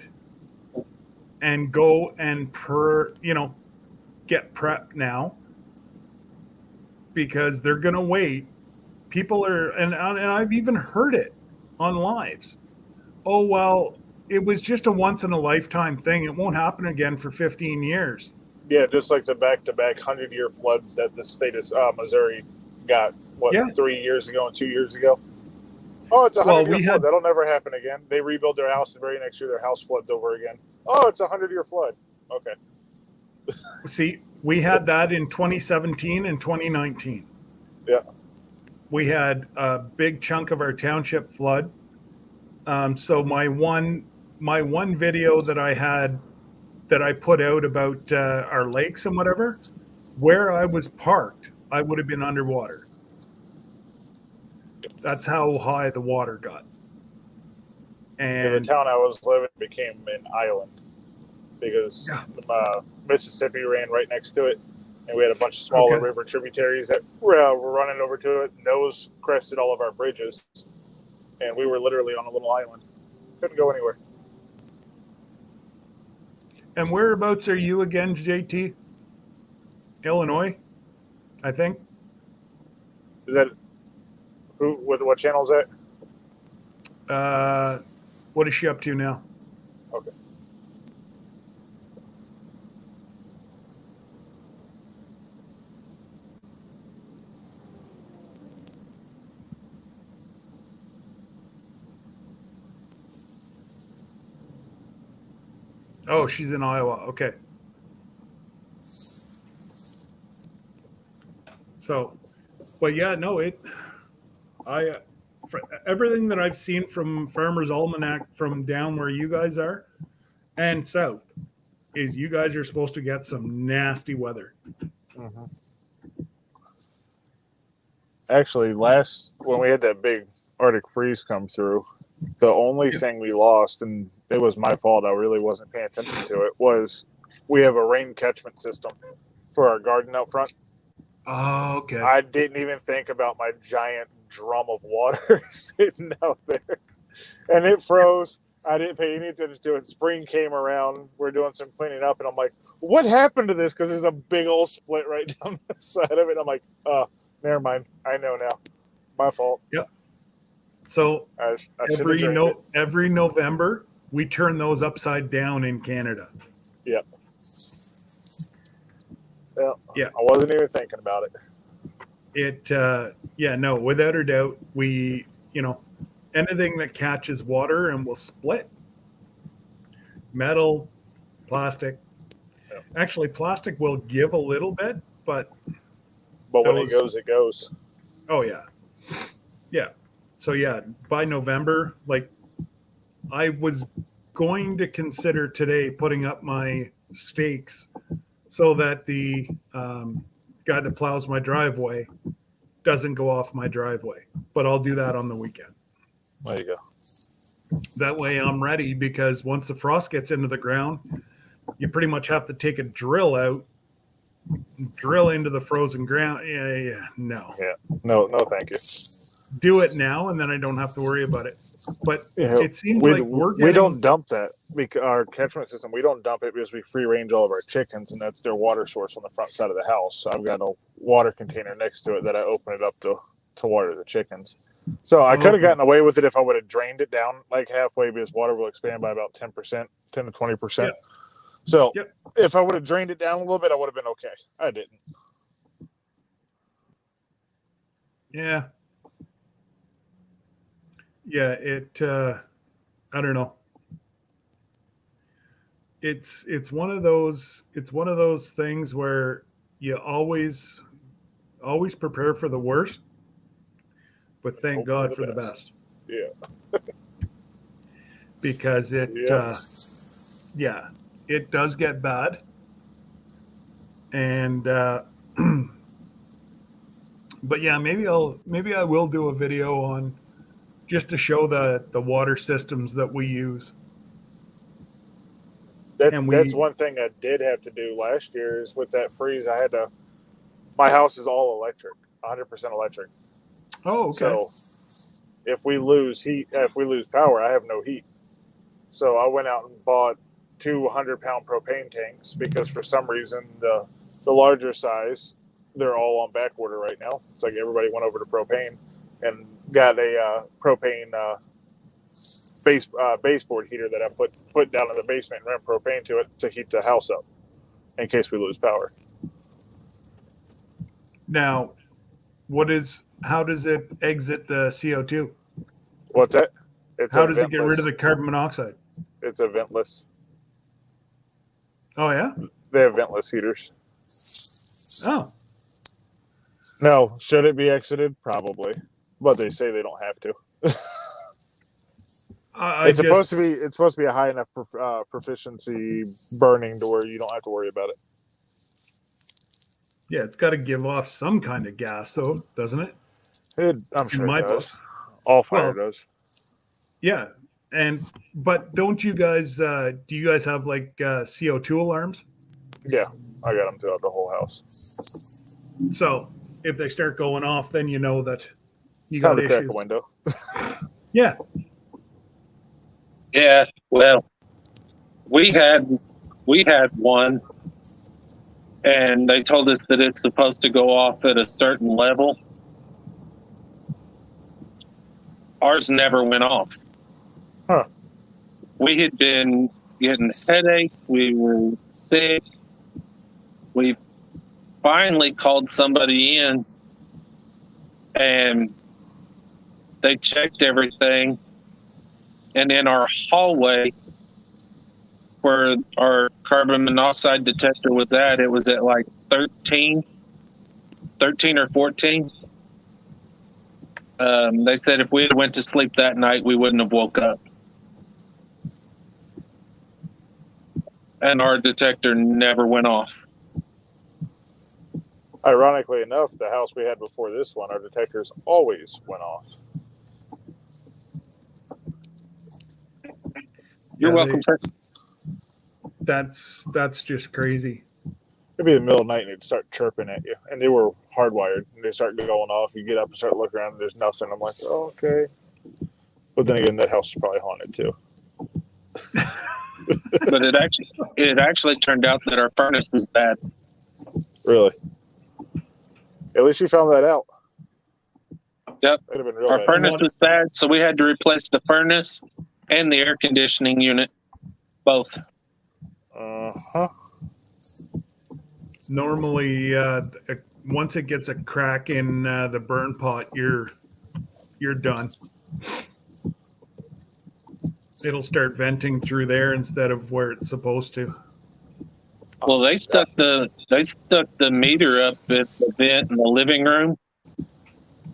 and go and get prepped now, because they're going to wait. People are, and I've even heard it on lives. Oh, well, it was just a once in a lifetime thing. It won't happen again for 15 years. Yeah, just like the back-to-back 100-year floods that the state of Missouri got, 3 years ago and 2 years ago? Oh, it's a 100-year flood. That'll never happen again. They rebuild their house, the very next year their house floods over again. Oh, it's a 100-year flood. Okay. See, we had that in 2017 and 2019. Yeah. We had a big chunk of our township flood. So my one video that I had, that I put out about our lakes and whatever, where I was parked, I would have been underwater. That's how high the water got. And the town I was living became an island because Mississippi ran right next to it, and we had a bunch of smaller river tributaries that were running over to it. And those crested all of our bridges, and we were literally on a little island. Couldn't go anywhere. And whereabouts are you again, JT? Illinois, I think. Is that who? What channel is that? What is she up to now? Okay. Oh, she's in Iowa. Okay. So, but yeah, no, everything that I've seen from Farmer's Almanac from down where you guys are and south is you guys are supposed to get some nasty weather. Mm-hmm. Actually, when we had that big Arctic freeze come through, the only thing we lost, and it was my fault, I really wasn't paying attention to it, was we have a rain catchment system for our garden out front. Oh, okay. I didn't even think about my giant drum of water sitting out there. And it froze. I didn't pay any attention to it. Spring came around. We're doing some cleaning up, and I'm like, what happened to this? Because there's a big old split right down the side of it. I'm like, oh, never mind. I know now. My fault. Yep. So every November, we turn those upside down in Canada. Yep. Well, yeah. I wasn't even thinking about it. Without a doubt, we, anything that catches water and will split. Metal, plastic. Yep. Actually, plastic will give a little bit, but when it goes, it goes. Oh, yeah. Yeah. So, yeah, by November, I was going to consider today putting up my stakes so that the guy that plows my driveway doesn't go off my driveway. But I'll do that on the weekend. There you go. That way I'm ready, because once the frost gets into the ground, you pretty much have to take a drill out, drill into the frozen ground. No, thank you. Do it now, and then I don't have to worry about it. But it seems we don't dump that, because our catchment system, we don't dump it because we free range all of our chickens, and that's their water source on the front side of the house. So I've got a water container next to it that I open it up to water the chickens. So I could have gotten away with it if I would have drained it down halfway, because water will expand by about 10%, 10 to 20%. Yep. So if I would have drained it down a little bit, I would have been okay. I didn't. Yeah. Yeah, I don't know. It's one of those things where you always prepare for the worst, but thank God for the best. Yeah. Because it does get bad. And but yeah, maybe I will do a video on just to show the water systems that we use. That's one thing I did have to do last year is with that freeze. My house is all electric, 100% electric. Oh, okay. So if we lose power, I have no heat. So I went out and bought two 100-pound propane tanks because for some reason the larger size, they're all on back order right now. It's like everybody went over to propane and got a propane baseboard heater that I put down in the basement and ran propane to it to heat the house up in case we lose power. Now, how does it exit the CO2? What's that? How does it get rid of the carbon monoxide? It's a ventless. Oh, yeah? They have ventless heaters. Oh. No, should it be exited? Probably, but they say they don't have to. It's supposed to be a high enough proficiency burning to where you don't have to worry about it. Yeah, it's got to give off some kind of gas, though, doesn't it? I'm sure In my it does. book. All fire does. Yeah, but don't you guys? Do you guys have like CO2 alarms? Yeah, I got them throughout the whole house. So if they start going off, then you know that you Time got to crack issues. a window. Yeah. Yeah, well, we had one, and they told us that it's supposed to go off at a certain level. Ours never went off. Huh. We had been getting headaches. We were sick. We finally called somebody in, and they checked everything. And in our hallway, where our carbon monoxide detector was at, it was at like 13 or 14. They said if we had went to sleep that night, we wouldn't have woke up. And our detector never went off. Ironically enough, the house we had before this one, our detectors always went off. You're welcome, sir. That's just crazy. It'd be the middle of the night and it'd start chirping at you. And they were hardwired. And they start going off. You get up and start looking around and there's nothing. I'm like, oh, okay. But then again, that house is probably haunted too. But it actually turned out that our furnace was bad. Really? At least you found that out. Yep. That'd have been real Our bad. furnace was bad, so we had to replace the furnace and the air conditioning unit. Both. Uh-huh. Normally, once it gets a crack in the burn pot, you're done. It'll start venting through there instead of where it's supposed to. Well, they stuck the meter up at the vent in the living room,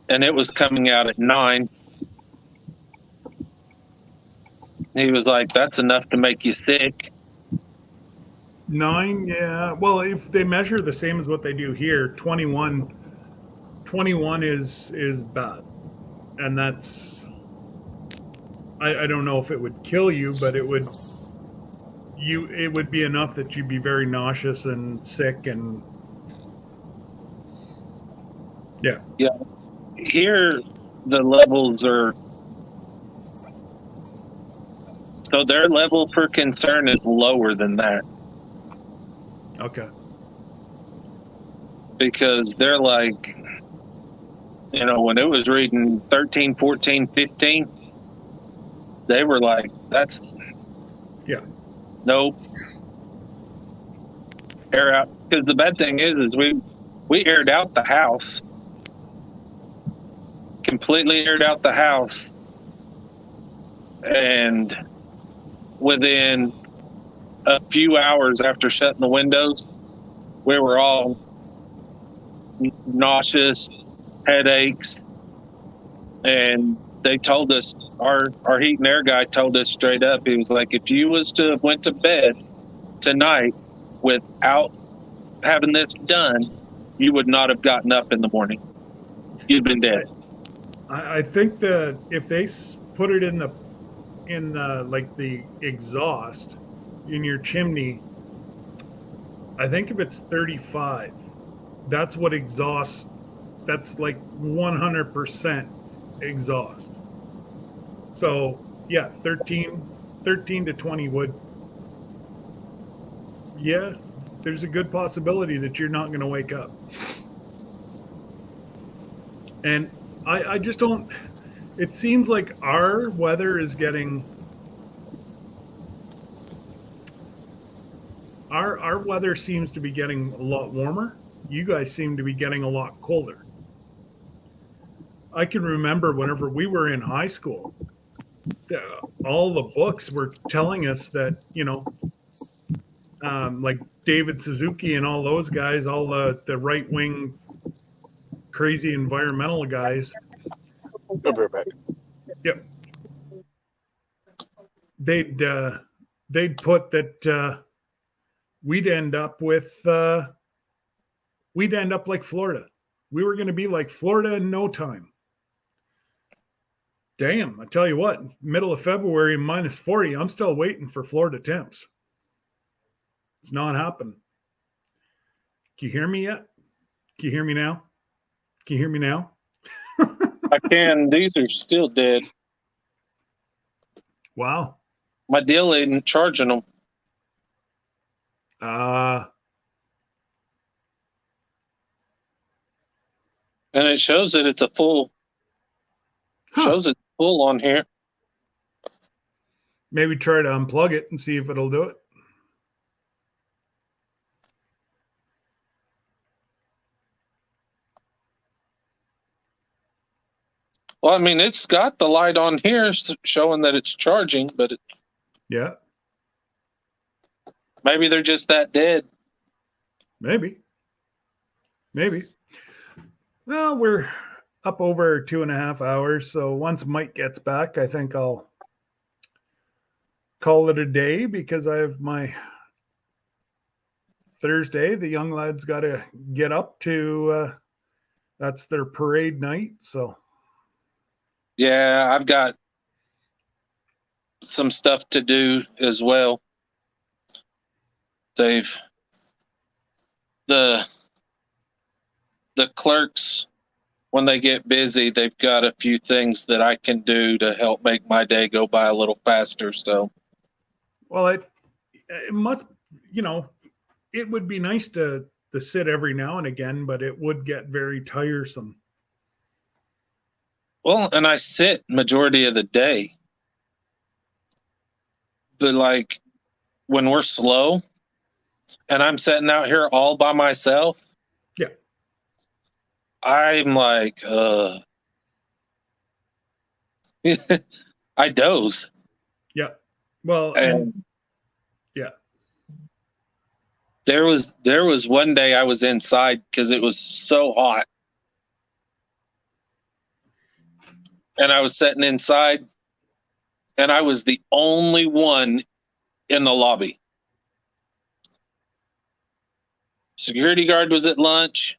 and it was coming out at 9. He was like, "That's enough to make you sick." 9, yeah. Well, if they measure the same as what they do here, 21 is bad, and that's. I don't know if it would kill you, but it would be enough that you'd be very nauseous and sick and yeah. Here, the levels are so their level for concern is lower than that Okay. because they're like, when it was reading 13, 14, 15, they were like, "That's nope, air out." Because the bad thing is we aired out the house, completely aired out the house, and within a few hours after shutting the windows, we were all nauseous, headaches, and they told us, our heat and air guy told us straight up, he was like, if you was to have went to bed tonight without having this done, you would not have gotten up in the morning. You'd been dead. I think that if they put it in the like the exhaust in your chimney, I think if it's 35, that's what exhaust. That's like 100% exhaust. So yeah, 13 to 20 would. yeah, there's a good possibility that you're not going to wake up. And I just don't, it seems like our weather is getting, our weather seems to be getting a lot warmer. You guys seem to be getting a lot colder. I can remember whenever we were in high school, all the books were telling us that, like David Suzuki and all those guys, all the right wing crazy environmental guys. I'll be right back. Yep. They'd put that we'd end up like Florida. We were going to be like Florida in no time. Damn, I tell you what, middle of February, -40, I'm still waiting for Florida temps. It's not happening. Can you hear me yet? Can you hear me now? Can you hear me now? I can. These are still dead. Wow. My deal ain't charging them. And it shows that it's a full. Shows it full on here. Maybe try to unplug it and see if it'll do it. Well, I mean, it's got the light on here showing that it's charging, but yeah, maybe they're just that dead. Maybe. Well, we're up over 2.5 hours. So once Mike gets back, I think I'll call it a day because I have my Thursday. The young lads got to get up to, that's their parade night. So. Yeah, I've got some stuff to do as well. The clerks, when they get busy, they've got a few things that I can do to help make my day go by a little faster. So, well, it must, it would be nice to sit every now and again, but it would get very tiresome. Well, and I sit majority of the day. But like when we're slow and I'm sitting out here all by myself, yeah, I'm like, I doze. Yeah. Well, and yeah. There was one day I was inside because it was so hot. And I was sitting inside and I was the only one in the lobby. Security guard was at lunch.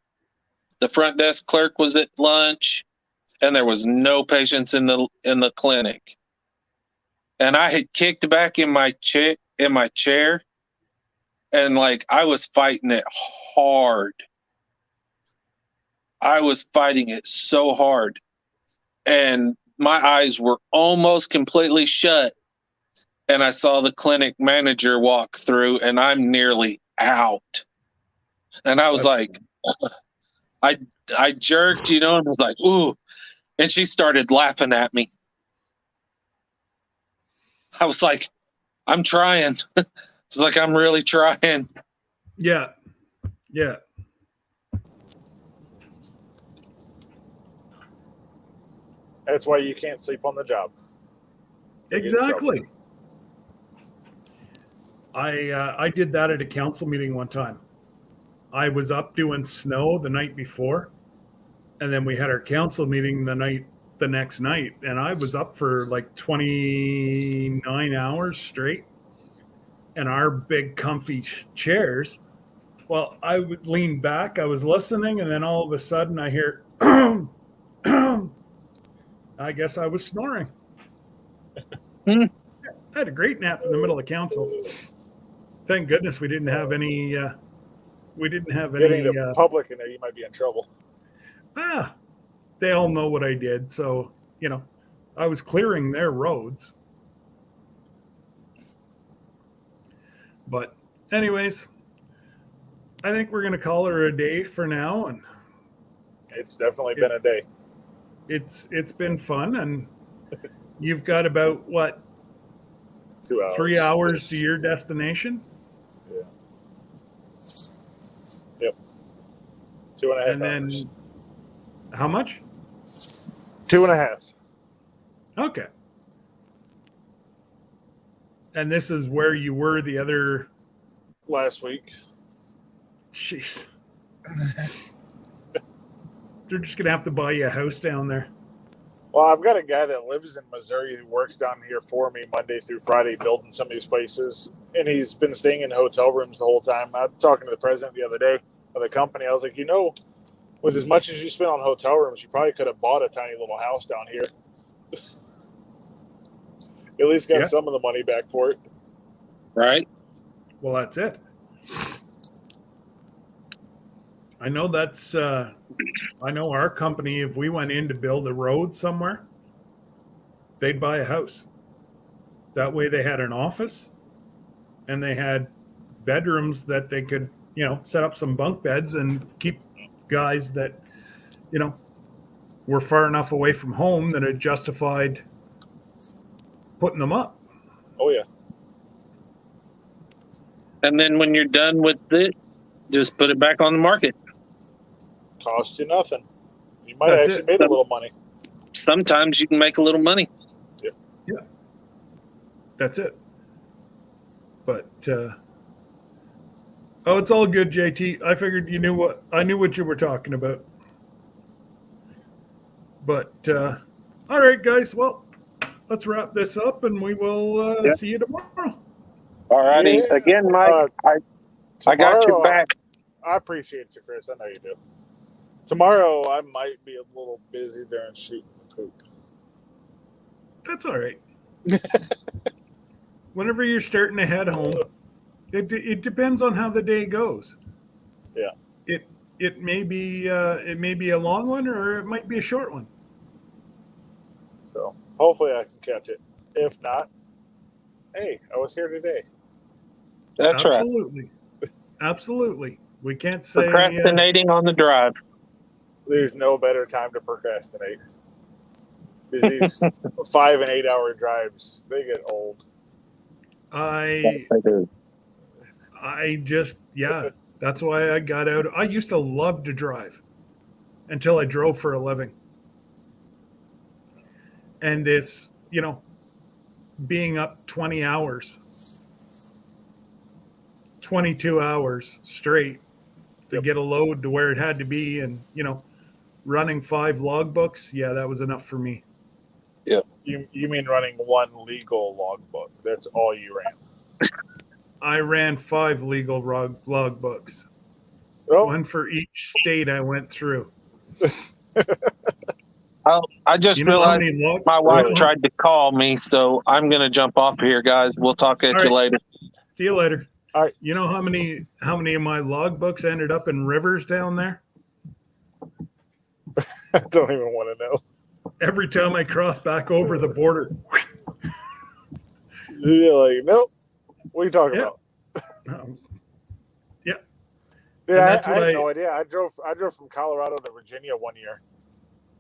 The front desk clerk was at lunch, and there was no patients in the clinic. And I had kicked back in my chair, and like I was fighting it hard. I was fighting it so hard. And my eyes were almost completely shut. And I saw the clinic manager walk through, and I'm nearly out. And I was like, I jerked, and was like, ooh. And she started laughing at me. I was like, I'm trying. It's like, I'm really trying. Yeah. Yeah. That's why you can't sleep on the job. Exactly. I did that at a council meeting one time. I was up doing snow the night before, and then we had our council meeting the next night, and I was up for like 29 hours straight. And our big comfy chairs. Well, I would lean back, I was listening, and then all of a sudden I hear I guess I was snoring. I had a great nap in the middle of council. Thank goodness we didn't have any. Getting the public in there, you might be in trouble. They all know what I did, so I was clearing their roads. But anyways, I think we're gonna call her a day for now, and It's definitely been a day. it's been fun, and you've got about what 2 hours. 3 hours to your destination, Yeah. Yep. 2.5 and then hours. how much? 2.5. Okay. And this is where you were the other. Last week. Jeez. They're just gonna have to buy you a house down there. Well, I've got a guy that lives in Missouri who works down here for me Monday through Friday building some of these places. And he's been staying in hotel rooms the whole time. I was talking to the president the other day of the company. I was like, with as much as you spend on hotel rooms, you probably could have bought a tiny little house down here. At least got some of the money back for it. Right. Well, that's it. I know that's. I know our company. If we went in to build a road somewhere, they'd buy a house. That way, they had an office, and they had bedrooms that they could, set up some bunk beds and keep guys that, were far enough away from home that it justified putting them up. Oh, yeah. And then when you're done with it, just put it back on the market. Cost you nothing. You might have actually made a little money. Sometimes you can make a little money. Yeah. That's it. But it's all good, JT. I figured I knew what you were talking about. But all right, guys. Well, let's wrap this up, and we will see you tomorrow. All righty. Yeah. Again, Mike, I got your back. I appreciate you, Chris. I know you do. Tomorrow, I might be a little busy there and shooting the poop. That's all right. Whenever you're starting to head home, it depends on how the day goes. Yeah. It may be a long one, or it might be a short one. So hopefully I can catch it. If not, hey, I was here today. That's Absolutely. Absolutely. We can't say procrastinating on the drive. There's no better time to procrastinate. These 5 and 8 hour drives, they get old. That's why I got out. I used to love to drive until I drove for a living. And this, being up 20 hours, 22 hours straight to get a load to where it had to be, and, running 5 logbooks, that was enough for me. Yeah. You mean running 1 legal logbook? That's all you ran? I ran 5 legal logbooks. Oh. 1 for each state I went through. I just realized my wife tried to call me, so I'm going to jump off here, guys. We'll talk at you later. See you later. All right. You know how many of my logbooks ended up in rivers down there? I don't even want to know. Every time I cross back over the border. You're like, nope. What are you talking about? Yeah. Yeah, I had no idea. I drove from Colorado to Virginia one year,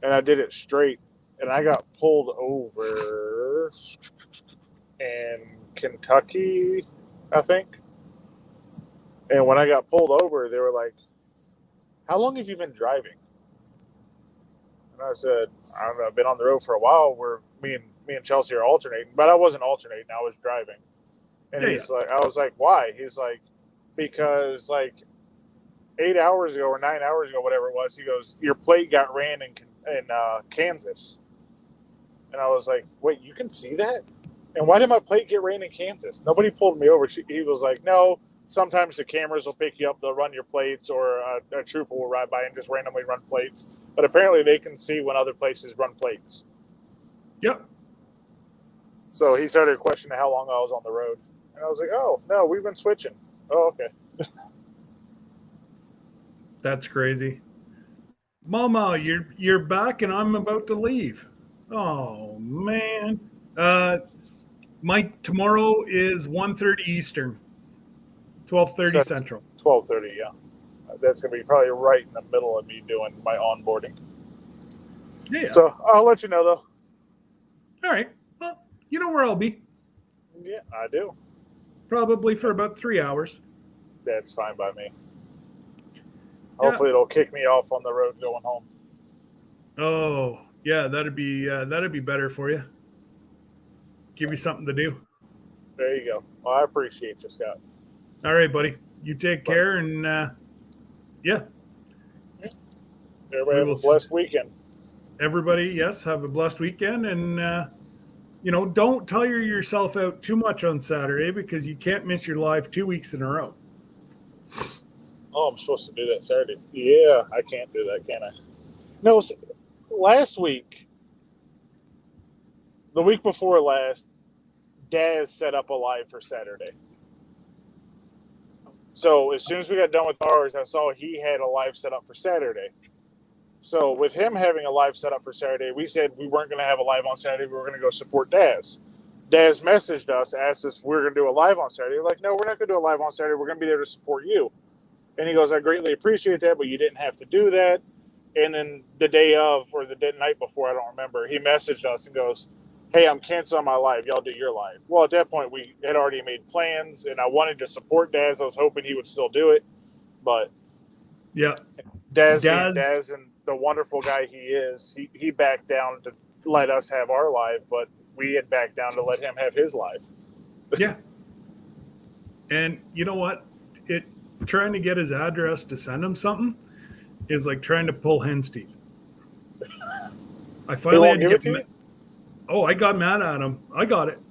and I did it straight, and I got pulled over in Kentucky, I think. And when I got pulled over, they were like, "How long have you been driving?" And I said, "I don't know. I've been on the road for a while. Where me and Chelsea are alternating, but I wasn't alternating. I was driving." And he's like, "I was like, why?" He's like, "Because 8 hours ago or 9 hours ago, whatever it was," he goes, "your plate got ran in Kansas." And I was like, "Wait, you can see that? And why did my plate get ran in Kansas? Nobody pulled me over." He was like, "No. Sometimes the cameras will pick you up, they'll run your plates, or a trooper will ride by and just randomly run plates. But apparently they can see when other places run plates." Yep. So he started questioning how long I was on the road. And I was like, "Oh, no, we've been switching." "Oh, okay." That's crazy. Mama, you're back and I'm about to leave. Oh, man. Mike, tomorrow is 1:30 Eastern. 12:30 Central. 12:30. Yeah, that's gonna be probably right in the middle of me doing my onboarding. Yeah. So I'll let you know though. All right. Well, you know where I'll be. Yeah, I do. Probably for about 3 hours. That's fine by me. Yeah. Hopefully, it'll kick me off on the road going home. Oh, yeah, that'd be better for you. Give you something to do. There you go. Well, I appreciate you, Scott. All right, buddy. You take care, and yeah. Everybody have a blessed weekend. Everybody, yes, have a blessed weekend, and don't tire yourself out too much on Saturday because you can't miss your live 2 weeks in a row. Oh, I'm supposed to do that Saturday. Yeah, I can't do that, can I? No, last week, the week before last, Daz set up a live for Saturday. So as soon as we got done with ours, I saw he had a live set up for Saturday. So with him having a live set up for Saturday, we said we weren't going to have a live on Saturday. We were going to go support Daz. Daz messaged us, asked us if we were going to do a live on Saturday. We're like, no, we're not going to do a live on Saturday. We're going to be there to support you. And he goes, I greatly appreciate that, but you didn't have to do that. And then the day of, or the night before, I don't remember, he messaged us and goes, hey, I'm canceling my live. Y'all do your live. Well, at that point, we had already made plans, and I wanted to support Daz. I was hoping he would still do it. But yeah, Daz being Daz and the wonderful guy he is, he backed down to let us have our live, but we had backed down to let him have his live. Yeah. And you know what? Trying to get his address to send him something is like trying to pull hen's teeth. I finally had to give it. Oh, I got mad at him. I got it.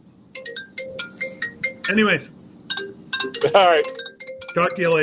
Anyways. All right. Talk to you later.